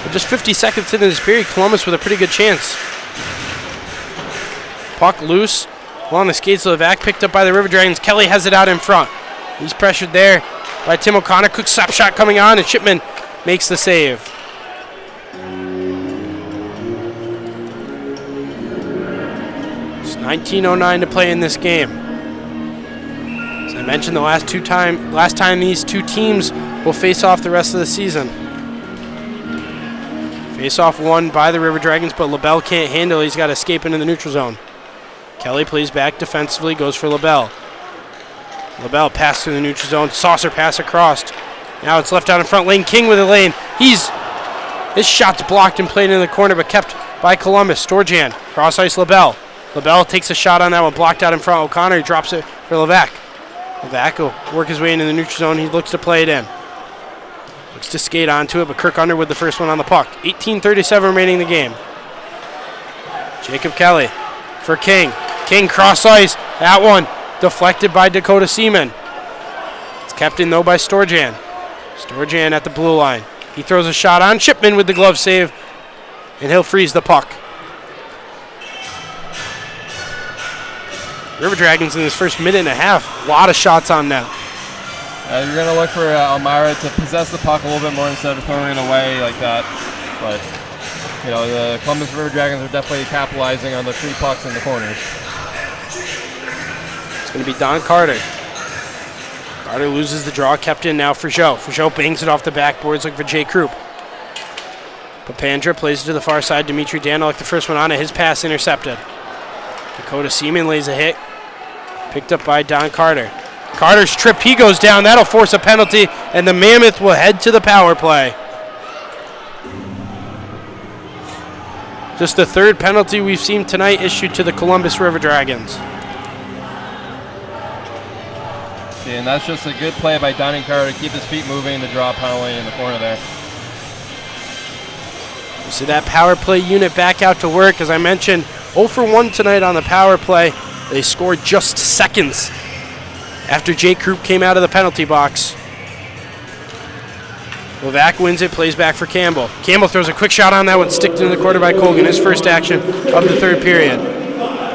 But just 50 seconds into this period, Columbus with a pretty good chance. Puck loose along the skates of Levac, picked up by the River Dragons. Kelly has it out in front. He's pressured there by Tim O'Connor. Quick slap shot coming on, and Shipman makes the save. It's 19:09 to play in this game. As I mentioned, the last time these two teams will face off the rest of the season. Face off won by the River Dragons, but LaBelle can't handle it. He's got to escape into the neutral zone. Kelly plays back defensively, goes for LaBelle. LaBelle pass through the neutral zone, saucer pass across. Now it's left out in front. Lane King with a lane. His shot's blocked and played in the corner, but kept by Columbus. Storjan, cross ice LaBelle. LaBelle takes a shot on that one, blocked out in front. O'Connor, he drops it for Levac. Levac will work his way into the neutral zone. He looks to play it in. Looks to skate onto it, but Kirk Underwood the first one on the puck. 18:37 remaining in the game. Jacob Kelly for King. King cross ice. That one deflected by Dakota Seaman. It's kept in though by Storjan. Storjan at the blue line. He throws a shot on Shipman with the glove save, and he'll freeze the puck. River Dragons in this first minute and a half, a lot of shots on net. You're going to look for Elmira to possess the puck a little bit more instead of throwing it away like that. But, you know, the Columbus River Dragons are definitely capitalizing on the 3 pucks in the corners. It's going to be Don Carter. Carter loses the draw, kept in now for Joe. For Joe bangs it off the backboards looking for Jay Krupp. Papandra plays it to the far side. Dimitri Daniluk, the first one on it. His pass intercepted. Dakota Seaman lays a hit. Picked up by Don Carter. Carter's trip, he goes down. That'll force a penalty, and the Mammoth will head to the power play. Just the third penalty we've seen tonight issued to the Columbus River Dragons. And that's just a good play by Donnie Carter to keep his feet moving, to draw a penalty in the corner there. So that power play unit back out to work. As I mentioned, 0 for 1 tonight on the power play. They scored just seconds after Jay Krupp came out of the penalty box. Levac wins it, plays back for Campbell. Campbell throws a quick shot on that one, sticked in the corner by Colgan. His first action of the third period.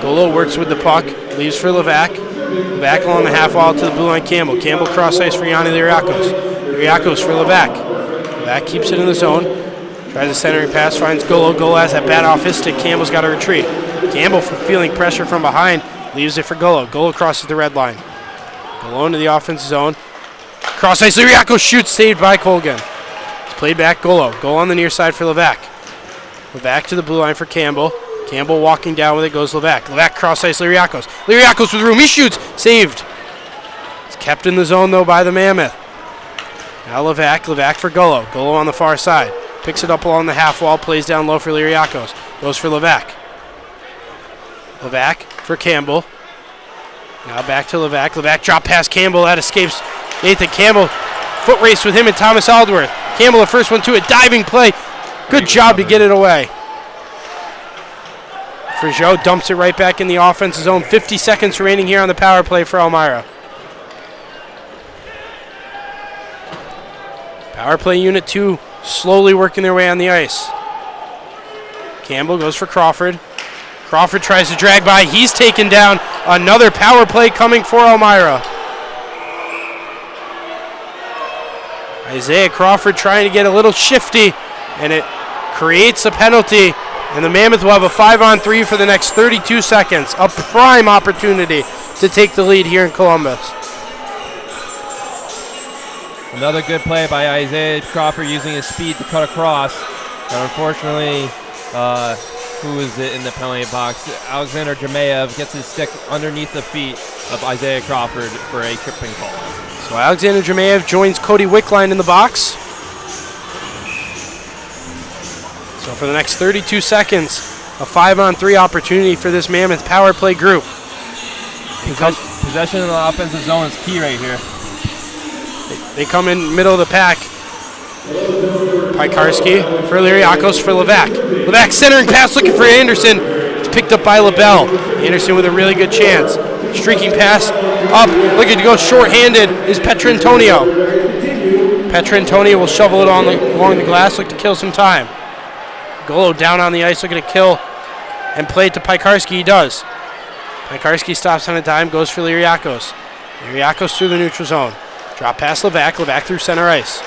Golo works with the puck, leaves for Levac. Levac along the half wall to the blue line. Campbell cross ice for Yanni Liriakos. Liriakos for Levac. Levac keeps it in the zone. Tries a centering pass, finds Golo. Golo has that bat off his stick. Campbell's got to retreat. Campbell feeling pressure from behind, leaves it for Golo. Golo crosses the red line. Golo into the offensive zone. Cross ice, Liriakos shoots, saved by Colgan. It's played back, Golo. Golo on the near side for Levac. Levac to the blue line for Campbell. Campbell walking down with it, goes Levac. Levac cross ice, Liriakos. Liriakos with room, he shoots, saved. It's kept in the zone though by the Mammoth. Now Levac for Golo. Golo on the far side. Picks it up along the half wall, plays down low for Liriakos. Goes for Levac. Levac for Campbell. Now back to Levac. Levac drop past Campbell. That escapes Nathan Campbell. Foot race with him and Thomas Aldworth. Campbell the first one to it. Diving play. Good job to get it away. Frigio dumps it right back in the offensive zone. 50 seconds remaining here on the power play for Elmira. Power play unit 2 slowly working their way on the ice. Campbell goes for Crawford. Crawford tries to drag by. He's taken down. Another power play coming for Elmira. Isaiah Crawford trying to get a little shifty, and it creates a penalty. And the Mammoth will have a 5-on-3 for the next 32 seconds. A prime opportunity to take the lead here in Columbus. Another good play by Isaiah Crawford using his speed to cut across. And unfortunately, who is it in the penalty box? Alexander Jemayev gets his stick underneath the feet of Isaiah Crawford for a tripping call. So Alexander Jemayev joins Cody Wickline in the box. So for the next 32 seconds, a 5-on-3 opportunity for this Mammoth power play group. Possession in the offensive zone is key right here. They come in middle of the pack. Pikarski for Liriakos for Levac. Levac centering pass looking for Anderson. It's picked up by LaBelle. Anderson with a really good chance. Streaking pass up, looking to go short-handed is Petrantonio. Petrantonio will shovel it along the glass, look to kill some time. Golo down on the ice, looking to kill and play it to Pikarski. He does. Pikarski stops on a dime, goes for Liriakos. Liriakos through the neutral zone. Drop pass Levac. Levac through center ice.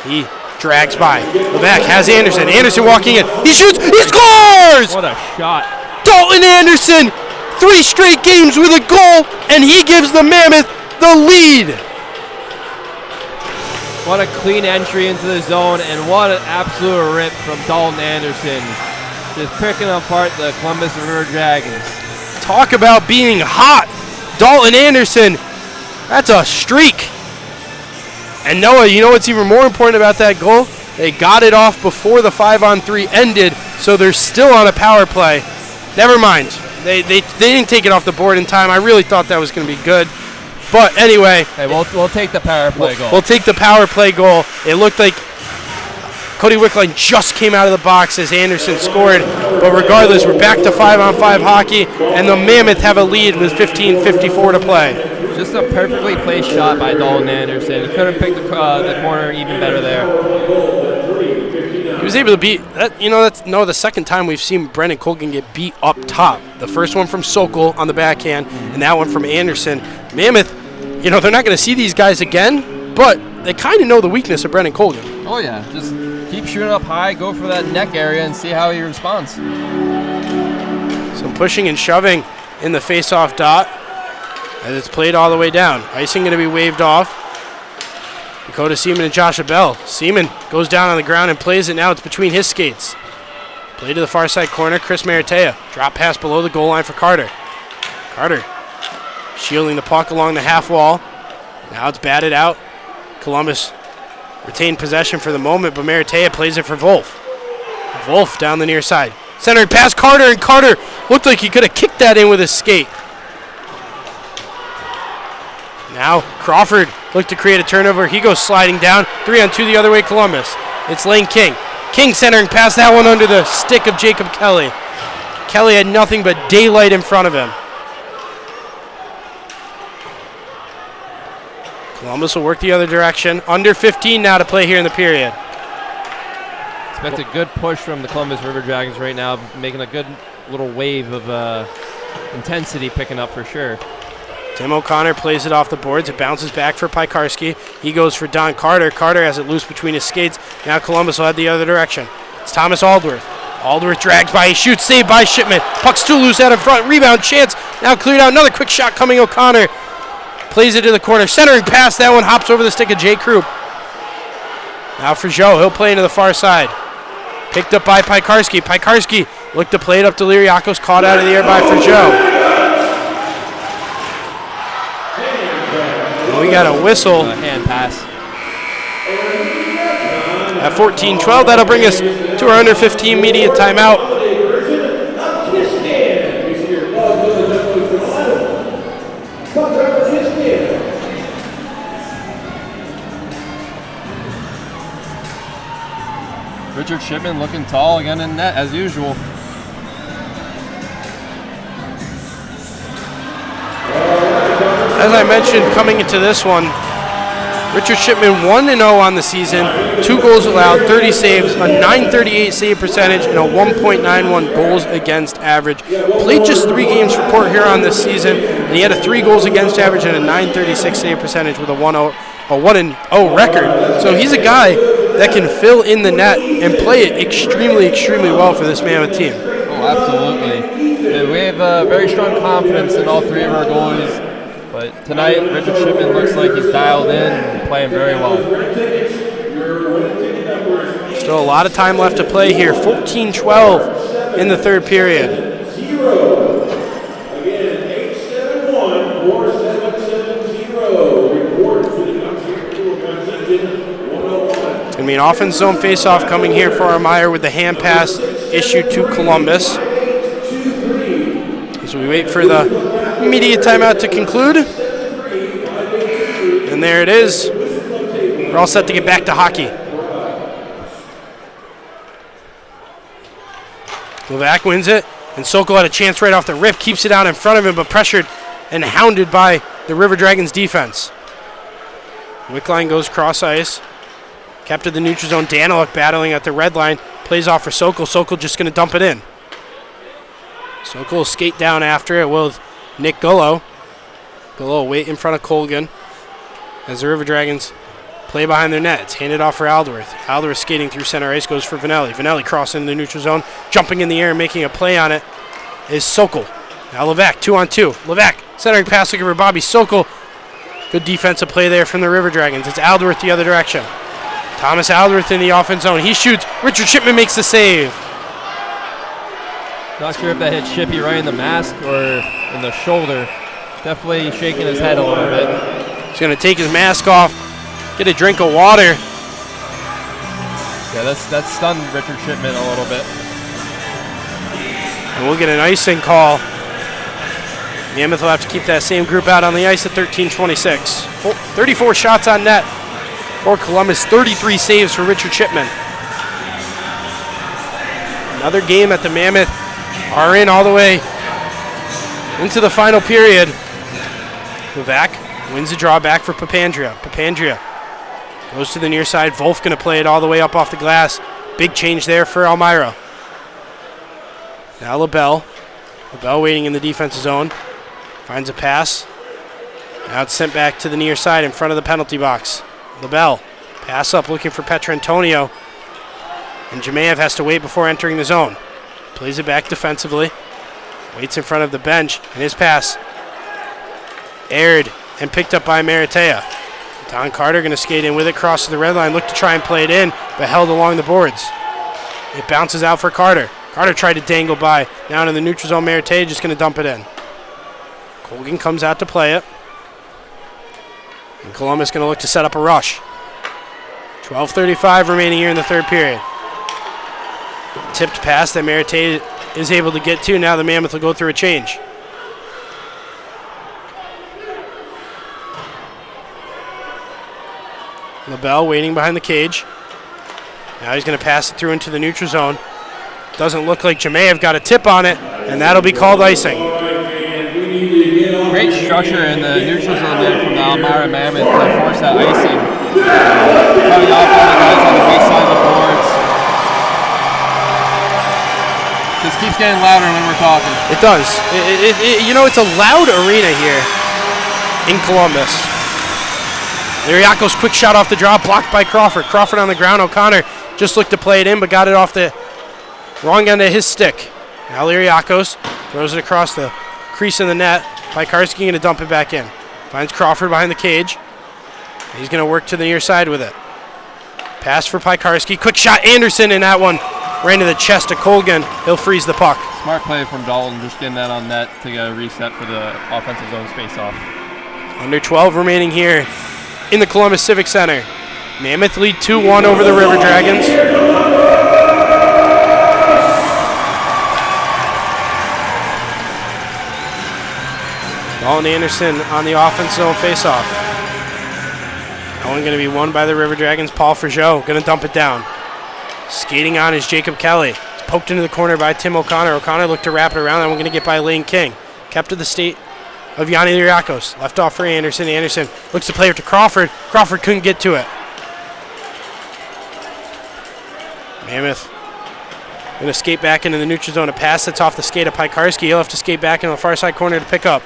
He drags by. Levac has Anderson. Anderson walking in. He shoots. He scores! What a shot. Dalton Anderson, 3 straight games with a goal, and he gives the Mammoth the lead. What a clean entry into the zone, and what an absolute rip from Dalton Anderson. Just picking apart the Columbus River Dragons. Talk about being hot. Dalton Anderson, that's a streak. And Noah, you know what's even more important about that goal? They got it off before the 5-on-3 ended, so they're still on a power play. Never mind. They didn't take it off the board in time. I really thought that was going to be good. But anyway. Hey, we'll take the power play goal. We'll take the power play goal. It looked like Cody Wickline just came out of the box as Anderson scored. But regardless, we're back to 5-on-5 hockey, and the Mammoth have a lead with 15:54 to play. Just a perfectly placed shot by Dalton Anderson. He couldn't pick the corner even better there. He was able to beat that. You know, that's the second time we've seen Brendan Colgan get beat up top. The first one from Sokol on the backhand, and that one from Anderson. Mammoth, they're not going to see these guys again, but they kind of know the weakness of Brendan Colgan. Oh yeah, just keep shooting up high, go for that neck area, and see how he responds. Some pushing and shoving in the face-off dot. As it's played all the way down. Icing going to be waved off. Dakota Seaman and Josh Abell. Seaman goes down on the ground and plays it now. It's between his skates. Play to the far side corner. Chris Maratea. Drop pass below the goal line for Carter. Carter shielding the puck along the half wall. Now it's batted out. Columbus retained possession for the moment, but Maratea plays it for Wolf. Wolf down the near side. Centered pass Carter, and Carter looked like he could have kicked that in with his skate. Now Crawford looked to create a turnover. He goes sliding down. 3-on-2 the other way, Columbus. It's Lane King. King centering past that one under the stick of Jacob Kelly. Kelly had nothing but daylight in front of him. Columbus will work the other direction. Under 15 now to play here in the period. Expect a good push from the Columbus River Dragons right now, making a good little wave of intensity picking up for sure. Tim O'Connor plays it off the boards. It bounces back for Pikarski. He goes for Don Carter. Carter has it loose between his skates. Now Columbus will head the other direction. It's Thomas Aldworth. Aldworth drags by. He shoots. Saved by Shipman. Puck's too loose out in front. Rebound chance. Now cleared out. Another quick shot coming. O'Connor plays it to the corner. Centering pass. That one hops over the stick of Jay Krupp. Now for Joe. He'll play into the far side. Picked up by Pikarski. Pikarski looked to play it up to Liriakos. Caught out of the air by Frigio. We got a whistle. Hand pass. At 14-12, that'll bring us to our under 15 media timeout. Richard Shipman looking tall again in net as usual. as I mentioned coming into this one, Richard Shipman 1-0 on the season, 2 goals allowed, 30 saves, a .938 save percentage, and a 1.91 goals against average. Played just 3 games for Port Huron this season, and he had a 3 goals against average and a .936 save percentage with a 1-0 record. So he's a guy that can fill in the net and play it extremely, extremely well for this Mammoth team. Oh, absolutely. Yeah, we have very strong confidence in all 3 of our goalies. But tonight, Richard Shipman looks like he's dialed in and playing very well. Still a lot of time left to play here. 14-12 in the third period. It's going to be an offense zone faceoff coming here for Elmira with the hand pass issued to Columbus. As we wait for the immediate timeout to conclude. And there it is. We're all set to get back to hockey. Levac wins it, and Sokol had a chance right off the rip, keeps it out in front of him, but pressured and hounded by the River Dragons defense. Wickline goes cross ice. Kept to the neutral zone. Daniluk battling at the red line. Plays off for Sokol. Sokol just going to dump it in. Sokol will skate down after it with Nick Gullo. Gullo will wait in front of Colgan as the River Dragons play behind their net. It's handed off for Aldworth. Aldworth skating through center ice, goes for Vanelli. Vanelli crossing the neutral zone, jumping in the air and making a play on it is Sokol. Now Levac, 2-on-2. Levac, centering pass looking for Bobby Sokol. Good defensive play there from the River Dragons. It's Aldworth the other direction. Thomas Aldworth in the offense zone. He shoots. Richard Shipman makes the save. Not sure if that hit Shippy right in the mask or in the shoulder. Definitely shaking his head a little bit. He's going to take his mask off, get a drink of water. Yeah, that stunned Richard Shipman a little bit. And we'll get an icing call. Mammoth will have to keep that same group out on the ice at 13:26. 34 shots on net for Columbus, 33 saves for Richard Shipman. Another game at the Mammoth are in all the way into the final period. Levac wins the draw back for Papandrea. Papandrea goes to the near side. Wolf going to play it all the way up off the glass. Big change there for Elmira. Now LaBelle. LaBelle waiting in the defensive zone. Finds a pass. Now it's sent back to the near side in front of the penalty box. LaBelle. Pass up looking for Petrantonio. And Jemayev has to wait before entering the zone. Plays it back defensively. Waits in front of the bench. And his pass aired and picked up by Maratea. Don Carter going to skate in with it. Crosses the red line. Looked to try and play it in, but held along the boards. It bounces out for Carter. Carter tried to dangle by. Now in the neutral zone, Maratea just going to dump it in. Colgan comes out to play it. And Columbus going to look to set up a rush. 12:35 remaining here in the third period. Tipped pass that Maratea is able to get to. Now the Mammoth will go through a change. LaBelle waiting behind the cage. Now he's going to pass it through into the neutral zone. Doesn't look like Jemayev got a tip on it, and that'll be called icing. Great structure in the neutral zone there from the Elmira Mammoth to force that icing. Coming off all the guys on the weak side of the boards. Just keeps getting louder when we're talking. It does. You know, it's a loud arena here in Columbus. Liriakos quick shot off the draw, blocked by Crawford. Crawford on the ground. O'Connor just looked to play it in, but got it off the wrong end of his stick. Now Liriakos throws it across the crease in the net. Pikarski going to dump it back in. Finds Crawford behind the cage. He's going to work to the near side with it. Pass for Pikarski. Quick shot, Anderson in that one. Ran to the chest of Colgan. He'll freeze the puck. Smart play from Dalton, just getting that on net to get a reset for the offensive zone's face-off. Under 12 remaining here in the Columbus Civic Center. Mammoth lead 2-1 over the River Dragons. Dalton Anderson on the offense zone faceoff. That one going to be won by the River Dragons. Paul Frageau going to dump it down. Skating on is Jacob Kelly. It's poked into the corner by Tim O'Connor. O'Connor looked to wrap it around. That one going to get by Lane King. Kept to the of Yanni Liriakos. Left off for Anderson. Anderson looks to play it to Crawford. Crawford couldn't get to it. Mammoth going to skate back into the neutral zone. A pass that's off the skate of Pikarski. He'll have to skate back in the far side corner to pick up.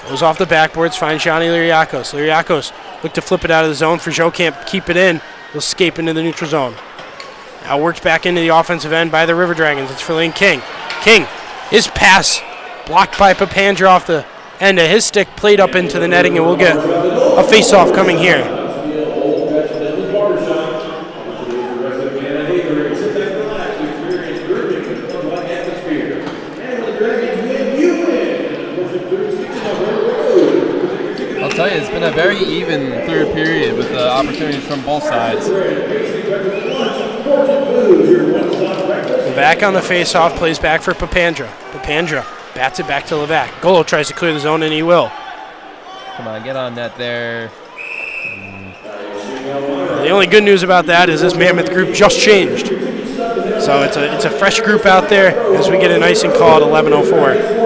Goes off the backboards, finds Yanni Liriakos. Liriakos look to flip it out of the zone. Frajot can't keep it in. He'll escape into the neutral zone. Now worked back into the offensive end by the River Dragons. It's for Lane King. King, his pass blocked by Papandra off the end of his stick, played up into the netting, and we'll get a face-off coming here. I'll tell you, it's been a very even third period with opportunities from both sides. Levac on the face-off, plays back for Papandra. Papandra bats it back to Levac. Golo tries to clear the zone, and he will. Come on, get on net there. The only good news about that is this Mammoth group just changed. So it's a fresh group out there as we get an icing call at 11:04.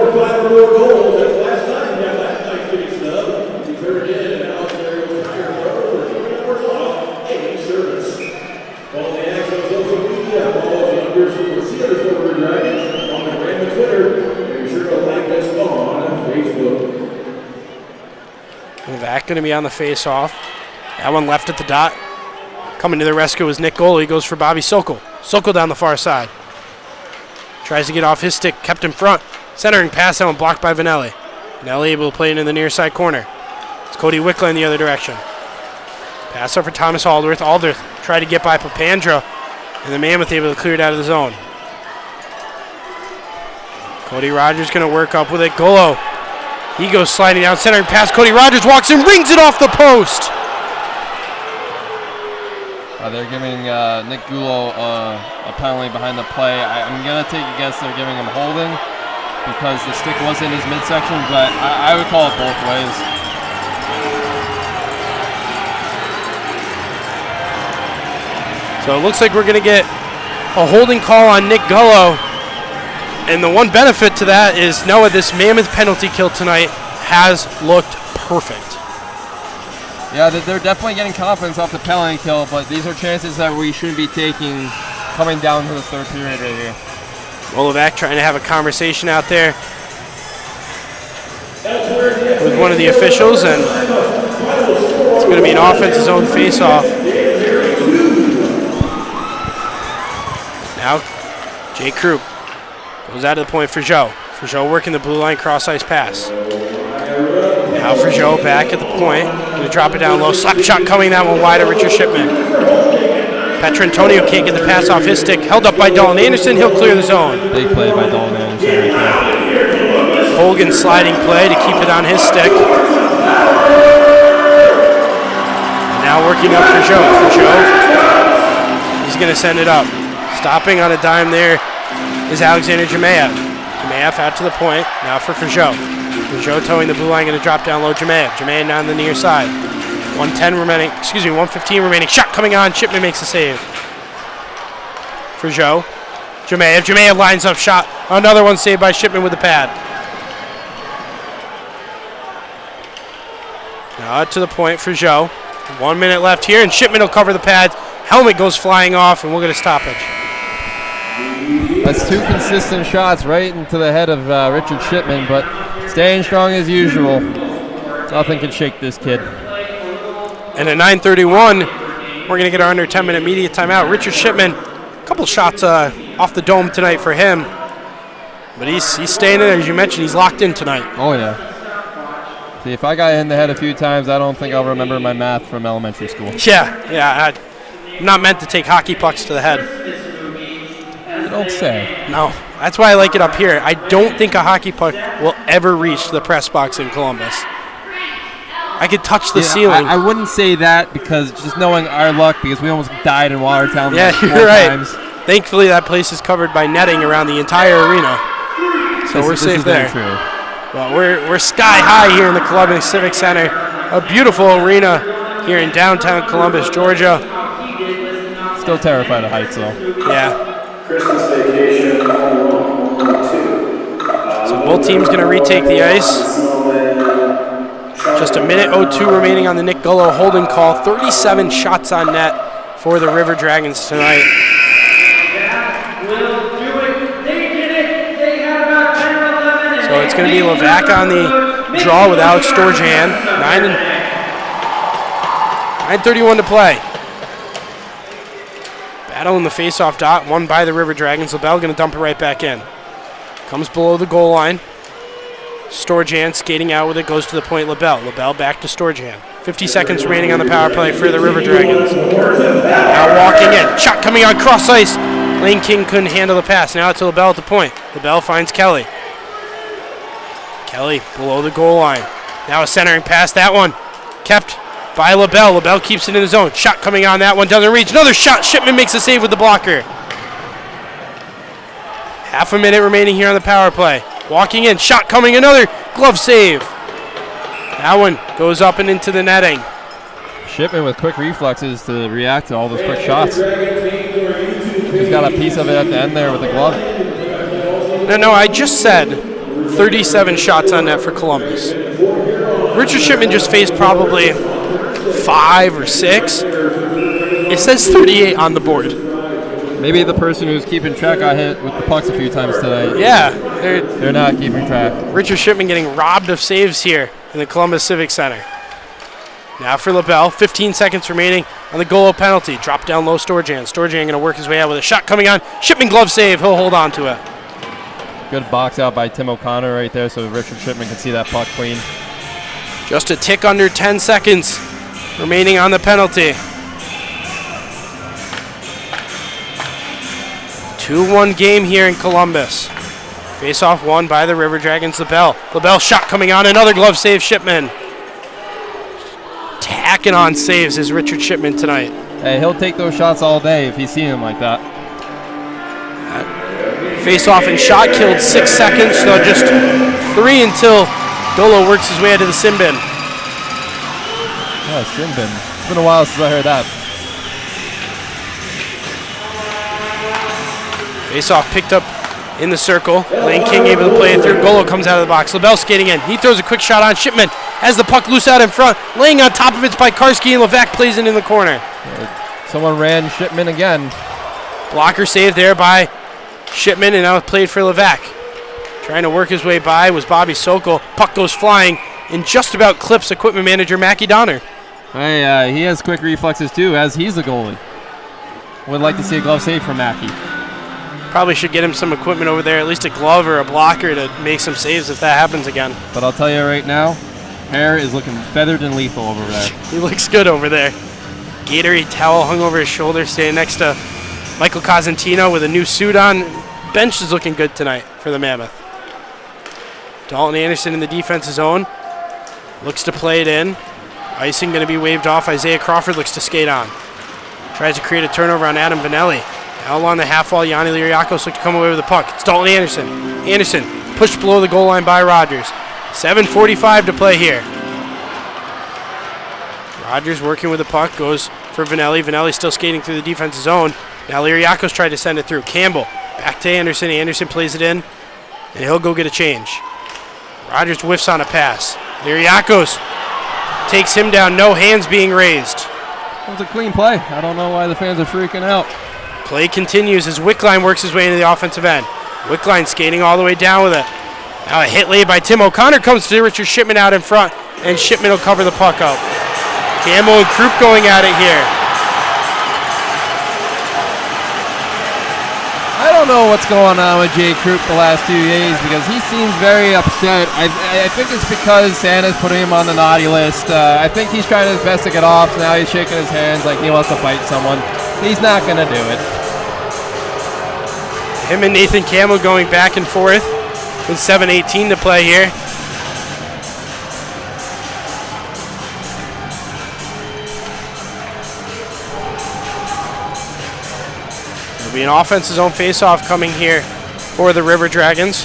Levac going to be on the face-off. That one left at the dot. Coming to the rescue is Nick Golo. He goes for Bobby Sokol. Sokol down the far side. Tries to get off his stick, kept in front. Centering pass, that one blocked by Vanelli. Vanelli able to play it in the near side corner. It's Cody Wickler in the other direction. Pass over for Thomas Aldworth. Aldworth tried to get by Papandra, and the Mammoth able to clear it out of the zone. Cody Rogers going to work up with it. Golo. He goes sliding down, centering pass. Cody Rogers walks in, rings it off the post. They're giving Nick Gulo a penalty behind the play. I'm going to take a guess they're giving him holding because the stick was in his midsection, but I would call it both ways. So it looks like we're going to get a holding call on Nick Gullo. And the one benefit to that is Noah, this Mammoth penalty kill tonight has looked perfect. Yeah, they're definitely getting confidence off the penalty kill, but these are chances that we shouldn't be taking coming down to the third period right here. Levac trying to have a conversation out there with one of the officials, and it's going to be an offensive zone face-off. Now, Jay Krupp goes out of the point for Joe. Frajot working the blue line cross-ice pass. Now Frajot back at the point. Going to drop it down low. Slap shot coming, that one wide of Richard Shipman. Petrantonio can't get the pass off his stick. Held up by Dalton Anderson. He'll clear the zone. Big play by Dalton Anderson right there. Colgan sliding play to keep it on his stick. And now working up Frajot. He's going to send it up. Stopping on a dime there is Alexander Jemayev. Jemayev out to the point. Now for Frajot. Frajot towing the blue line, going to drop down low. Jemayev down the near side. 115 remaining. Shot coming on. Shipman makes the save. Frajot. Jemayev lines up shot. Another one saved by Shipman with the pad. Now out to the point for Frajot. 1 minute left here, and Shipman will cover the pad. Helmet goes flying off, and we'll get a stoppage. That's two consistent shots right into the head of Richard Shipman, but staying strong as usual. Nothing can shake this kid. And at 9:31, we're going to get our under 10-minute media timeout. Richard Shipman, a couple shots off the dome tonight for him. But he's staying in there. As you mentioned, he's locked in tonight. Oh, yeah. See, if I got hit in the head a few times, I don't think I'll remember my math from elementary school. Yeah. I'm not meant to take hockey pucks to the head. You don't say. No, that's why I like it up here. I don't think a hockey puck will ever reach the press box in Columbus. I could touch the ceiling. I wouldn't say that because just knowing our luck, because we almost died in Watertown. Yeah, you're right. Times. Thankfully, that place is covered by netting around the entire arena, so we're safe there. True. Well, we're sky high here in the Columbus Civic Center, a beautiful arena here in downtown Columbus, Georgia. Still terrified of heights, though. Yeah. Christmas vacation, 1, 2. So Both teams going to retake the ice. Just a minute 02 remaining on the Nick Gullo holding call. 37 shots on net for the River Dragons tonight. So it's going to be Levac on the draw with Alex Storjan. 9:31 to play. Battle in the face-off dot, won by the River Dragons. LaBelle going to dump it right back in. Comes below the goal line. Storjan skating out with it, goes to the point. LaBelle back to Storjan. 50 seconds remaining on the power play for the River Dragons. Now walking in. Shot coming on cross ice. Lane King couldn't handle the pass. Now it's to LaBelle at the point. LaBelle finds Kelly. Kelly below the goal line. Now a centering pass. That one kept by LaBelle. LaBelle keeps it in his zone. Shot coming on. That one doesn't reach. Another shot. Shipman makes a save with the blocker. Half a minute remaining here on the power play. Walking in. Shot coming. Another glove save. That one goes up and into the netting. Shipman with quick reflexes to react to all those quick shots. He's got a piece of it at the end there with the glove. No, I just said 37 shots on net for Columbus. Richard Shipman just faced probably 5 or 6. It says 38 on the board. Maybe the person who's keeping track got hit with the pucks a few times today. Yeah. They're not keeping track. Richard Shipman getting robbed of saves here in the Columbus Civic Center. Now for LaBelle, 15 seconds remaining on the goal penalty. Drop down low Storjan. Storjan going to work his way out with a shot coming on. Shipman glove save. He'll hold on to it. Good box out by Tim O'Connor right there so Richard Shipman can see that puck clean. Just a tick under 10 seconds remaining on the penalty. 2-1 game here in Columbus. Face-off won by the River Dragons. LaBelle shot coming on. Another glove save. Shipman. Tacking on saves is Richard Shipman tonight. Hey, he'll take those shots all day if he's seeing them like that. Face-off and shot killed 6 seconds, so just 3 until Dolo works his way out of the sin bin. Oh, sin bin. It's been a while since I heard that. Face-off picked up in the circle. Lane King able to play it through. Golo comes out of the box. LaBelle skating in. He throws a quick shot on Shipman. Has the puck loose out in front. Laying on top of it's by Karski, and Levac plays it in the corner. Someone ran Shipman again. Blocker saved there by Shipman, and now played for Levac. Trying to work his way by was Bobby Sokol. Puck goes flying and just about clips equipment manager Mackie Donner. Hey, he has quick reflexes too, as he's the goalie. Would like to see a glove save from Mackie. Probably should get him some equipment over there, at least a glove or a blocker to make some saves if that happens again. But I'll tell you right now, hair is looking feathered and lethal over there. He looks good over there. Gatorade towel hung over his shoulder, standing next to Michael Cosentino with a new suit on. Bench is looking good tonight for the Mammoth. Dalton Anderson in the defensive zone. Looks to play it in. Icing going to be waved off. Isaiah Crawford looks to skate on. Tries to create a turnover on Adam Vanelli. Now along the half wall, Yanni Liriakos looks to come away with the puck. It's Dalton Anderson. Anderson pushed below the goal line by Rogers. 7:45 to play here. Rogers working with the puck, goes for Vanelli. Vanelli still skating through the defensive zone. Now Liriakos tried to send it through. Campbell back to Anderson. Anderson plays it in, and he'll go get a change. Rogers whiffs on a pass. Liriakos takes him down. No hands being raised. It was a clean play. I don't know why the fans are freaking out. Play continues as Wickline works his way into the offensive end. Wickline skating all the way down with it. Now a hit laid by Tim O'Connor comes to Richard Shipman out in front, and Shipman will cover the puck up. Campbell and Krupp going at it here. I don't know what's going on with Jay Krupp the last 2 days because he seems very upset. I think it's because Santa's putting him on the naughty list. I think he's trying his best to get off. Now he's shaking his hands like he wants to fight someone. He's not going to do it. Him and Nathan Campbell going back and forth with 7:18 to play here. There'll be an offensive zone faceoff coming here for the River Dragons.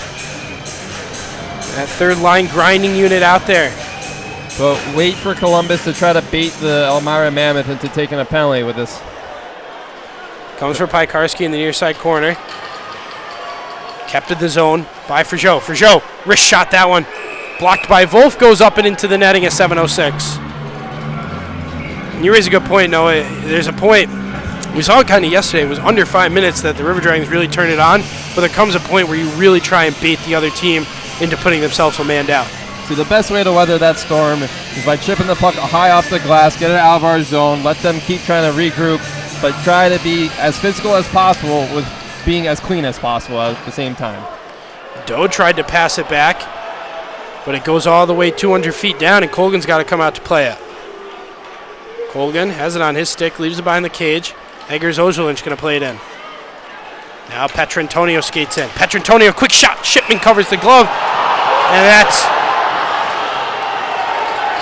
That third line grinding unit out there. But wait for Columbus to try to bait the Elmira Mammoth into taking a penalty with this. Comes for Piekarski in the near side corner. Kept in the zone by Frajot. Frajot, wrist shot that one. Blocked by Wolf, goes up and into the netting at 7:06. And you raise a good point, Noah. There's a point. We saw it kind of yesterday. It was under 5 minutes that the River Dragons really turned it on, but there comes a point where you really try and bait the other team into putting themselves a man down. See, the best way to weather that storm is by chipping the puck high off the glass, get it out of our zone, let them keep trying to regroup, but try to be as physical as possible with being as clean as possible at the same time. Doe tried to pass it back, but it goes all the way 200 feet down, and Colgan's got to come out to play it. Colgan has it on his stick, leaves it behind the cage. Eggers Ozelinch going to play it in. Now Petrantonio skates in. Petrantonio, quick shot. Shipman covers the glove. And that's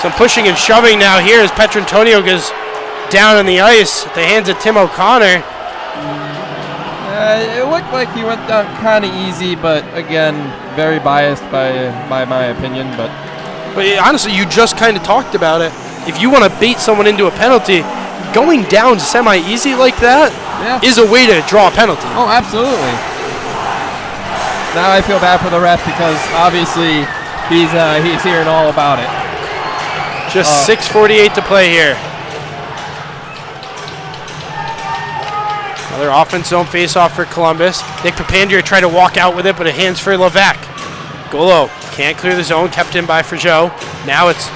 some pushing and shoving now here as Petrantonio goes down on the ice at the hands of Tim O'Connor. It looked like he went down kind of easy, but again, very biased by my opinion. But honestly, you just kind of talked about it. If you want to bait someone into a penalty, going down semi-easy like that is a way to draw a penalty. Oh, absolutely. Now I feel bad for the ref because obviously he's hearing all about it. Just 6:48 to play here. Another offense zone face-off for Columbus. Nick Papandrea tried to walk out with it, but it hands for Levac. Golo can't clear the zone, kept in by Frajot. Now it's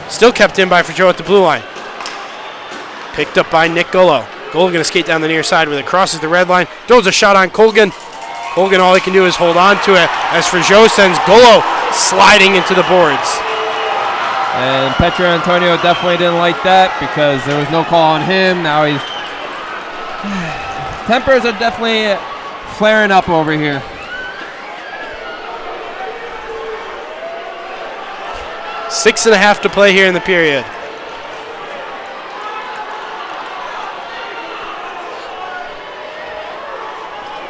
still kept in by Frajot at the blue line. Picked up by Nick Golo. Golo going to skate down the near side with it. Crosses the red line. Throws a shot on Colgan. Colgan, all he can do is hold on to it as Frajot sends Golo sliding into the boards. And Petrantonio definitely didn't like that because there was no call on him. Now he's... Tempers are definitely flaring up over here. Six and a half to play here in the period.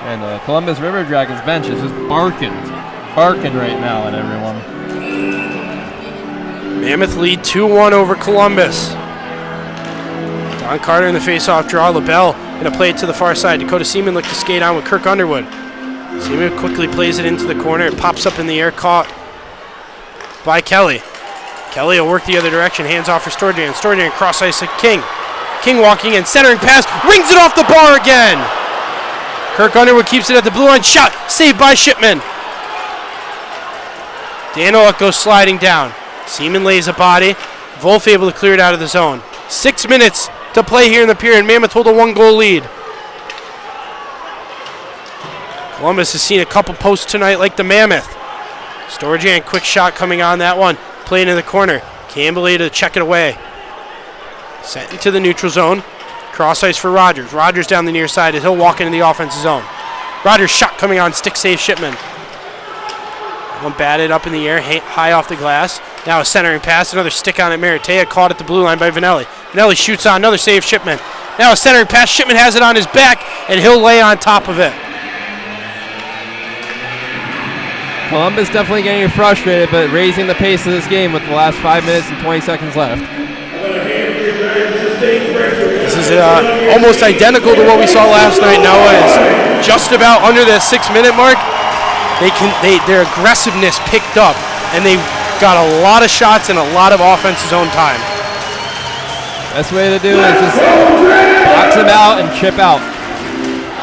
And the Columbus River Dragons bench is just barking right now at everyone. Mammoth lead 2-1 over Columbus. Don Carter in the face-off draw. LaBelle going to play it to the far side. Dakota Seaman looked to skate on with Kirk Underwood. Seaman quickly plays it into the corner. It pops up in the air, caught by Kelly. Kelly will work the other direction. Hands off for Storjan. Storjan cross ice at King. King walking in, centering pass, rings it off the bar again. Kirk Underwood keeps it at the blue line. Shot saved by Shipman. Daniluk goes sliding down. Seaman lays a body. Wolf able to clear it out of the zone. 6 minutes to play here in the period. Mammoth hold a 1-goal lead. Columbus has seen a couple posts tonight like the Mammoth. Storjan, quick shot coming on that one. Playing in the corner. Campbell able to check it away. Sent into the neutral zone. Cross ice for Rogers. Rogers down the near side as he'll walk into the offensive zone. Rogers shot coming on, stick save Shipman. One batted up in the air, high off the glass. Now a centering pass, another stick on it. Maratea caught at the blue line by Vanelli. Vanelli shoots on, another save Shipman. Now a centering pass, Shipman has it on his back, and he'll lay on top of it. Columbus definitely getting frustrated, but raising the pace of this game with the last 5 minutes and 20 seconds left. This is almost identical to what we saw last night. Noah is just about under the 6-minute mark. Their aggressiveness picked up, and they got a lot of shots and a lot of offensive zone time. Best way to do it is just box them out and chip out.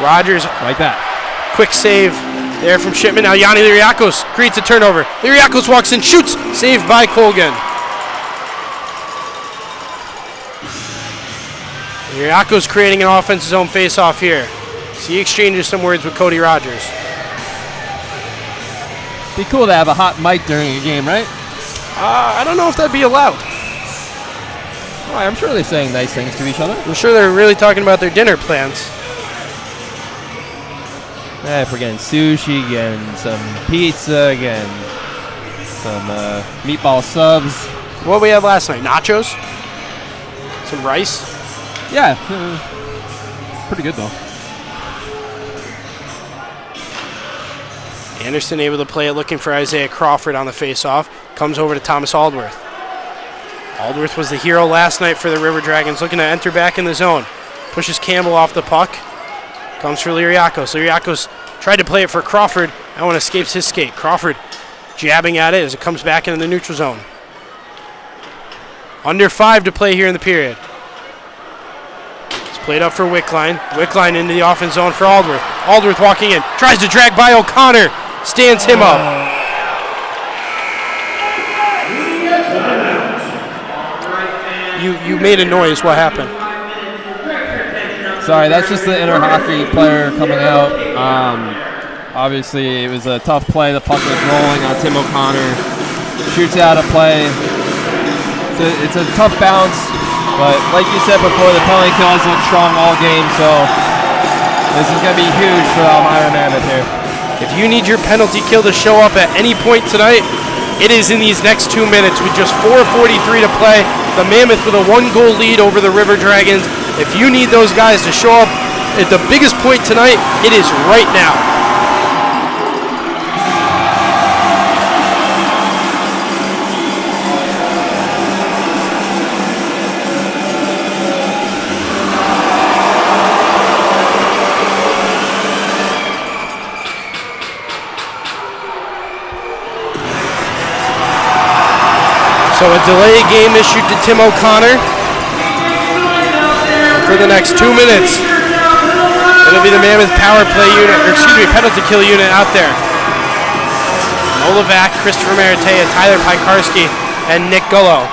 Rogers like that. Quick save there from Shipman. Now Yanni Liriakos creates a turnover. Liriakos walks in, shoots, saved by Colgan. Liriakos creating an offensive zone face-off here. So he exchanges some words with Cody Rogers. Be cool to have a hot mic during a game, right? I don't know if that'd be allowed. Oh, I'm sure they're saying nice things to each other. I'm sure they're really talking about their dinner plans. If we're getting sushi, getting some pizza, getting some meatball subs. What we had last night? Nachos? Some rice? Yeah. Pretty good, though. Anderson able to play it, looking for Isaiah Crawford on the face-off. Comes over to Thomas Aldworth. Aldworth was the hero last night for the River Dragons, looking to enter back in the zone. Pushes Campbell off the puck. Comes for Liriakos. Liriakos tried to play it for Crawford. That one escapes his skate. Crawford jabbing at it as it comes back into the neutral zone. Under 5 to play here in the period. It's played up for Wickline. Wickline into the offense zone for Aldworth. Aldworth walking in. Tries to drag by O'Connor. Stands him up. You made a noise. What happened? Sorry, that's just the inner hockey player coming out. Obviously, it was a tough play. The puck was rolling on Tim O'Connor. Shoots out a play. It's a tough bounce, but like you said before, the penalty kill has looked strong all game, so this is going to be huge for Elmira Mammoth here. If you need your penalty kill to show up at any point tonight, it is in these next 2 minutes with just 4:43 to play. The Mammoth with a 1-goal lead over the River Dragons. If you need those guys to show up at the biggest point tonight, it is right now. So a delay game issued to Tim O'Connor for the next 2 minutes. It'll be the Mammoth power play unit, or excuse me, penalty kill unit out there. Olavac, Christopher Maratea, Tyler Pikarski, and Nick Gullo.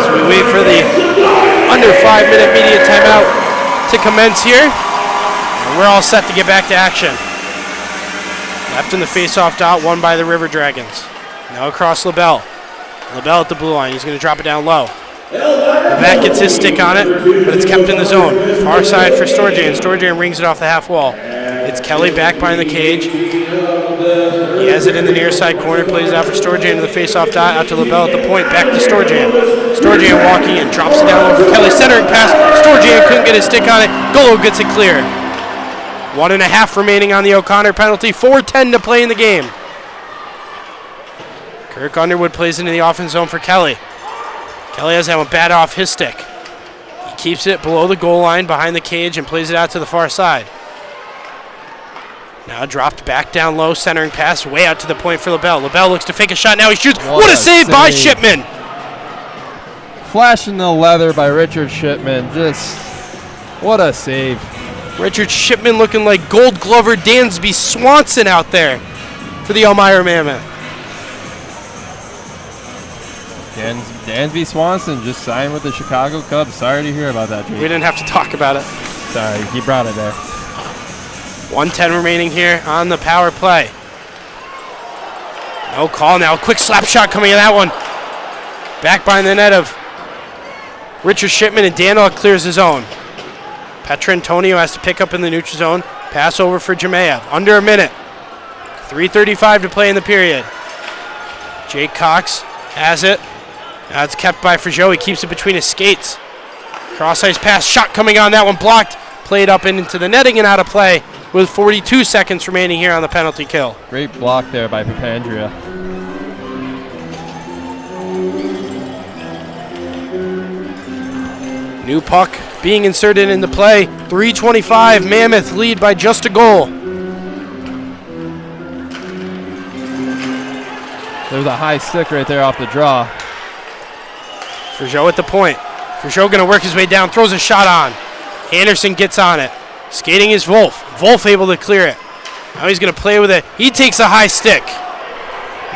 So we wait for the under 5-minute media timeout to commence here. And we're all set to get back to action. Left in the face-off dot, won by the River Dragons. Now across LaBelle. LaBelle at the blue line. He's going to drop it down low. Levac gets his stick on it, but it's kept in the zone. Far side for Storjan. Storjan rings it off the half wall. It's Kelly back behind the cage. He has it in the near side corner. Plays it out for Storjan to the face-off dot. Out to LaBelle at the point. Back to Storjan. Storjan walking in. Drops it down low for Kelly. Centering pass. Storjan couldn't get his stick on it. Gullo gets it clear. 1.5 remaining on the O'Connor penalty. 4:10 to play in the game. Kirk Underwood plays into the offense zone for Kelly. Kelly has that one bat off his stick. He keeps it below the goal line behind the cage and plays it out to the far side. Now dropped back down low, centering pass way out to the point for LaBelle. LaBelle looks to fake a shot. Now he shoots. What a save by Shipman. Flashing the leather by Richard Shipman. Just what a save. Richard Shipman looking like Gold Glover Dansby Swanson out there for the Elmira Mammoth. Dansby Swanson just signed with the Chicago Cubs. Sorry to hear about that, Jake. We didn't have to talk about it. Sorry, he brought it there. 1:10 remaining here on the power play. No call now. Quick slap shot coming in that one. Back behind the net of Richard Shipman, and Danoff clears his own. Petrantonio has to pick up in the neutral zone. Pass over for Jemayev. Under a minute. 3:35 to play in the period. Jake Cox has it. Now it's kept by Frageau. He keeps it between his skates. Cross-ice pass. Shot coming on. That one blocked. Played up and into the netting and out of play with 42 seconds remaining here on the penalty kill. Great block there by Papandrea. New puck being inserted into play. 3:25. Mammoth lead by just a goal. There's a high stick right there off the draw. Frageau at the point. Frageau going to work his way down. Throws a shot on. Anderson gets on it. Skating is Wolf. Wolf able to clear it. Now he's going to play with it. He takes a high stick.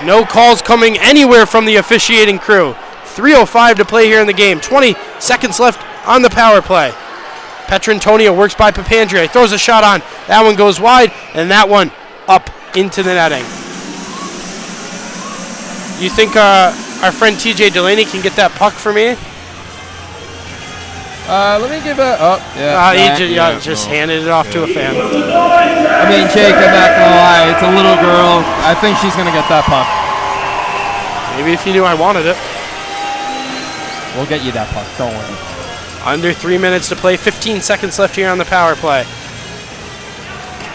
No calls coming anywhere from the officiating crew. 3:05 to play here in the game. 20 seconds left on the power play. Petrantonio works by Papandrea. Throws a shot on. That one goes wide, and that one up into the netting. You think our friend TJ Delaney can get that puck for me? Let me give it up. He just handed it off to a fan. I mean, Jake, I'm not going to lie. It's a little girl. I think she's going to get that puck. Maybe if you knew I wanted it. We'll get you that puck. Don't worry. Under 3 minutes to play. 15 seconds left here on the power play.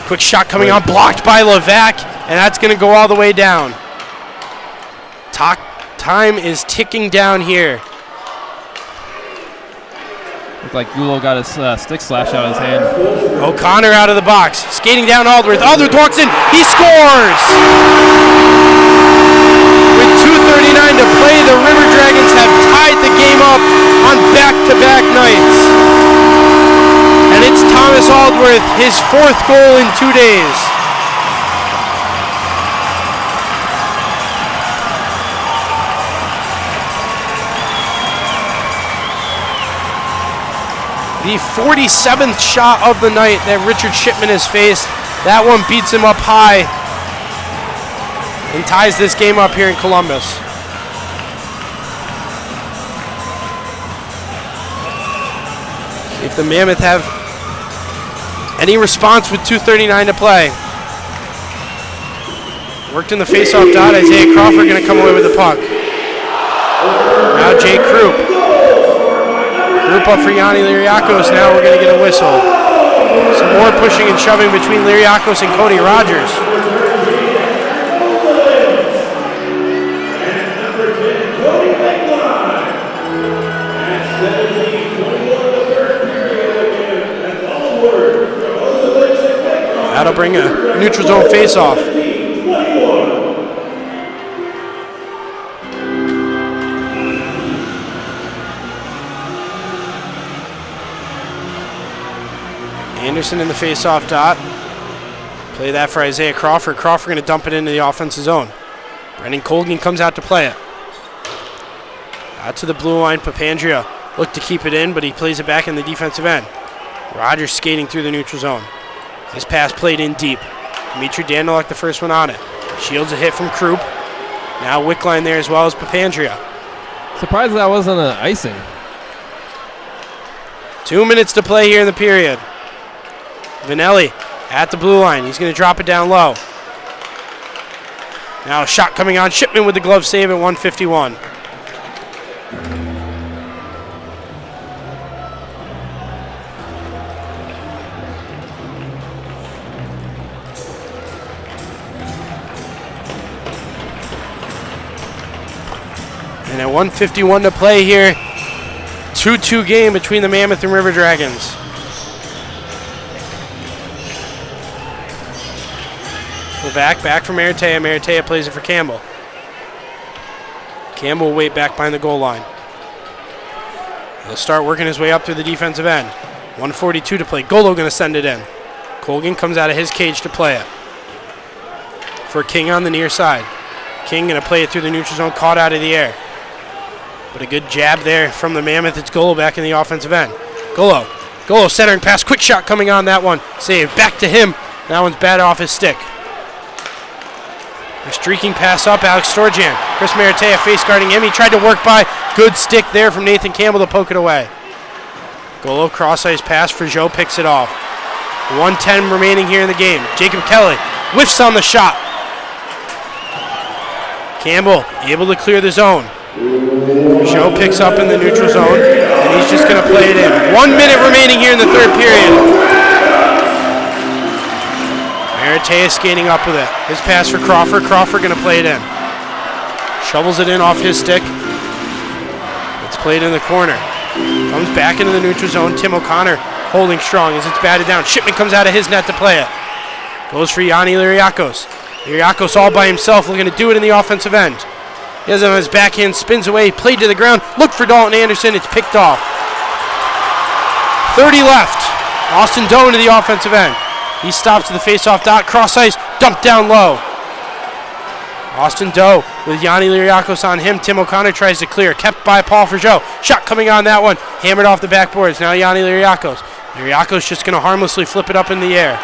Quick shot coming on. Blocked by Levac. And that's going to go all the way down. Time is ticking down here. looked like Gulo got his stick slashed out of his hand. O'Connor out of the box, skating down Aldworth. Aldworth walks in, he scores! With 2:39 to play, the River Dragons have tied the game up on back-to-back nights. And it's Thomas Aldworth, his 4th goal in 2 days. The 47th shot of the night that Richard Shipman has faced. That one beats him up high and ties this game up here in Columbus. If the Mammoth have any response with 2:39 to play. Worked in the face-off dot. Isaiah Crawford going to come away with the puck. Now Jay Krupp. Group up for Yanni Liriakos. Now we're going to get a whistle. Some more pushing and shoving between Liriakos and Cody Rogers. That'll bring a neutral zone face-off. Anderson in the face-off dot. Play that for Isaiah Crawford. Crawford going to dump it into the offensive zone. Brendan Colgan comes out to play it. Out to the blue line. Papandrea looked to keep it in, but he plays it back in the defensive end. Rogers skating through the neutral zone. His pass played in deep. Dimitri Daniluk the first one on it. Shields a hit from Krupp. Now Wickline there as well as Papandrea. Surprised that wasn't an icing. 2 minutes to play here in the period. Vanelli at the blue line. He's going to drop it down low. Now a shot coming on. Shipman with the glove save at 1:51. And at 1:51 to play here, 2-2 game between the Mammoth and River Dragons. Levac back from Maratea. Maratea plays it for Campbell. Campbell will wait back behind the goal line. He'll start working his way up through the defensive end. 1:42 to play. Golo going to send it in. Colgan comes out of his cage to play it. For King on the near side. King going to play it through the neutral zone, caught out of the air. But a good jab there from the Mammoth. It's Golo back in the offensive end. Golo centering pass. Quick shot coming on that one. Save. Back to him. That one's bad off his stick. A streaking pass up. Alex Storjan. Chris Maratea face guarding him. He tried to work by. Good stick there from Nathan Campbell to poke it away. Golo cross-ice pass for Joe. Picks it off. 1:10 remaining here in the game. Jacob Kelly whiffs on the shot. Campbell able to clear the zone. Joe picks up in the neutral zone, and he's just going to play it in. 1 minute remaining here in the third period. Maratea skating up with it. His pass for Crawford. Crawford going to play it in. Shovels it in off his stick. It's played in the corner. Comes back into the neutral zone. Tim O'Connor holding strong as it's batted down. Shipman comes out of his net to play it. Goes for Yanni Liriakos. Liriakos all by himself, looking to do it in the offensive end. He has it on his backhand, spins away, played to the ground. Look for Dalton Anderson. It's picked off. 30 left. Austin Doe into the offensive end. He stops to the face-off dot. Cross ice, dumped down low. Austin Doe with Yanni Liriakos on him. Tim O'Connor tries to clear. Kept by Paul Forgeau. Shot coming on that one. Hammered off the backboards. Now Yanni Liriakos. Liriakos just going to harmlessly flip it up in the air.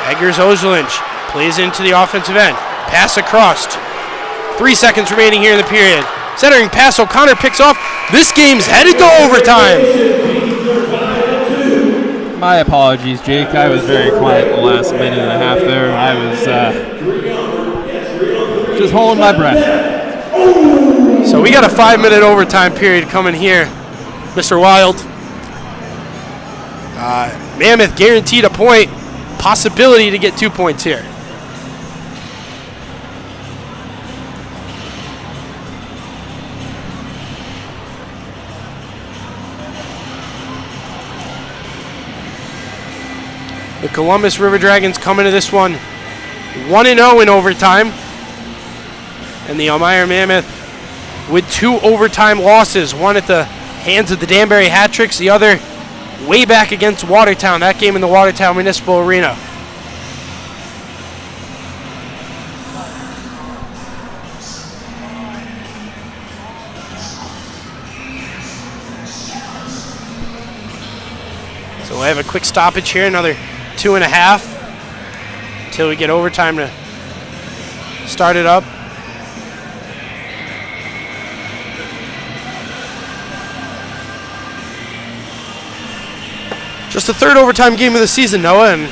Eggers Ozelinch plays into the offensive end. Pass across. 3 seconds remaining here in the period. Centering pass. O'Connor picks off. This game's headed to overtime. My apologies, Jake. I was very quiet the last minute and a half there. I was just holding my breath. So we got a 5-minute overtime period coming here, Mr. Wild. Mammoth guaranteed a point. Possibility to get 2 points here. The Columbus River Dragons come into this one 1-0 in overtime. And the Elmira Mammoth with 2 overtime losses, one at the hands of the Danbury Hat-Tricks, the other way back against Watertown, that game in the Watertown Municipal Arena. So we'll have a quick stoppage here, another 2.5 until we get overtime to start it up. Just the 3rd overtime game of the season, Noah, and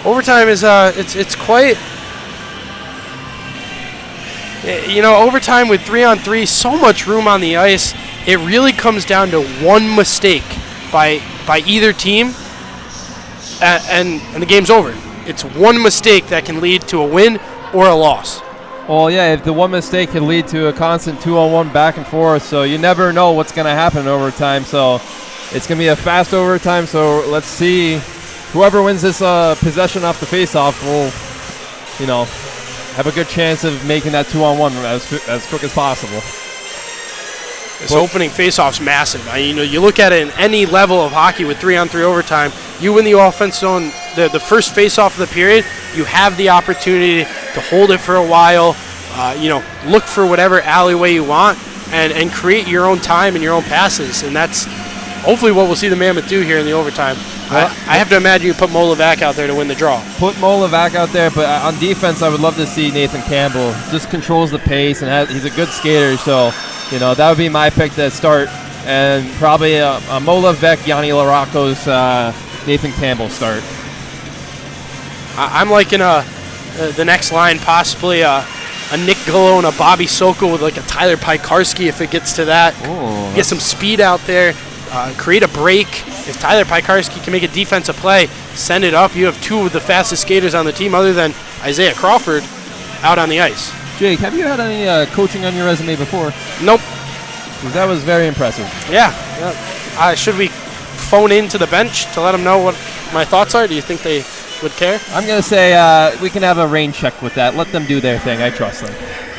overtime is it's quite, you know, overtime with 3-on-3, so much room on the ice. It really comes down to one mistake by either team, and the game's over. It's one mistake that can lead to a win or a loss. Well, yeah, if the one mistake can lead to a constant 2-on-1 back and forth, so you never know what's going to happen in overtime. So it's going to be a fast overtime, so let's see. Whoever wins this possession off the face-off will, you know, have a good chance of making that 2-on-1 as quick as possible. This opening face-off's massive. You know, you look at it in any level of hockey with 3-on-3 overtime, you win the offense zone, the first face-off of the period, you have the opportunity to hold it for a while, you know, look for whatever alleyway you want, and create your own time and your own passes, and that's hopefully what we'll see the Mammoth do here in the overtime. I have to imagine you put Mo Levac out there to win the draw. Put Mo Levac out there, but on defense, I would love to see Nathan Campbell. Just controls the pace, and he's a good skater, so, you know, that would be my pick to start, and probably a Mo Levac, Yanni Larocco's Nathan Campbell start. I'm liking the next line, possibly a Nick Gullo and a Bobby Sokol with like a Tyler Pikarski if it gets to that. Ooh. Get some speed out there. Create a break. If Tyler Pikarski can make a defensive play, send it up. You have 2 of the fastest skaters on the team other than Isaiah Crawford out on the ice. Jake, have you had any coaching on your resume before? Nope. 'Cause that was very impressive. Yeah. Should we phone in to the bench to let them know what my thoughts are? Do you think they would care? I'm going to say we can have a rain check with that. Let them do their thing. I trust them.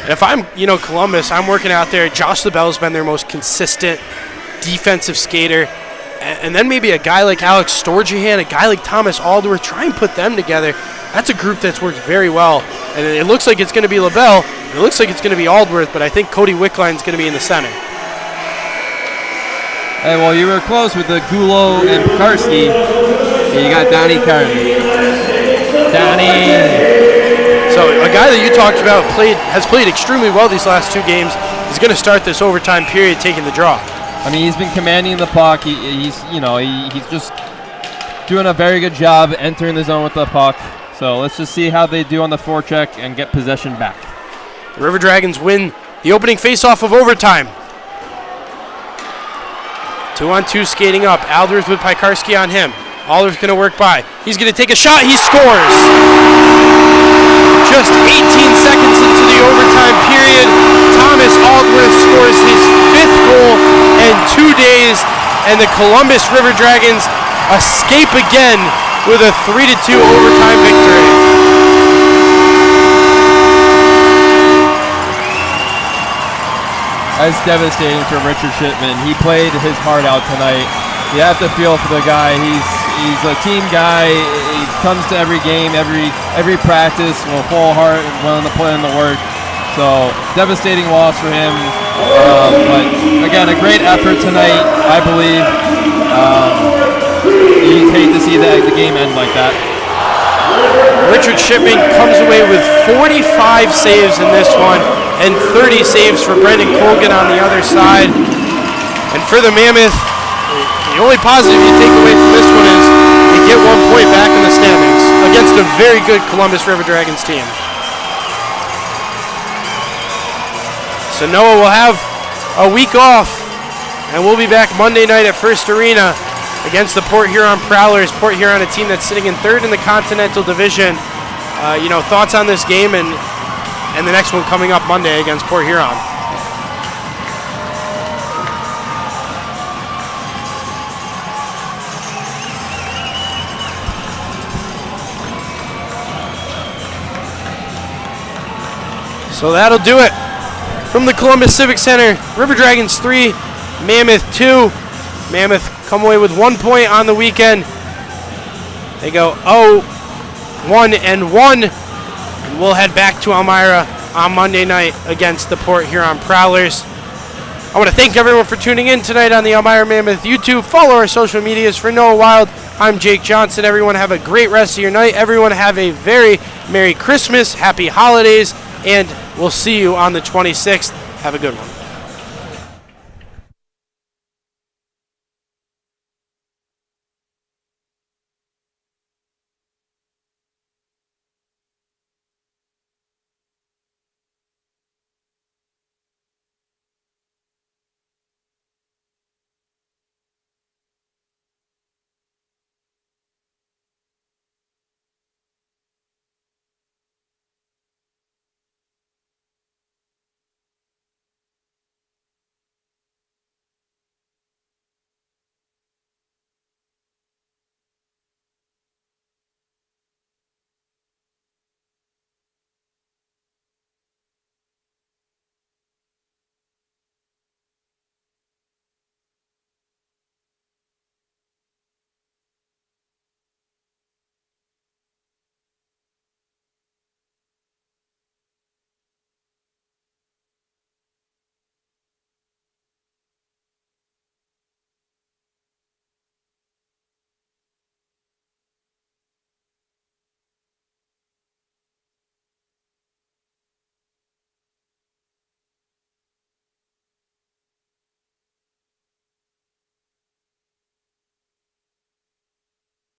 If I'm, you know, Columbus, I'm working out there. Josh LaBelle's been their most consistent defensive skater. And then maybe a guy like Alex Storjahan, a guy like Thomas Aldworth, try and put them together. That's a group that's worked very well. And it looks like it's going to be LaBelle. It looks like it's going to be Aldworth, but I think Cody Wickline's going to be in the center. Hey, well, you were close with the Gullo and Pikarski. And you got Donnie Carney. Donnie. So a guy that you talked about has played extremely well these last 2 games. He's going to start this overtime period taking the draw. I mean, he's been commanding the puck. He's just doing a very good job entering the zone with the puck. So let's just see how they do on the forecheck and get possession back. The River Dragons win the opening faceoff of overtime. 2-on-2 skating up. Aldworth with Pikarski on him. Aldworth's going to work by. He's going to take a shot. He scores. Just 18 seconds into the overtime period, Thomas Aldworth scores his 5th goal in 2 days, and the Columbus River Dragons escape again with a 3-2 overtime victory. That's devastating for Richard Shipman. He played his heart out tonight. You have to feel for the guy. He's a team guy. He comes to every game, every practice, will full heart and willing to put in the work. So devastating loss for him. But again, a great effort tonight, I believe. You hate to see the game end like that. Richard Shipman comes away with 45 saves in this one and 30 saves for Brendan Colgan on the other side. And for the Mammoth, the only positive you take away from this one is they get 1 point back in the standings against a very good Columbus River Dragons team. So Noah will have a week off, and we'll be back Monday night at First Arena against the Port Huron Prowlers. Port Huron, a team that's sitting in 3rd in the Continental Division. Thoughts on this game and the next one coming up Monday against Port Huron? So that'll do it from the Columbus Civic Center. River Dragons 3, Mammoth 2. Mammoth come away with 1 point on the weekend. They go 0-1-1, and we'll head back to Elmira on Monday night against the Port Huron Prowlers. I want to thank everyone for tuning in tonight on the Elmira Mammoth YouTube. Follow our social medias. For Noah Wild, I'm Jake Johnson. Everyone have a great rest of your night. Everyone have a very Merry Christmas, Happy Holidays, and we'll see you on the 26th. Have a good one.